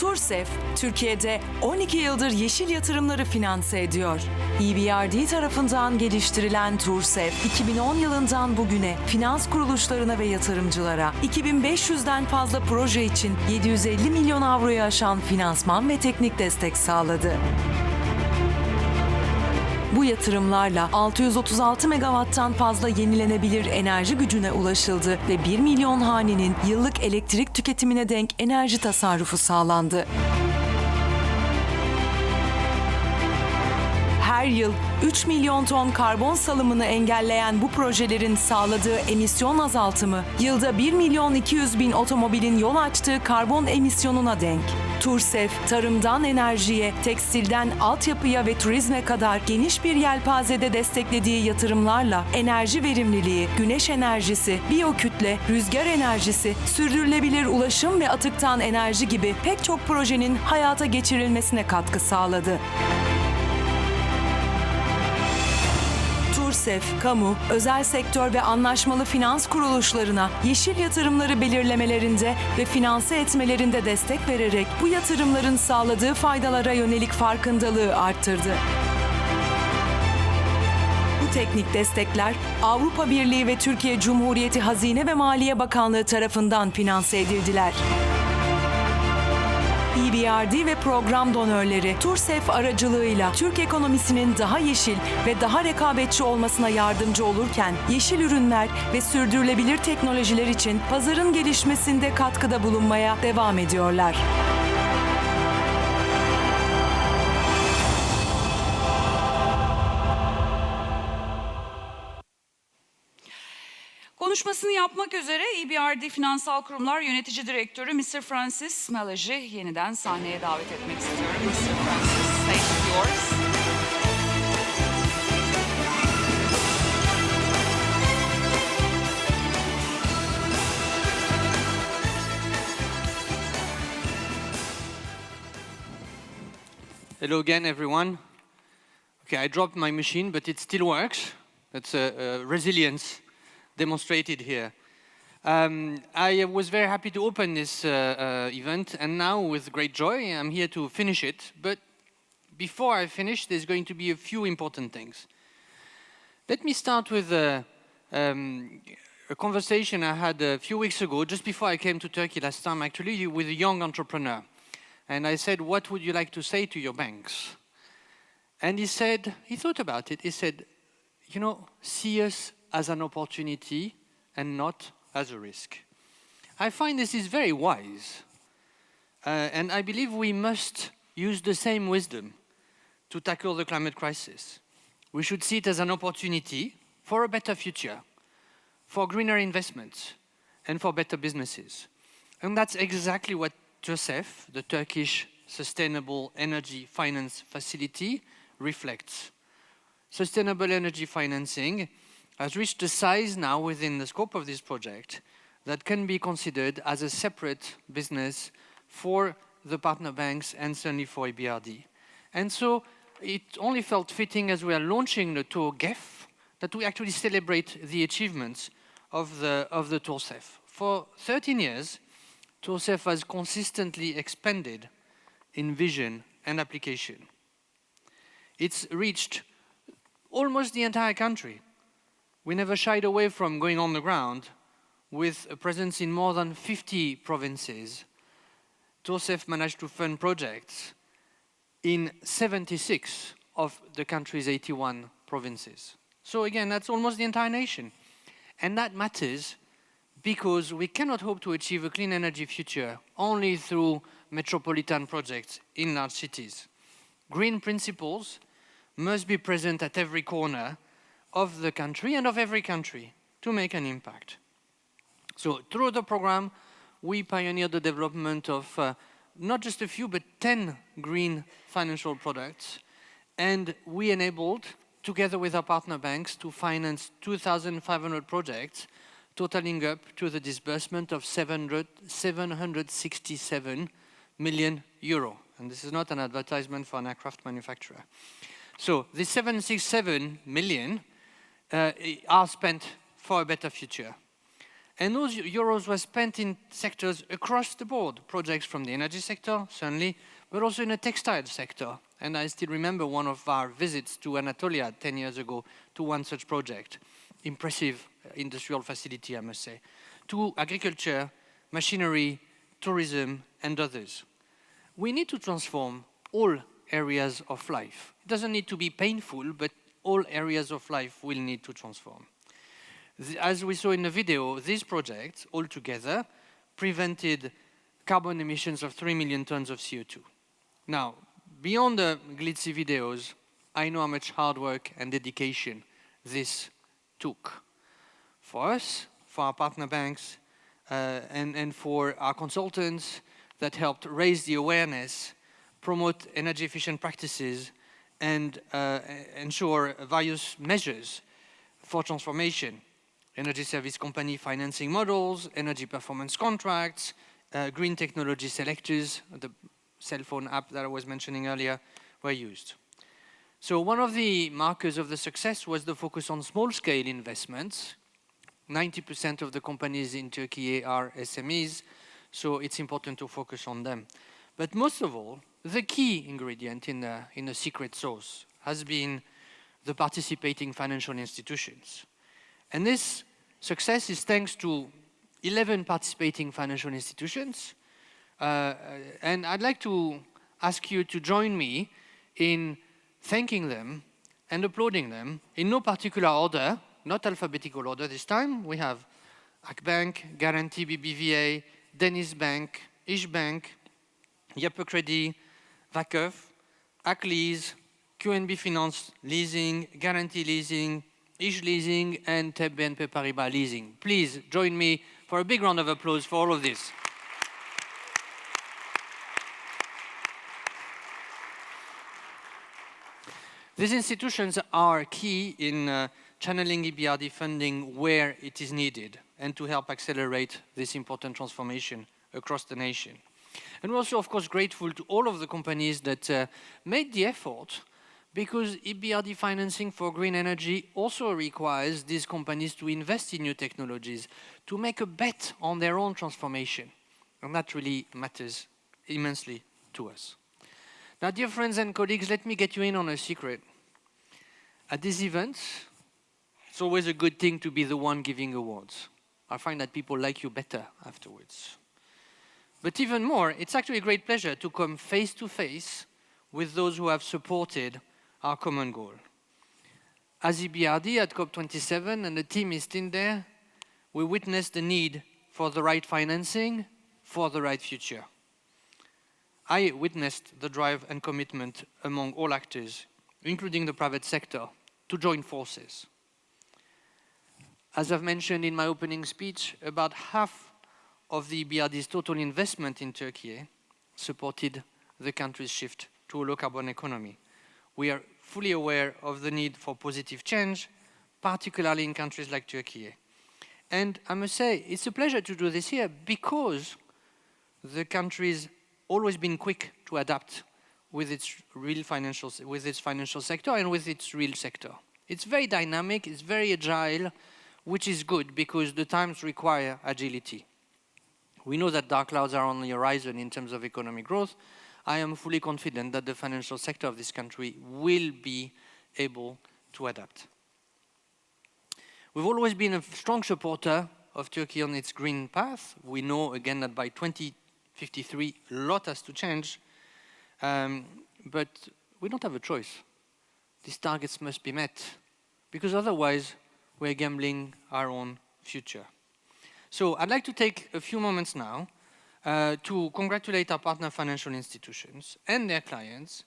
TurSEFF, Türkiye'de 12 yıldır yeşil yatırımları finanse ediyor. EBRD tarafından geliştirilen TurSEFF, 2010 yılından bugüne finans kuruluşlarına ve yatırımcılara 2500'den fazla proje için 750 milyon avroyu aşan finansman ve teknik destek sağladı. Bu yatırımlarla 636 megawatttan fazla yenilenebilir enerji gücüne ulaşıldı ve 1 milyon hanenin yıllık elektrik tüketimine denk enerji tasarrufu sağlandı. Her yıl 3 milyon ton karbon salımını engelleyen bu projelerin sağladığı emisyon azaltımı, yılda 1 milyon 200 bin otomobilin yol açtığı karbon emisyonuna denk. TurSEFF, tarımdan enerjiye, tekstilden altyapıya ve turizme kadar geniş bir yelpazede desteklediği yatırımlarla enerji verimliliği, güneş enerjisi, biyokütle, rüzgar enerjisi, sürdürülebilir ulaşım ve atıktan enerji gibi pek çok projenin hayata geçirilmesine katkı sağladı. TurSEFF, kamu, özel sektör ve anlaşmalı finans kuruluşlarına yeşil yatırımları belirlemelerinde ve finanse etmelerinde destek vererek bu yatırımların sağladığı faydalara yönelik farkındalığı arttırdı. Bu teknik destekler Avrupa Birliği ve Türkiye Cumhuriyeti Hazine ve Maliye Bakanlığı tarafından finanse edildiler. EBRD ve program donörleri TurSEFF aracılığıyla Türk ekonomisinin daha yeşil ve daha rekabetçi olmasına yardımcı olurken yeşil ürünler ve sürdürülebilir teknolojiler için pazarın gelişmesinde katkıda bulunmaya devam ediyorlar. Konuşmasını yapmak üzere EBRD Finansal Kurumlar Yönetici Direktörü Mr. Francis Melaj'ı yeniden sahneye davet etmek istiyorum. Mr. Francis, stage is yours. Hello again, everyone. Okay, I dropped my machine, but it still works. That's resilience demonstrated here. I was very happy to open this event, and now with great joy I'm here to finish it. But before I finish, there's going to be a few important things. Let me start with a conversation I had a few weeks ago, just before I came to Turkey last time, actually, with a young entrepreneur. And I said, what would you like to say to your banks? And he said, he thought about it, he said, you know, see us as an opportunity and not as a risk. I find this is very wise. And I believe we must use the same wisdom to tackle the climate crisis. We should see it as an opportunity for a better future, for greener investments, and for better businesses. And that's exactly what TurSEFF, the Turkish Sustainable Energy Finance Facility, reflects. Sustainable energy financing has reached a size now within the scope of this project that can be considered as a separate business for the partner banks and certainly for EBRD. And so it only felt fitting, as we are launching the tour GEFF, that we actually celebrate the achievements of the TurSEFF. For 13 years, TurSEFF has consistently expanded in vision and application. It's reached almost the entire country. We never shied away from going on the ground with a presence in more than 50 provinces. TurSEFF managed to fund projects in 76 of the country's 81 provinces. So again, that's almost the entire nation. And that matters because we cannot hope to achieve a clean energy future only through metropolitan projects in large cities. Green principles must be present at every corner of the country and of every country to make an impact. So through the program, we pioneered the development of not just a few, but 10 green financial products. And we enabled, together with our partner banks, to finance 2,500 projects, totaling up to the disbursement of 767 million euro. And this is not an advertisement for an aircraft manufacturer. So the 767 million are spent for a better future. And those euros were spent in sectors across the board, projects from the energy sector, certainly, but also in the textile sector. And I still remember one of our visits to Anatolia 10 years ago to one such project. Impressive industrial facility, I must say. To agriculture, machinery, tourism, and others. We need to transform all areas of life. It doesn't need to be painful, but all areas of life will need to transform. As we saw in the video, these projects altogether prevented carbon emissions of 3 million tons of CO2. Now, beyond the glitzy videos, I know how much hard work and dedication this took. For us, for our partner banks, and for our consultants that helped raise the awareness, promote energy efficient practices, and ensure various measures for transformation. Energy service company financing models, energy performance contracts, green technology selectors, the cell phone app that I was mentioning earlier, were used. So one of the markers of the success was the focus on small-scale investments. 90% of the companies in Turkey are SMEs, so it's important to focus on them. But most of all, the key ingredient in the secret sauce has been the participating financial institutions. And this success is thanks to 11 participating financial institutions. And I'd like to ask you to join me in thanking them and applauding them in no particular order, not alphabetical order this time. We have Akbank, Garanti BBVA, Deniz Bank, İşbank, Yapı Kredi, Vakıf, Aklease, QNB Finance Leasing, Garanti Leasing, İş Leasing, and TEB BNP Paribas Leasing. Please join me for a big round of applause for all of this. These institutions are key in channeling EBRD funding where it is needed and to help accelerate this important transformation across the nation. And we're also, of course, grateful to all of the companies that made the effort, because EBRD financing for green energy also requires these companies to invest in new technologies, to make a bet on their own transformation. And that really matters immensely to us. Now, dear friends and colleagues, let me get you in on a secret. At these events, it's always a good thing to be the one giving awards. I find that people like you better afterwards. But even more, it's actually a great pleasure to come face to face with those who have supported our common goal. As EBRD at COP27, and the team is still there, we witnessed the need for the right financing for the right future. I witnessed the drive and commitment among all actors, including the private sector, to join forces. As I've mentioned in my opening speech, about half of the EBRD's total investment in Turkey supported the country's shift to a low-carbon economy. We are fully aware of the need for positive change, particularly in countries like Turkey. And I must say, it's a pleasure to do this here because the country's always been quick to adapt with its financial sector and with its real sector. It's very dynamic, it's very agile, which is good because the times require agility. We know that dark clouds are on the horizon in terms of economic growth. I am fully confident that the financial sector of this country will be able to adapt. We've always been a strong supporter of Turkey on its green path. We know, again, that by 2053, a lot has to change. But we don't have a choice. These targets must be met, because otherwise we're gambling our own future. So I'd like to take a few moments now to congratulate our partner financial institutions and their clients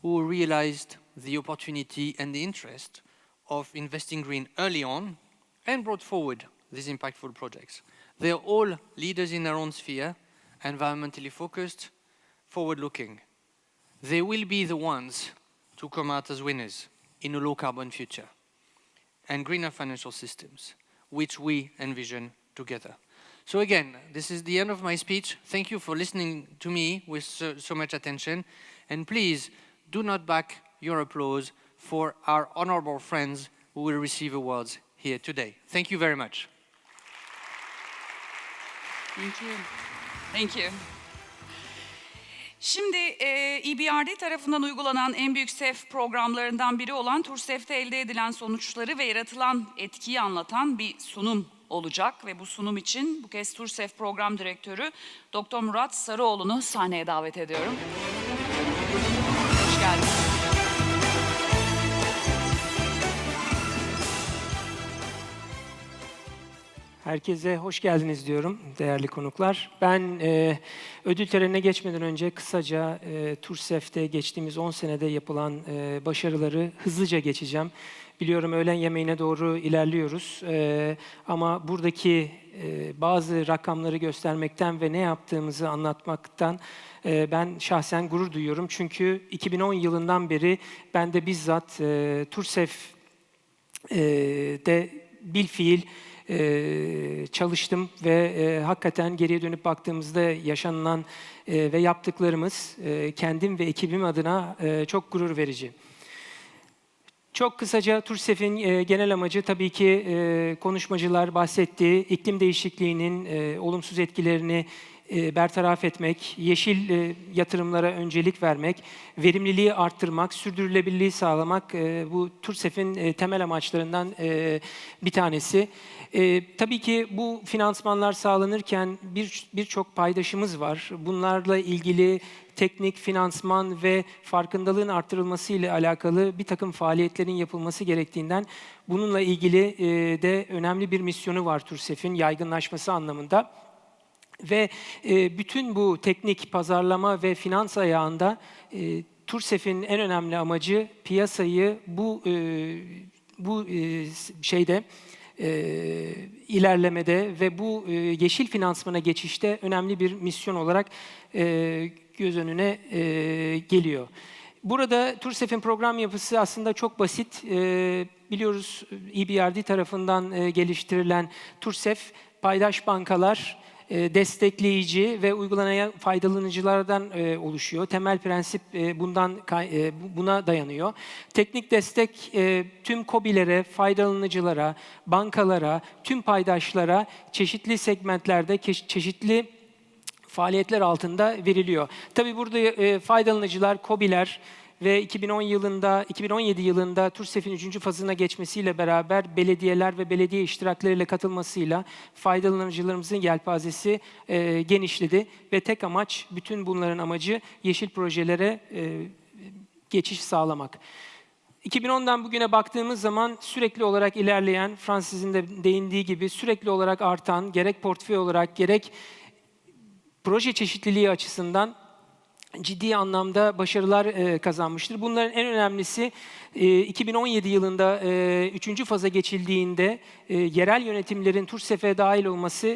who realized the opportunity and the interest of investing green early on and brought forward these impactful projects. They are all leaders in their own sphere, environmentally focused, forward-looking. They will be the ones to come out as winners in a low-carbon future and greener financial systems, which we envision together. So again, this is the end of my speech. Thank you for listening to me with so much attention. And please do not back your applause for our honorable friends who will receive awards here today. Thank you very much. Thank you. Thank you. Şimdi EBRD tarafından uygulanan en büyük SEF programlarından biri olan TurSEFF'te elde edilen sonuçları ve yaratılan etkiyi anlatan bir sunum olacak ve bu sunum için bu kez TurSEFF Program Direktörü Dr. Murat Sarıoğlu'nu sahneye davet ediyorum. Hoş geldiniz. Herkese hoş geldiniz diyorum değerli konuklar. Ben ödül törenine geçmeden önce kısaca TurSEFF'te geçtiğimiz 10 senede yapılan başarıları hızlıca geçeceğim. Biliyorum öğlen yemeğine doğru ilerliyoruz ama buradaki bazı rakamları göstermekten ve ne yaptığımızı anlatmaktan ben şahsen gurur duyuyorum. Çünkü 2010 yılından beri ben de bizzat TurSEFF'de bilfiil çalıştım ve hakikaten geriye dönüp baktığımızda yaşanılan ve yaptıklarımız kendim ve ekibim adına çok gurur verici. Çok kısaca TurSEFF'in genel amacı tabii ki konuşmacılar bahsettiği iklim değişikliğinin olumsuz etkilerini bertaraf etmek, yeşil yatırımlara öncelik vermek, verimliliği arttırmak, sürdürülebilirliği sağlamak bu TurSEFF'in temel amaçlarından bir tanesi. Tabii ki bu finansmanlar sağlanırken birçok paydaşımız var. Bunlarla ilgili teknik, finansman ve farkındalığın arttırılması ile alakalı bir takım faaliyetlerin yapılması gerektiğinden bununla ilgili de önemli bir misyonu var TurSEFF'in yaygınlaşması anlamında. Ve bütün bu teknik, pazarlama ve finans ayağında TurSEFF'in en önemli amacı piyasayı bu ilerlemede ve bu yeşil finansmana geçişte önemli bir misyon olarak göz önüne geliyor. Burada TurSEFF'in program yapısı aslında çok basit. Biliyoruz EBRD tarafından geliştirilen TurSEFF, paydaş bankalar, destekleyici ve uygulanan faydalanıcılardan oluşuyor. Temel prensip buna dayanıyor. Teknik destek tüm KOBİ'lere, faydalanıcılara, bankalara, tüm paydaşlara çeşitli segmentlerde, çeşitli faaliyetler altında veriliyor. Tabii burada faydalanıcılar, KOBİ'ler ve 2017 yılında TurSEFF'in 3. fazına geçmesiyle beraber belediyeler ve belediye iştirakleriyle katılmasıyla faydalanıcılarımızın yelpazesi genişledi ve tek amaç, bütün bunların amacı yeşil projelere geçiş sağlamak. 2010'dan bugüne baktığımız zaman sürekli olarak ilerleyen, Fransız'ın da değindiği gibi sürekli olarak artan, gerek portföy olarak gerek proje çeşitliliği açısından ciddi anlamda başarılar kazanmıştır. Bunların en önemlisi 2017 yılında 3. faza geçildiğinde yerel yönetimlerin TurSEFF'e dahil olması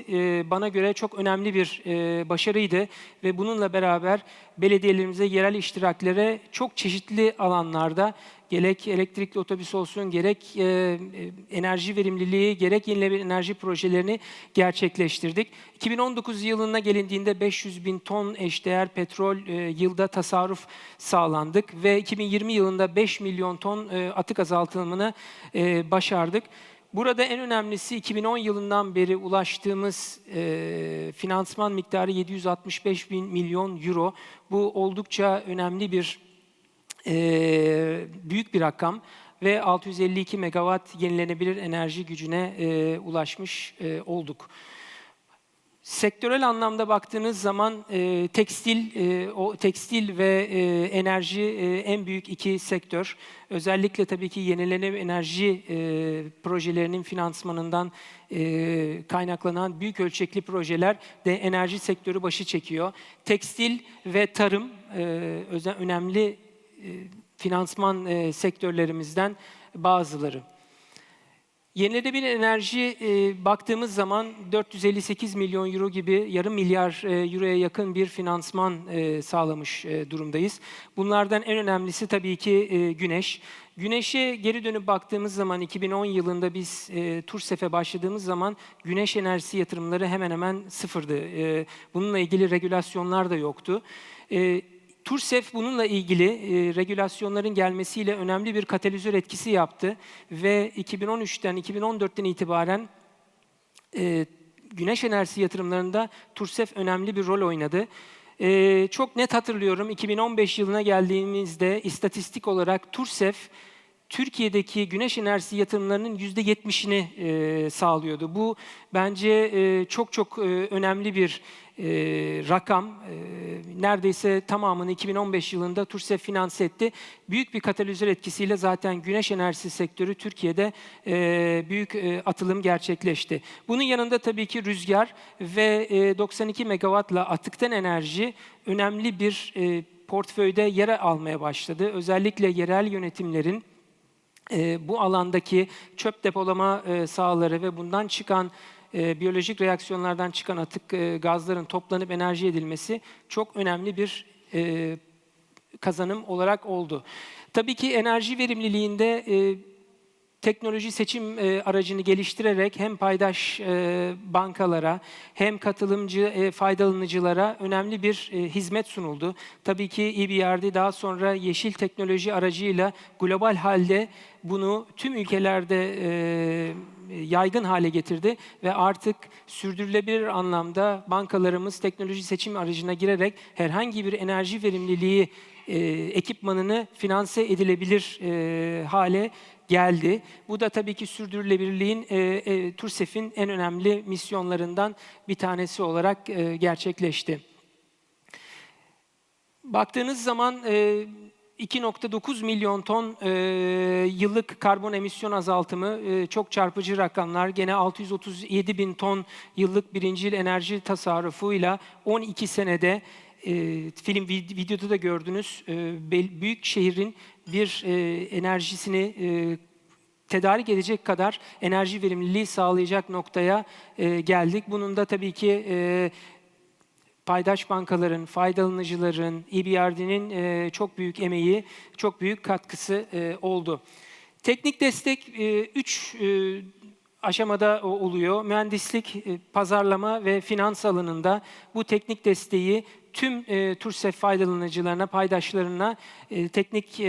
bana göre çok önemli bir başarıydı. Ve bununla beraber belediyelerimize, yerel iştiraklere çok çeşitli alanlarda gerek elektrikli otobüs olsun, gerek enerji verimliliği, gerek yenilenebilir enerji projelerini gerçekleştirdik. 2019 yılına gelindiğinde 500.000 ton eşdeğer petrol yılda tasarruf sağlandık ve 2020 yılında 5 milyon ton atık azaltımını başardık. Burada en önemlisi 2010 yılından beri ulaştığımız finansman miktarı 765 bin milyon euro. Bu oldukça önemli bir büyük bir rakam ve 652 megawatt yenilenebilir enerji gücüne ulaşmış olduk. Sektörel anlamda baktığınız zaman tekstil ve enerji en büyük iki sektör. Özellikle tabii ki yenilenebilir enerji projelerinin finansmanından kaynaklanan büyük ölçekli projeler de enerji sektörü başı çekiyor. Tekstil ve tarım önemli finansman sektörlerimizden bazıları. Yenilenebilir enerji baktığımız zaman 458 milyon euro gibi yarım milyar euroya yakın bir finansman sağlamış durumdayız. Bunlardan en önemlisi tabii ki güneş. Güneşe geri dönüp baktığımız zaman 2010 yılında biz TurSEFF'e başladığımız zaman güneş enerjisi yatırımları hemen hemen sıfırdı. Bununla ilgili regülasyonlar da yoktu. TurSEFF bununla ilgili regülasyonların gelmesiyle önemli bir katalizör etkisi yaptı ve 2013'ten 2014'ten itibaren güneş enerjisi yatırımlarında TurSEFF önemli bir rol oynadı. Çok net hatırlıyorum, 2015 yılına geldiğimizde istatistik olarak TurSEFF Türkiye'deki güneş enerjisi yatırımlarının %70'ini sağlıyordu. Bu bence çok önemli bir rakam. Neredeyse tamamını 2015 yılında TurSEFF finanse etti. Büyük bir katalizör etkisiyle zaten güneş enerjisi sektörü Türkiye'de büyük atılım gerçekleşti. Bunun yanında tabii ki rüzgar ve 92 megawattla atıktan enerji önemli bir portföyde yer almaya başladı. Özellikle yerel yönetimlerin bu alandaki çöp depolama sahaları ve bundan çıkan biyolojik reaksiyonlardan çıkan atık gazların toplanıp enerji edilmesi çok önemli bir kazanım olarak oldu. Tabii ki enerji verimliliğinde teknoloji seçim aracını geliştirerek hem paydaş bankalara hem katılımcı faydalanıcılara önemli bir hizmet sunuldu. Tabii ki EBRD daha sonra yeşil teknoloji aracıyla global halde bunu tüm ülkelerde yaygın hale getirdi ve artık sürdürülebilir anlamda bankalarımız teknoloji seçim aracına girerek herhangi bir enerji verimliliği ekipmanını finanse edilebilir hale geldi. Bu da tabii ki sürdürülebilirliğin TurSEFF'in en önemli misyonlarından bir tanesi olarak gerçekleşti. Baktığınız zaman 2,9 milyon ton yıllık karbon emisyon azaltımı çok çarpıcı rakamlar. Gene 637 bin ton yıllık birincil enerji tasarrufuyla 12 senede videoda da gördünüz, büyük şehrin bir enerjisini tedarik edecek kadar enerji verimliliği sağlayacak noktaya geldik. Bunun da tabii ki paydaş bankaların, faydalanıcıların, EBRD'nin çok büyük emeği, çok büyük katkısı oldu. Teknik destek 3 aşamada oluyor. Mühendislik, pazarlama ve finans alanında bu teknik desteği tüm TurSEFF faydalanıcılarına, paydaşlarına teknik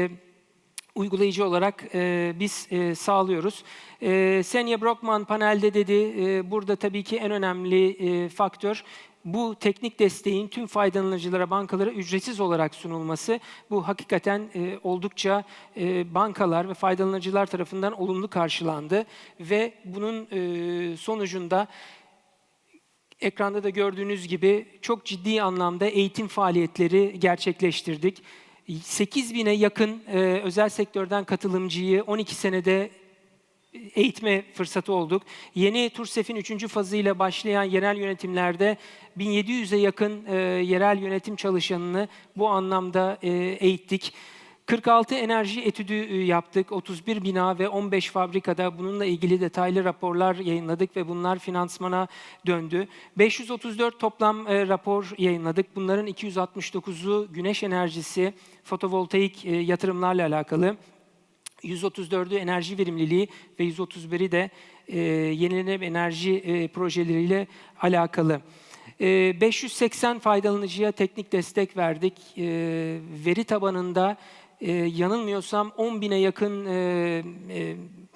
uygulayıcı olarak biz sağlıyoruz. Senja Brockman panelde dedi, burada tabii ki en önemli faktör bu teknik desteğin tüm faydalanıcılara, bankalara ücretsiz olarak sunulması. Bu hakikaten oldukça bankalar ve faydalanıcılar tarafından olumlu karşılandı ve bunun sonucunda ekranda da gördüğünüz gibi çok ciddi anlamda eğitim faaliyetleri gerçekleştirdik. 8.000'e yakın özel sektörden katılımcıyı 12 senede eğitme fırsatı olduk. Yeni TurSEFF'in 3. fazıyla başlayan yerel yönetimlerde 1700'e yakın yerel yönetim çalışanını bu anlamda eğittik. 46 enerji etüdü yaptık. 31 bina ve 15 fabrikada bununla ilgili detaylı raporlar yayınladık ve bunlar finansmana döndü. 534 toplam rapor yayınladık. Bunların 269'u güneş enerjisi, fotovoltaik yatırımlarla alakalı. 134'ü enerji verimliliği ve 131'i de yenilenebilir enerji projeleriyle alakalı. 580 faydalanıcıya teknik destek verdik. Veri tabanında yanılmıyorsam 10.000'e yakın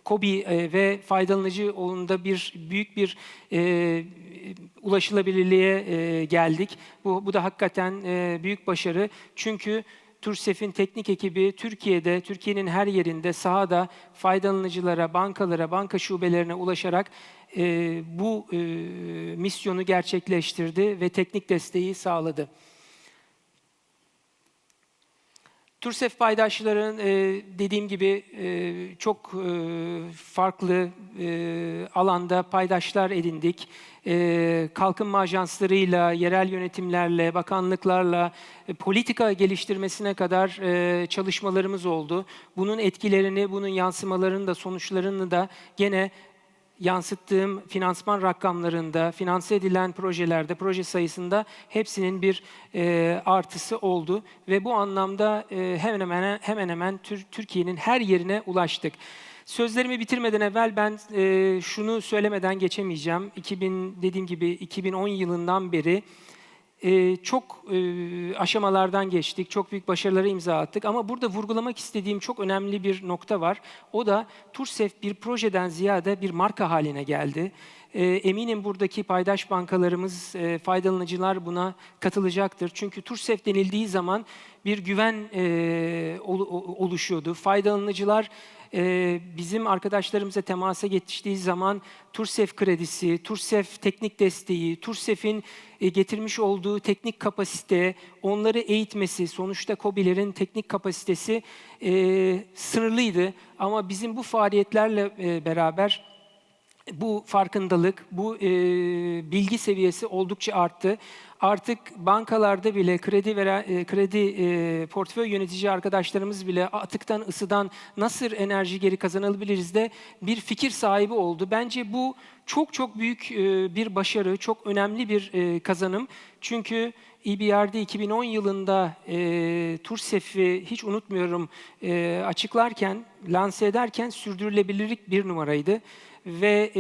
KOBİ ve faydalanıcı olduğunda büyük bir ulaşılabilirliğe geldik. Bu da hakikaten büyük başarı. Çünkü TurSEFF'in teknik ekibi Türkiye'de, Türkiye'nin her yerinde, sahada faydalanıcılara, bankalara, banka şubelerine ulaşarak bu misyonu gerçekleştirdi ve teknik desteği sağladı. TurSEFF paydaşların dediğim gibi çok farklı alanda paydaşlar edindik. Kalkınma ajanslarıyla, yerel yönetimlerle, bakanlıklarla politika geliştirmesine kadar çalışmalarımız oldu. Bunun etkilerini, bunun yansımalarını da, sonuçlarını da gene yansıttığım finansman rakamlarında, finanse edilen projelerde, proje sayısında hepsinin bir artısı oldu. Ve bu anlamda hemen hemen Türkiye'nin her yerine ulaştık. Sözlerimi bitirmeden evvel ben şunu söylemeden geçemeyeceğim. Dediğim gibi 2010 yılından beri çok aşamalardan geçtik, çok büyük başarılara imza attık. Ama burada vurgulamak istediğim çok önemli bir nokta var. O da TurSEFF bir projeden ziyade bir marka haline geldi. Eminim buradaki paydaş bankalarımız, faydalanıcılar buna katılacaktır. Çünkü TurSEFF denildiği zaman bir güven oluşuyordu. Faydalanıcılar bizim arkadaşlarımıza temasa geçtiği zaman TurSEFF kredisi, TurSEFF teknik desteği, TurSEFF'in getirmiş olduğu teknik kapasite, onları eğitmesi, sonuçta KOBİ'lerin teknik kapasitesi sınırlıydı. Ama bizim bu faaliyetlerle beraber bu farkındalık, bu bilgi seviyesi oldukça arttı. Artık bankalarda bile kredi portföy yönetici arkadaşlarımız bile atıktan, ısıdan nasıl enerji geri kazanabiliriz de bir fikir sahibi oldu. Bence bu çok çok büyük bir başarı, çok önemli bir kazanım. Çünkü EBRD 2010 yılında TurSEFF'i hiç unutmuyorum açıklarken, lanse ederken sürdürülebilirlik bir numaraydı. Ve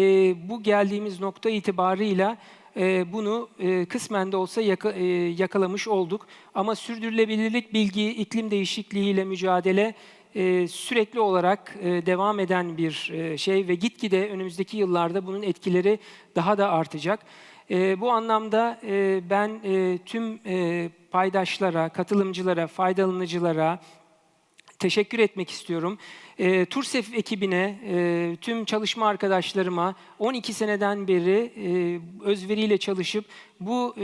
bu geldiğimiz nokta itibarıyla bunu kısmen de olsa yakalamış olduk. Ama sürdürülebilirlik bilgi, iklim değişikliğiyle mücadele sürekli olarak devam eden bir şey ve gitgide önümüzdeki yıllarda bunun etkileri daha da artacak. Bu anlamda ben tüm paydaşlara, katılımcılara, faydalanıcılara teşekkür etmek istiyorum. TurSEFF ekibine, tüm çalışma arkadaşlarıma 12 seneden beri özveriyle çalışıp bu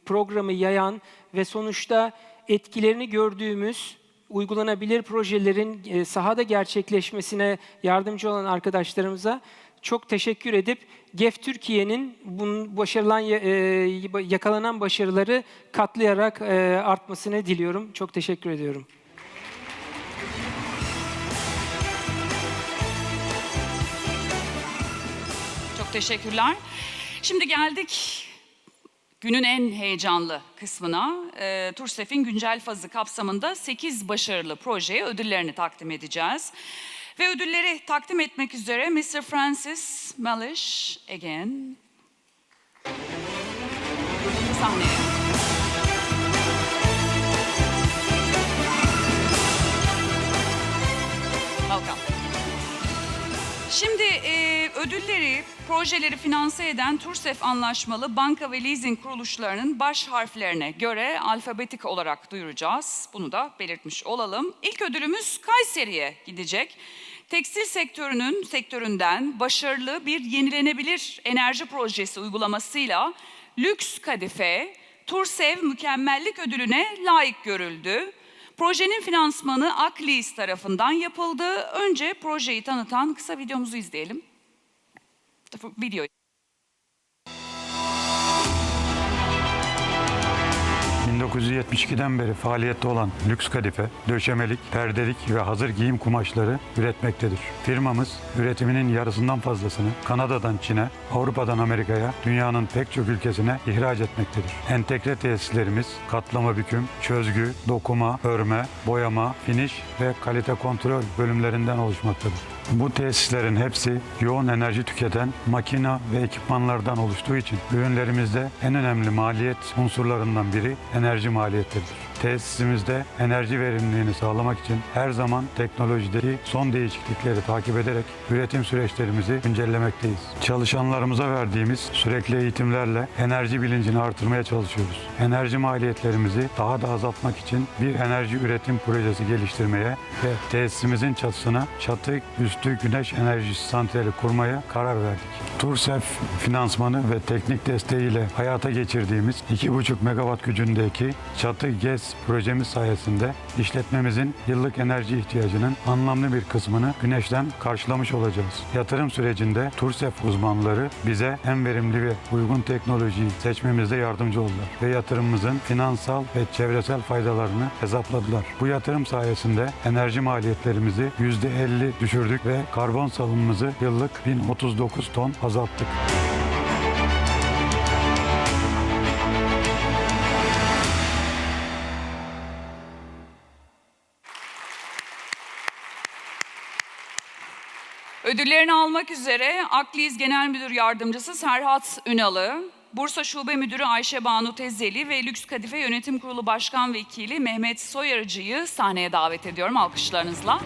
programı yayan ve sonuçta etkilerini gördüğümüz uygulanabilir projelerin sahada gerçekleşmesine yardımcı olan arkadaşlarımıza çok teşekkür edip GEFF Türkiye'nin yakalanan başarıları katlayarak artmasını diliyorum. Çok teşekkür ediyorum. Çok teşekkürler. Şimdi geldik günün en heyecanlı kısmına. TurSEFF'in güncel fazı kapsamında 8 başarılı projeye ödüllerini takdim edeceğiz. Ve ödülleri takdim etmek üzere Mr. Francis Malish again sahneye. Welcome. Şimdi ödülleri, projeleri finanse eden TurSEFF anlaşmalı banka ve leasing kuruluşlarının baş harflerine göre alfabetik olarak duyuracağız. Bunu da belirtmiş olalım. İlk ödülümüz Kayseri'ye gidecek. Tekstil sektöründen başarılı bir yenilenebilir enerji projesi uygulamasıyla lüks kadife TurSEFF mükemmellik ödülüne layık görüldü. Projenin finansmanı Aklis tarafından yapıldı. Önce projeyi tanıtan kısa videomuzu izleyelim. Video. 1972'den beri faaliyette olan lüks kadife, döşemelik, perdelik ve hazır giyim kumaşları üretmektedir. Firmamız üretiminin yarısından fazlasını Kanada'dan Çin'e, Avrupa'dan Amerika'ya, dünyanın pek çok ülkesine ihraç etmektedir. Entegre tesislerimiz katlama büküm, çözgü, dokuma, örme, boyama, finish ve kalite kontrol bölümlerinden oluşmaktadır. Bu tesislerin hepsi yoğun enerji tüketen makina ve ekipmanlardan oluştuğu için ürünlerimizde en önemli maliyet unsurlarından biri enerji maliyetleridir. Tesisimizde enerji verimliliğini sağlamak için her zaman teknolojideki son değişiklikleri takip ederek üretim süreçlerimizi güncellemekteyiz. Çalışanlarımıza verdiğimiz sürekli eğitimlerle enerji bilincini artırmaya çalışıyoruz. Enerji maliyetlerimizi daha da azaltmak için bir enerji üretim projesi geliştirmeye ve tesisimizin çatısına çatı üstü güneş enerjisi santrali kurmaya karar verdik. TurSEFF finansmanı ve teknik desteğiyle hayata geçirdiğimiz 2,5 megawatt gücündeki çatı GESS projemiz sayesinde işletmemizin yıllık enerji ihtiyacının anlamlı bir kısmını güneşten karşılamış olacağız. Yatırım sürecinde TurSEFF uzmanları bize en verimli ve uygun teknolojiyi seçmemizde yardımcı oldular ve yatırımımızın finansal ve çevresel faydalarını hesapladılar. Bu yatırım sayesinde enerji maliyetlerimizi %50 düşürdük ve karbon salımımızı yıllık 1039 ton azalttık. Ödüllerini almak üzere Aklis Genel Müdür Yardımcısı Serhat Ünal'ı, Bursa Şube Müdürü Ayşe Banu Tezeli ve Lüks Kadife Yönetim Kurulu Başkan Vekili Mehmet Soyarıcı'yı sahneye davet ediyorum alkışlarınızla.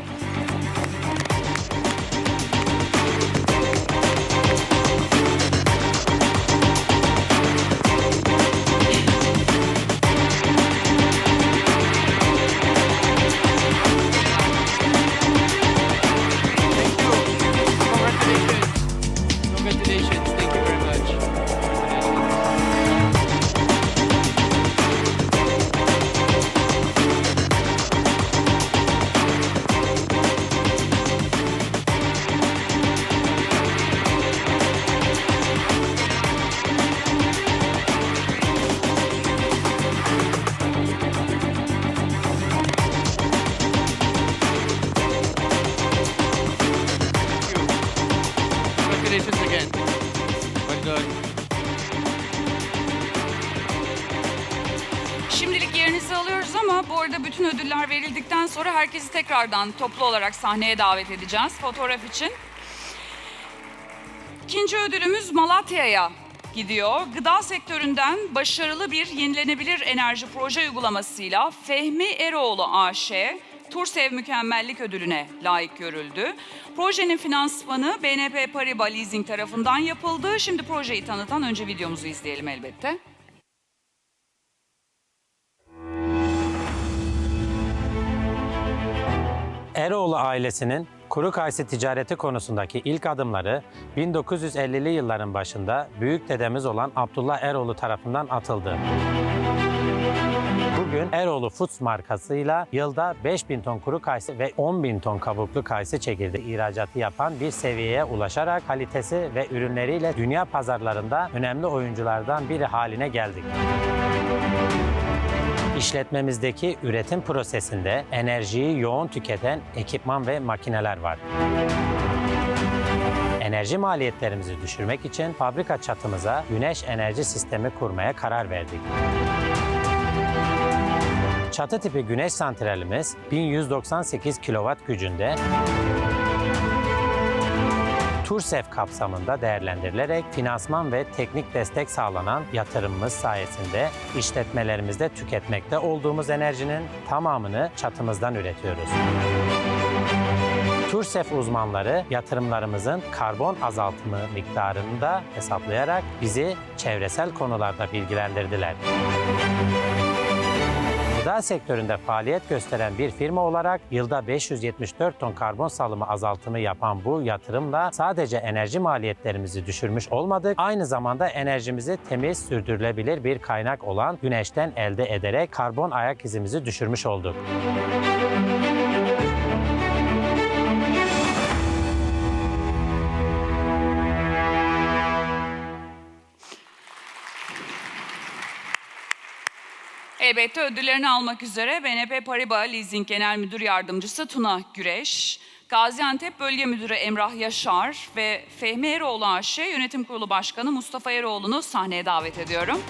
sonra, bu arada bütün ödüller verildikten sonra herkesi tekrardan toplu olarak sahneye davet edeceğiz fotoğraf için. İkinci ödülümüz Malatya'ya gidiyor. Gıda sektöründen başarılı bir yenilenebilir enerji proje uygulamasıyla Fehmi Eroğlu AŞ, TurSEFF Mükemmellik Ödülü'ne layık görüldü. Projenin finansmanı BNP Paribas Leasing tarafından yapıldı. Şimdi projeyi tanıtan önce videomuzu izleyelim elbette. Eroğlu ailesinin kuru kayısı ticareti konusundaki ilk adımları 1950'li yılların başında büyük dedemiz olan Abdullah Eroğlu tarafından atıldı. Bugün Eroğlu Foods markasıyla yılda 5.000 ton kuru kayısı ve 10.000 ton kabuklu kayısı çekirdeği ihracatı yapan bir seviyeye ulaşarak kalitesi ve ürünleriyle dünya pazarlarında önemli oyunculardan biri haline geldik. İşletmemizdeki üretim prosesinde enerjiyi yoğun tüketen ekipman ve makineler var. Enerji maliyetlerimizi düşürmek için fabrika çatımıza güneş enerji sistemi kurmaya karar verdik. Çatı tipi güneş santralimiz 1198 kW gücünde TurSEFF kapsamında değerlendirilerek finansman ve teknik destek sağlanan yatırımımız sayesinde işletmelerimizde tüketmekte olduğumuz enerjinin tamamını çatımızdan üretiyoruz. TurSEFF uzmanları yatırımlarımızın karbon azaltımı miktarını da hesaplayarak bizi çevresel konularda bilgilendirdiler. Gıda sektöründe faaliyet gösteren bir firma olarak yılda 574 ton karbon salımı azaltımı yapan bu yatırımla sadece enerji maliyetlerimizi düşürmüş olmadık, aynı zamanda enerjimizi temiz, sürdürülebilir bir kaynak olan güneşten elde ederek karbon ayak izimizi düşürmüş olduk. Elbette ödüllerini almak üzere BNP Paribas Leasing Genel Müdür Yardımcısı Tuna Güreş, Gaziantep Bölge Müdürü Emrah Yaşar ve Fehmi Eroğlu AŞ Yönetim Kurulu Başkanı Mustafa Eroğlu'nu sahneye davet ediyorum.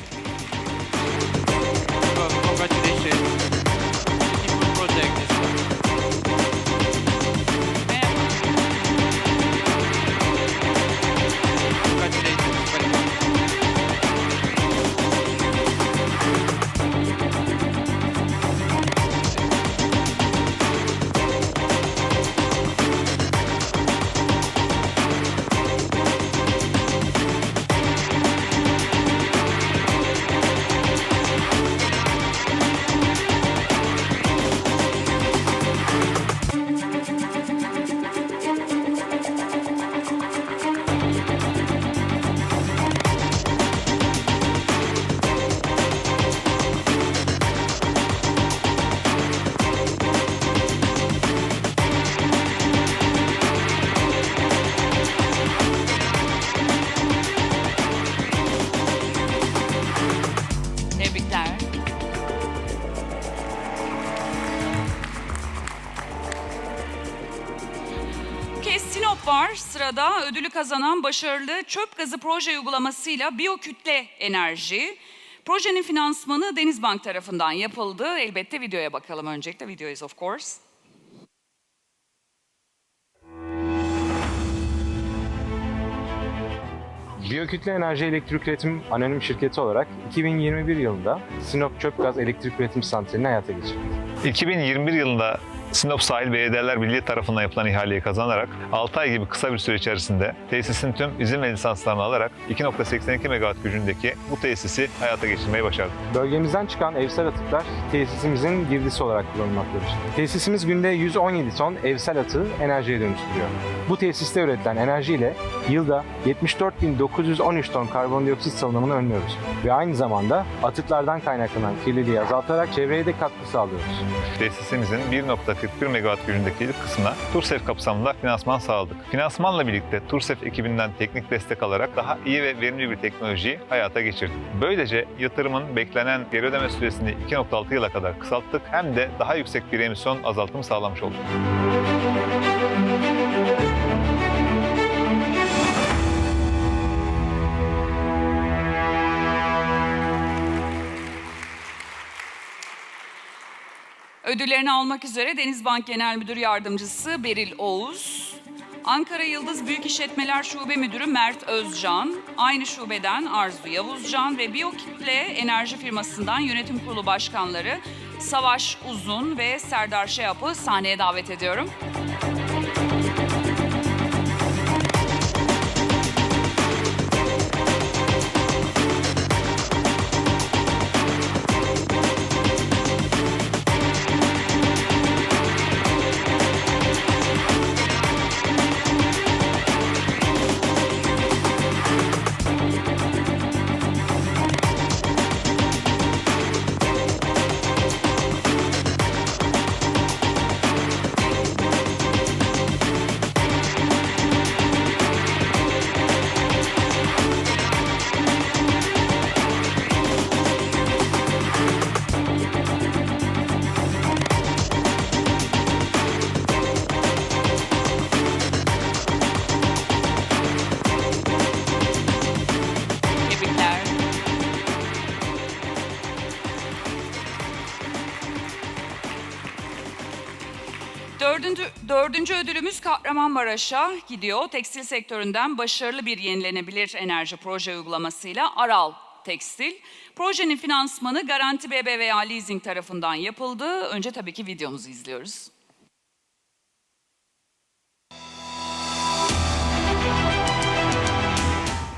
Var sırada ödülü kazanan başarılı çöp gazı proje uygulamasıyla biyokütle enerji. Projenin finansmanı Denizbank tarafından yapıldı. Elbette videoya bakalım öncelikle. Video is of course. Biyokütle Enerji Elektrik Üretim Anonim Şirketi olarak 2021 yılında Sinop Çöp Gaz Elektrik Üretim Santrali'ni hayata geçirdik. 2021 yılında Sinop Sahil Belediyeler Birliği tarafından yapılan ihaleyi kazanarak 6 ay gibi kısa bir süre içerisinde tesisin tüm izin ve lisanslarını alarak 2.82 MW gücündeki bu tesisi hayata geçirmeyi başardık. Bölgemizden çıkan evsel atıklar tesisimizin girdisi olarak kullanılmaktadır. Tesisimiz günde 117 ton evsel atığı enerjiye dönüştürüyor. Bu tesiste üretilen enerjiyle yılda 74.913 ton karbondioksit salınımını önlüyoruz. Ve aynı zamanda atıklardan kaynaklanan kirliliği azaltarak çevreye de katkı sağlıyoruz. Tesisimizin 1.41 MW gücündeki ilk kısmına TurSEFF kapsamında finansman sağladık. Finansmanla birlikte TurSEFF ekibinden teknik destek alarak daha iyi ve verimli bir teknolojiyi hayata geçirdik. Böylece yatırımın beklenen geri ödeme süresini 2.6 yıla kadar kısalttık, hem de daha yüksek bir emisyon azaltımı sağlamış olduk. Ödüllerini almak üzere Denizbank Genel Müdür Yardımcısı Beril Oğuz, Ankara Yıldız Büyük İşletmeler Şube Müdürü Mert Özcan, aynı şubeden Arzu Yavuzcan ve Biyokitle Enerji Firması'ndan Yönetim Kurulu Başkanları Savaş Uzun ve Serdar Şeyap'ı sahneye davet ediyorum. Dördüncü ödülümüz Kahramanmaraş'a gidiyor. Tekstil sektöründen başarılı bir yenilenebilir enerji proje uygulamasıyla Aral Tekstil. Projenin finansmanı Garanti BBVA Leasing tarafından yapıldı. Önce tabii ki videomuzu izliyoruz.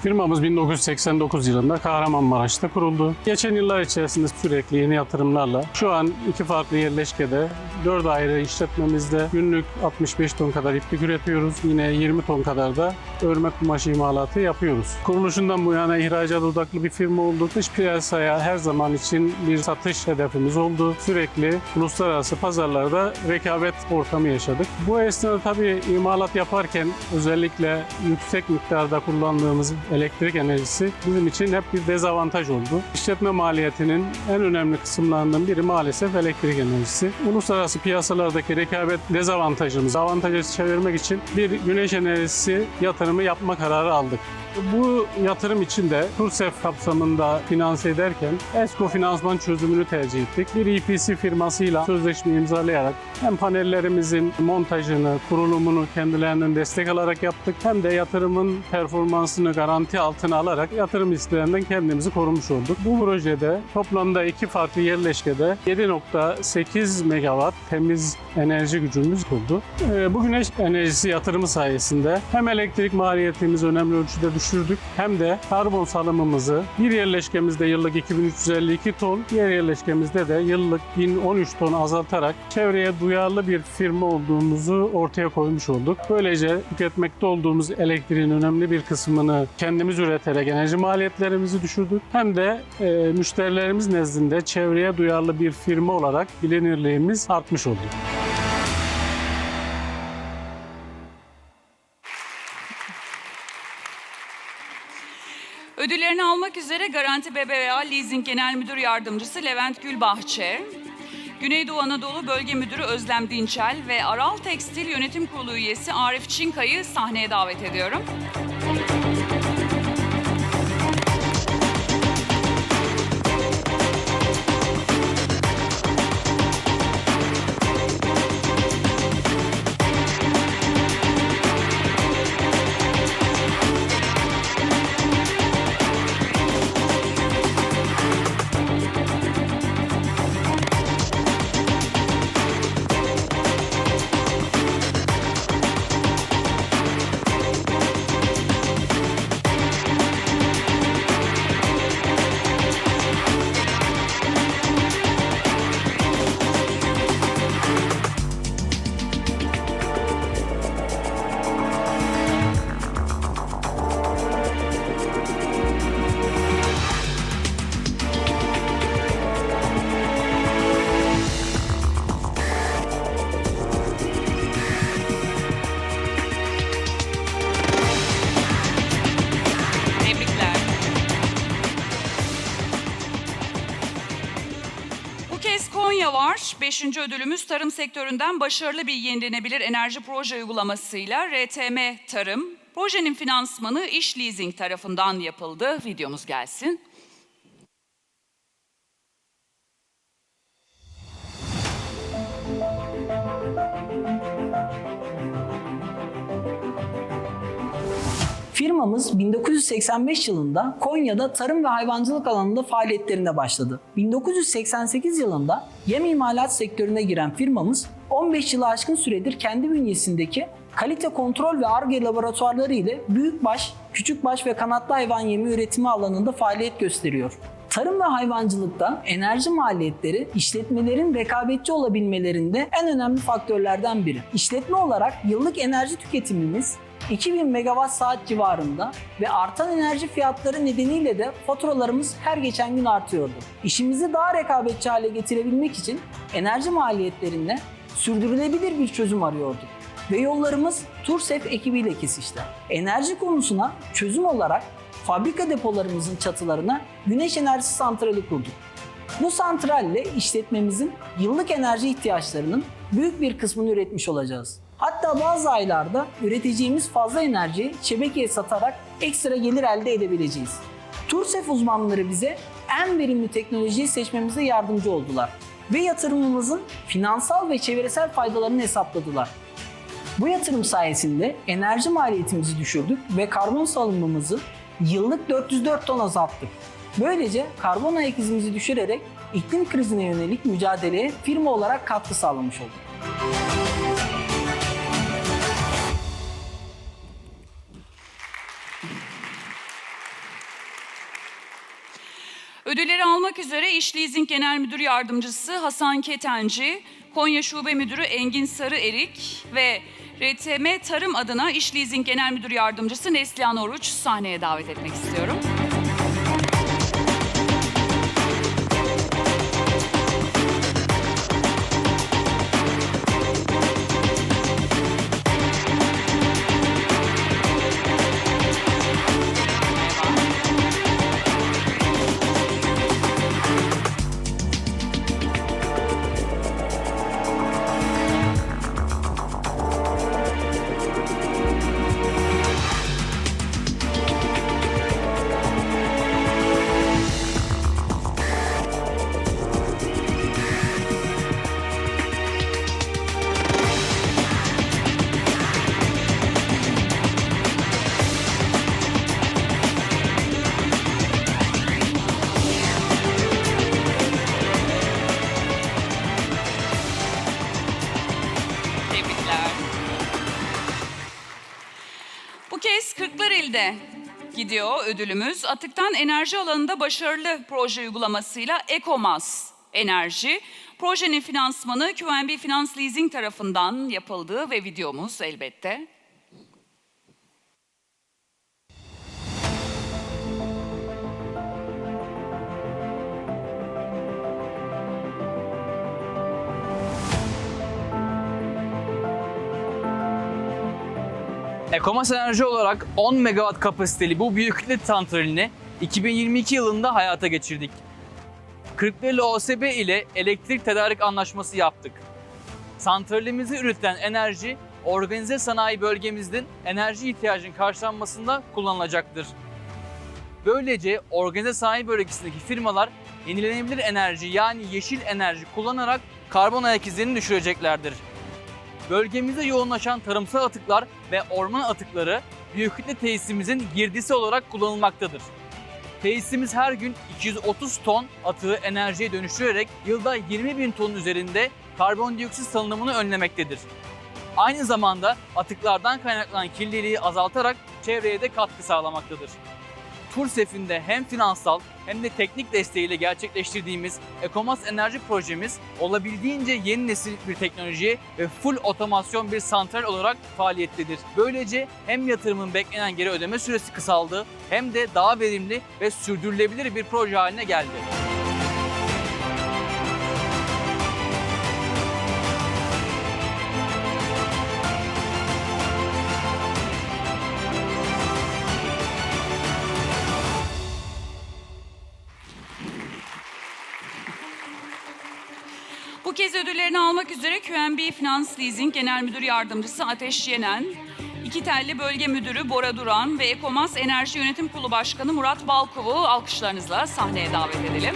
Firmamız 1989 yılında Kahramanmaraş'ta kuruldu. Geçen yıllar içerisinde sürekli yeni yatırımlarla şu an 2 farklı yerleşkede 4 ayrı işletmemizde günlük 65 ton kadar iplik üretiyoruz. Yine 20 ton kadar da örme kumaş imalatı yapıyoruz. Kuruluşundan bu yana ihracat odaklı bir firma olduk. Dış piyasaya her zaman için bir satış hedefimiz oldu. Sürekli uluslararası pazarlarda rekabet ortamı yaşadık. Bu esnada tabii imalat yaparken özellikle yüksek miktarda kullandığımız elektrik enerjisi bizim için hep bir dezavantaj oldu. İşletme maliyetinin en önemli kısımlarından biri maalesef elektrik enerjisi. Uluslararası piyasalardaki rekabet dezavantajımızı avantaja çevirmek için bir güneş enerjisi yatırımı yapma kararı aldık. Bu yatırım için de TurSEFF kapsamında finanse ederken ESCO finansman çözümünü tercih ettik. Bir EPC firmasıyla sözleşme imzalayarak hem panellerimizin montajını, kurulumunu kendilerinden destek alarak yaptık hem de yatırımın performansını garanti altına alarak yatırım risklerinden kendimizi korumuş olduk. Bu projede toplamda 2 farklı yerleşkede 7.8 megawatt temiz enerji gücümüz oldu. Bu güneş enerjisi yatırımı sayesinde hem elektrik maliyetimizi önemli ölçüde düşürdük hem de karbon salımımızı bir yerleşkemizde yıllık 2352 ton, diğer yerleşkemizde de yıllık 1013 ton azaltarak çevreye duyarlı bir firma olduğumuzu ortaya koymuş olduk. Böylece tüketmekte olduğumuz elektriğin önemli bir kısmını kendimiz üreterek enerji maliyetlerimizi düşürdük. Hem de müşterilerimiz nezdinde çevreye duyarlı bir firma olarak bilinirliğimiz artmış oldu. Ödüllerini almak üzere Garanti BBVA Leasing Genel Müdür Yardımcısı Levent Gülbahçe, Güneydoğu Anadolu Bölge Müdürü Özlem Dinçel ve Aral Tekstil Yönetim Kurulu üyesi Arif Çinkay'ı sahneye davet ediyorum. Konya var. 5. ödülümüz tarım sektöründen başarılı bir yenilenebilir enerji proje uygulamasıyla RTM Tarım. Projenin finansmanı İş Leasing tarafından yapıldı. Videomuz gelsin. Firmamız 1985 yılında Konya'da tarım ve hayvancılık alanında faaliyetlerine başladı. 1988 yılında yem imalat sektörüne giren firmamız 15 yılı aşkın süredir kendi bünyesindeki kalite kontrol ve Ar-Ge laboratuvarları ile büyükbaş, küçükbaş ve kanatlı hayvan yemi üretimi alanında faaliyet gösteriyor. Tarım ve hayvancılıkta enerji maliyetleri işletmelerin rekabetçi olabilmelerinde en önemli faktörlerden biri. İşletme olarak yıllık enerji tüketimimiz 2000 megawatt saat civarında ve artan enerji fiyatları nedeniyle de faturalarımız her geçen gün artıyordu. İşimizi daha rekabetçi hale getirebilmek için enerji maliyetlerine sürdürülebilir bir çözüm arıyorduk. Ve yollarımız TurSEFF ekibiyle kesişti. Enerji konusuna çözüm olarak fabrika depolarımızın çatılarına güneş enerjisi santrali kurduk. Bu santralle işletmemizin yıllık enerji ihtiyaçlarının büyük bir kısmını üretmiş olacağız. Hatta bazı aylarda üreteceğimiz fazla enerjiyi şebekeye satarak ekstra gelir elde edebileceğiz. TurSEFF uzmanları bize en verimli teknolojiyi seçmemize yardımcı oldular ve yatırımımızın finansal ve çevresel faydalarını hesapladılar. Bu yatırım sayesinde enerji maliyetimizi düşürdük ve karbon salınımımızı yıllık 404 ton azalttık. Böylece karbon ayak izimizi düşürerek iklim krizine yönelik mücadeleye firma olarak katkı sağlamış olduk. Ödülleri almak üzere İş Leasing Genel Müdür Yardımcısı Hasan Ketenci, Konya Şube Müdürü Engin Sarıerik ve RTM Tarım adına İş Leasing Genel Müdür Yardımcısı Neslihan Oruç sahneye davet etmek istiyorum. Gidiyor ödülümüz. Atıktan enerji alanında başarılı proje uygulamasıyla EcoMas Enerji. Projenin finansmanı QNB Finans Leasing tarafından yapıldı ve videomuz elbette. EcoMas Enerji olarak 10 megawatt kapasiteli bu büyüklük santralini 2022 yılında hayata geçirdik. Kırklareli OSB ile elektrik tedarik anlaşması yaptık. Santralimizde üretilen enerji organize sanayi bölgemizin enerji ihtiyacının karşılanmasında kullanılacaktır. Böylece organize sanayi bölgesindeki firmalar yenilenebilir enerji yani yeşil enerji kullanarak karbon ayak izlerini düşüreceklerdir. Bölgemizde yoğunlaşan tarımsal atıklar ve orman atıkları büyüklükte tesisimizin girdisi olarak kullanılmaktadır. Tesisimiz her gün 230 ton atığı enerjiye dönüştürerek yılda 20.000 tonun üzerinde karbondioksit salınımını önlemektedir. Aynı zamanda atıklardan kaynaklanan kirliliği azaltarak çevreye de katkı sağlamaktadır. TurSEFF'in de hem finansal hem de teknik desteğiyle gerçekleştirdiğimiz EcoMas Enerji projemiz olabildiğince yeni nesil bir teknoloji ve full otomasyon bir santral olarak faaliyettedir. Böylece hem yatırımın beklenen geri ödeme süresi kısaldı hem de daha verimli ve sürdürülebilir bir proje haline geldi. Bu kez ödüllerini almak üzere QNB Finans Leasing Genel Müdür Yardımcısı Ateş Yenen, İki Telli Bölge Müdürü Bora Duran ve EcoMas Enerji Yönetim Kurulu Başkanı Murat Balkov'u alkışlarınızla sahneye davet edelim.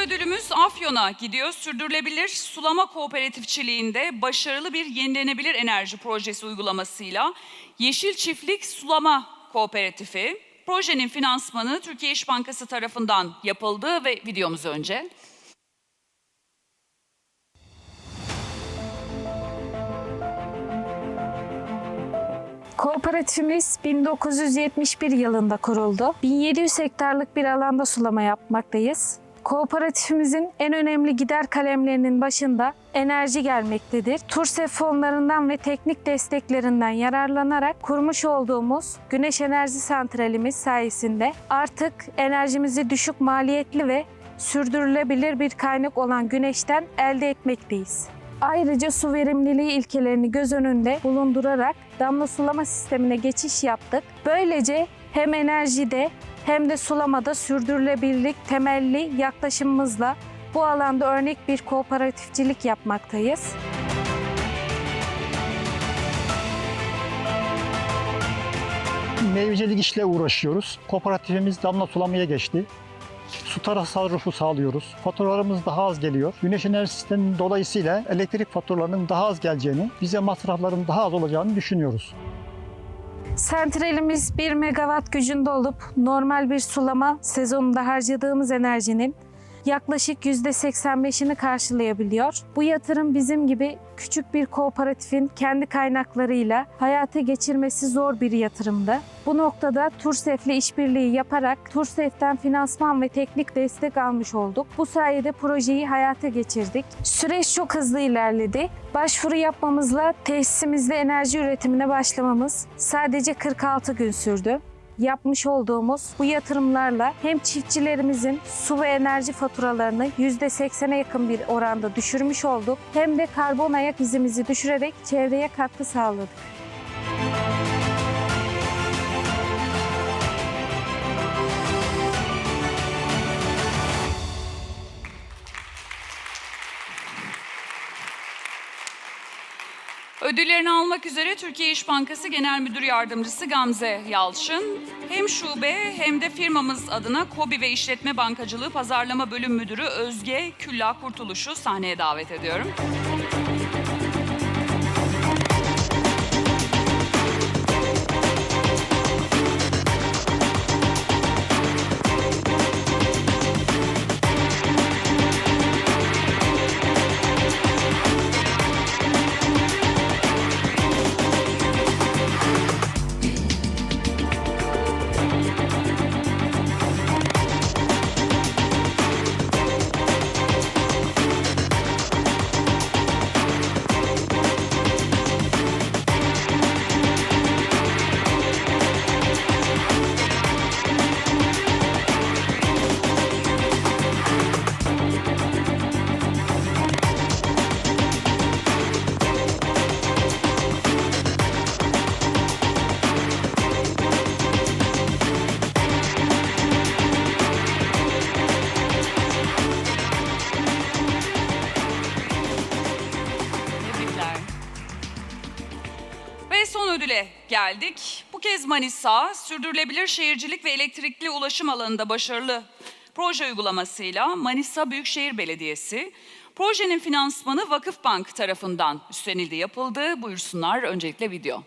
ödülümüz Afyon'a gidiyor. Sürdürülebilir sulama kooperatifçiliğinde başarılı bir yenilenebilir enerji projesi uygulamasıyla Yeşil Çiftlik Sulama Kooperatifi. Projenin finansmanı Türkiye İş Bankası tarafından yapıldı ve videomuz önce. Kooperatifimiz 1971 yılında kuruldu. 1700 hektarlık bir alanda sulama yapmaktayız. Kooperatifimizin en önemli gider kalemlerinin başında enerji gelmektedir. TurSEFF fonlarından ve teknik desteklerinden yararlanarak kurmuş olduğumuz güneş enerji santralimiz sayesinde artık enerjimizi düşük maliyetli ve sürdürülebilir bir kaynak olan güneşten elde etmekteyiz. Ayrıca su verimliliği ilkelerini göz önünde bulundurarak damla sulama sistemine geçiş yaptık. Böylece hem enerjide hem de sulamada sürdürülebilirlik temelli yaklaşımımızla bu alanda örnek bir kooperatifçilik yapmaktayız. Meyvecilik işle uğraşıyoruz. Kooperatifimiz damla sulamaya geçti. Su tasarrufu sağlıyoruz. Faturalarımız daha az geliyor. Güneş enerji sisteminin dolayısıyla elektrik faturalarının daha az geleceğini, bize masrafların daha az olacağını düşünüyoruz. Santralimiz 1 megawatt gücünde olup normal bir sulama sezonunda harcadığımız enerjinin yaklaşık %85'ini karşılayabiliyor. Bu yatırım bizim gibi küçük bir kooperatifin kendi kaynaklarıyla hayata geçirmesi zor bir yatırımdı. Bu noktada TurSEFF ile işbirliği yaparak TurSEFF'ten finansman ve teknik destek almış olduk. Bu sayede projeyi hayata geçirdik. Süreç çok hızlı ilerledi. Başvuru yapmamızla tesisimizde enerji üretimine başlamamız sadece 46 gün sürdü. Yapmış olduğumuz bu yatırımlarla hem çiftçilerimizin su ve enerji faturalarını %80'e yakın bir oranda düşürmüş olduk, hem de karbon ayak izimizi düşürerek çevreye katkı sağladık. Ödüllerini almak üzere Türkiye İş Bankası Genel Müdür Yardımcısı Gamze Yalçın, hem şube hem de firmamız adına KOBİ ve İşletme Bankacılığı Pazarlama Bölüm Müdürü Özge Külla Kurtuluş'u sahneye davet ediyorum. Son ödüle geldik. Bu kez Manisa, sürdürülebilir şehircilik ve elektrikli ulaşım alanında başarılı proje uygulamasıyla Manisa Büyükşehir Belediyesi. Projenin finansmanı Vakıfbank tarafından üstlenildi, yapıldı. Buyursunlar, öncelikle video.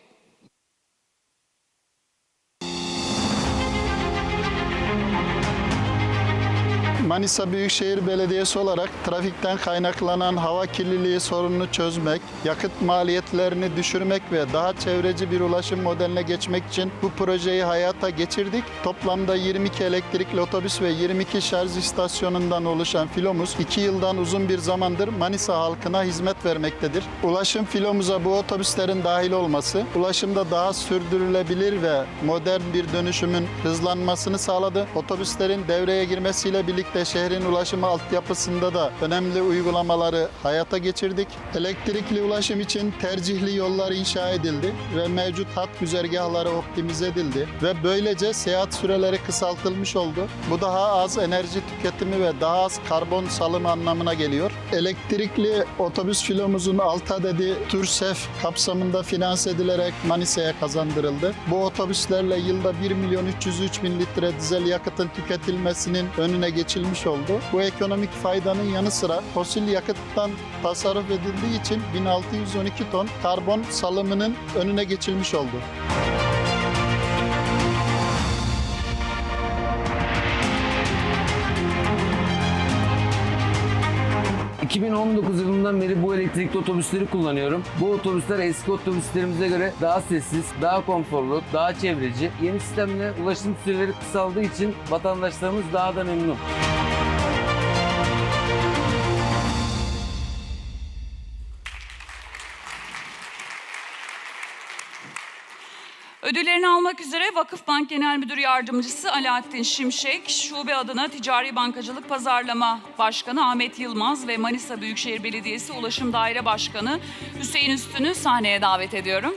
Manisa Büyükşehir Belediyesi olarak trafikten kaynaklanan hava kirliliği sorununu çözmek, yakıt maliyetlerini düşürmek ve daha çevreci bir ulaşım modeline geçmek için bu projeyi hayata geçirdik. Toplamda 22 elektrikli otobüs ve 22 şarj istasyonundan oluşan filomuz 2 yıldan uzun bir zamandır Manisa halkına hizmet vermektedir. Ulaşım filomuza bu otobüslerin dahil olması, ulaşımda daha sürdürülebilir ve modern bir dönüşümün hızlanmasını sağladı. Otobüslerin devreye girmesiyle birlikte şehrin ulaşımı altyapısında da önemli uygulamaları hayata geçirdik. Elektrikli ulaşım için tercihli yollar inşa edildi ve mevcut hat güzergahları optimize edildi ve böylece seyahat süreleri kısaltılmış oldu. Bu daha az enerji tüketimi ve daha az karbon salımı anlamına geliyor. Elektrikli otobüs filomuzun 6 adedi TurSEFF kapsamında finanse edilerek Manisa'ya kazandırıldı. Bu otobüslerle yılda 1.303.000 litre dizel yakıtın tüketilmesinin önüne geçilmiş geçilmiş oldu. Bu ekonomik faydanın yanı sıra fosil yakıttan tasarruf edildiği için 1612 ton karbon salımının önüne geçilmiş oldu. ...2019 yılından beri bu elektrikli otobüsleri kullanıyorum. Bu otobüsler eski otobüslerimize göre daha sessiz, daha konforlu, daha çevreci. Yeni sistemle ulaşım süreleri kısaldığı için vatandaşlarımız daha da memnun. Ödüllerini almak üzere Vakıfbank Genel Müdür Yardımcısı Alaaddin Şimşek, Şube adına Ticari Bankacılık Pazarlama Başkanı Ahmet Yılmaz ve Manisa Büyükşehir Belediyesi Ulaşım Daire Başkanı Hüseyin Üstün'ü sahneye davet ediyorum.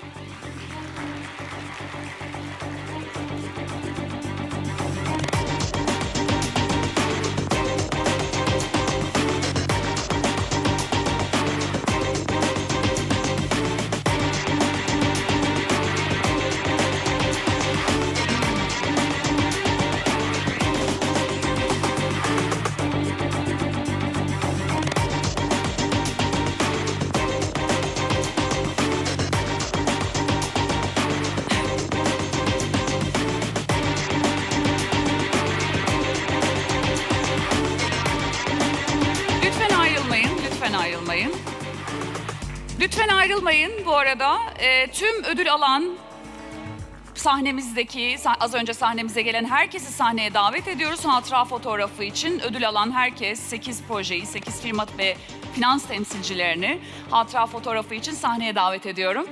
Lütfen ayrılmayın bu arada. Tüm ödül alan sahnemizdeki, az önce sahnemize gelen herkesi sahneye davet ediyoruz. Hatıra fotoğrafı için ödül alan herkes 8 projeyi, 8 firma ve finans temsilcilerini hatıra fotoğrafı için sahneye davet ediyorum.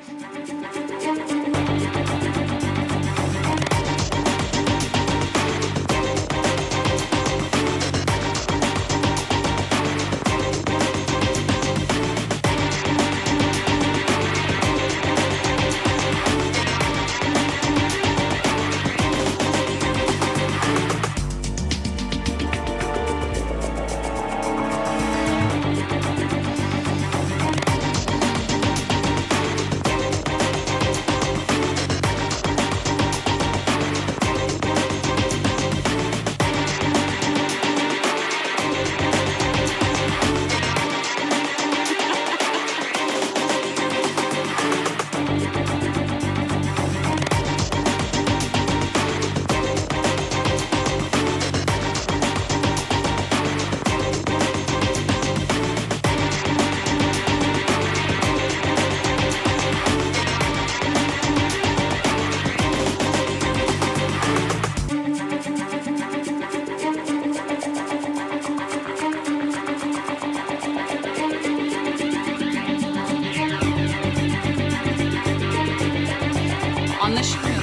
Anlaşılmıyor.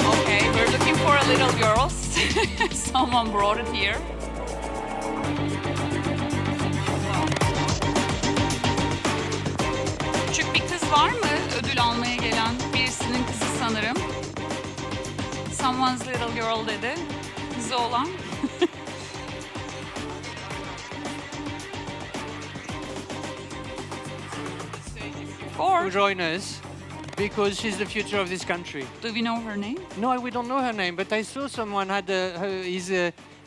Okay, we're looking for a little girl. Someone brought it here. Var mı ödül almaya gelen birisinin kızı sanırım? Someone's little girl dedi. Kızı olan. To join us because she's the future of this country. Do we know her name? No, we don't know her name, but I saw someone had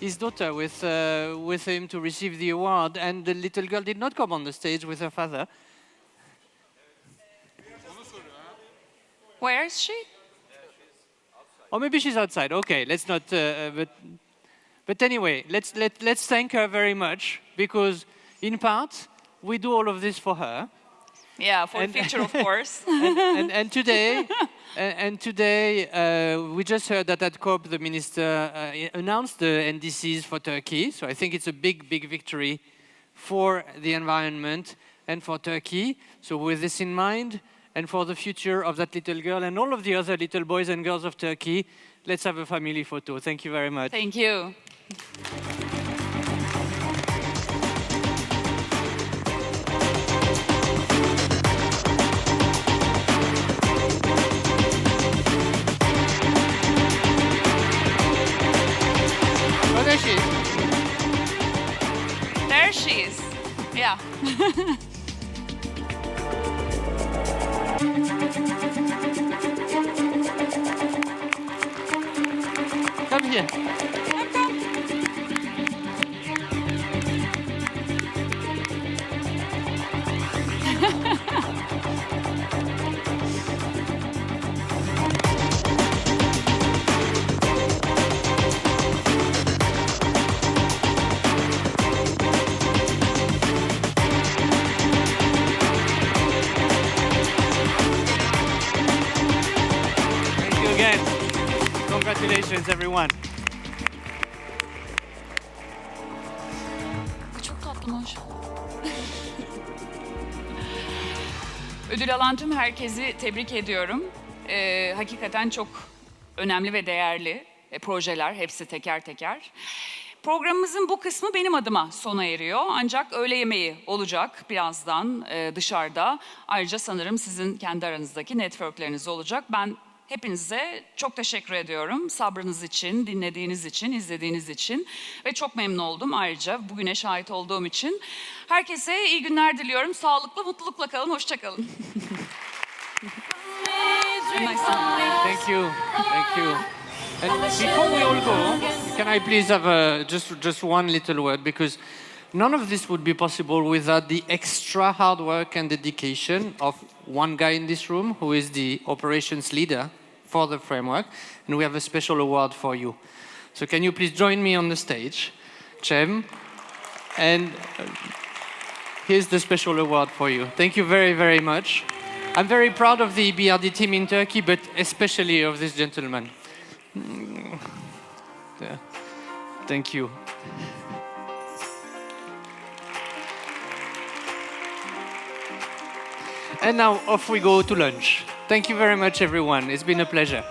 his daughter with him to receive the award, and the little girl did not come on the stage with her father. Where is she? Or maybe she's outside. Okay, let's not. But anyway, let's thank her very much because, in part, we do all of this for her. Yeah, for the future, of course. and today, we just heard that at COP the minister announced the NDCs for Turkey. So I think it's a big victory for the environment and for Turkey. So with this in mind, and for the future of that little girl and all of the other little boys and girls of Turkey, let's have a family photo. Thank you very much. Thank you. there she is. There she is. Yeah. Come here. Thank you again. Congratulations, everyone. Çok tatlıymış. Ödül alan tüm herkesi tebrik ediyorum. Hakikaten çok önemli ve değerli projeler, hepsi teker teker. Programımızın bu kısmı benim adıma sona eriyor. Ancak öğle yemeği olacak birazdan dışarıda. Ayrıca sanırım sizin kendi aranızdaki networkleriniz olacak. Ben hepinize çok teşekkür ediyorum. Sabrınız için, dinlediğiniz için, izlediğiniz için. Ve çok memnun oldum ayrıca bugüne şahit olduğum için. Herkese iyi günler diliyorum. Sağlıklı, mutlulukla kalın. Hoşça kalın. Thank you. Thank you. And before we all go, can I please have just one little word? Because none of this would be possible without the extra hard work and dedication of one guy in this room who is the operations leader for the framework. And we have a special award for you. So can you please join me on the stage, Cem? And here's the special award for you. Thank you very, very much. I'm very proud of the BRD team in Turkey, but especially of this gentleman. Yeah. Thank you. And now off we go to lunch. Thank you very much, everyone. It's been a pleasure.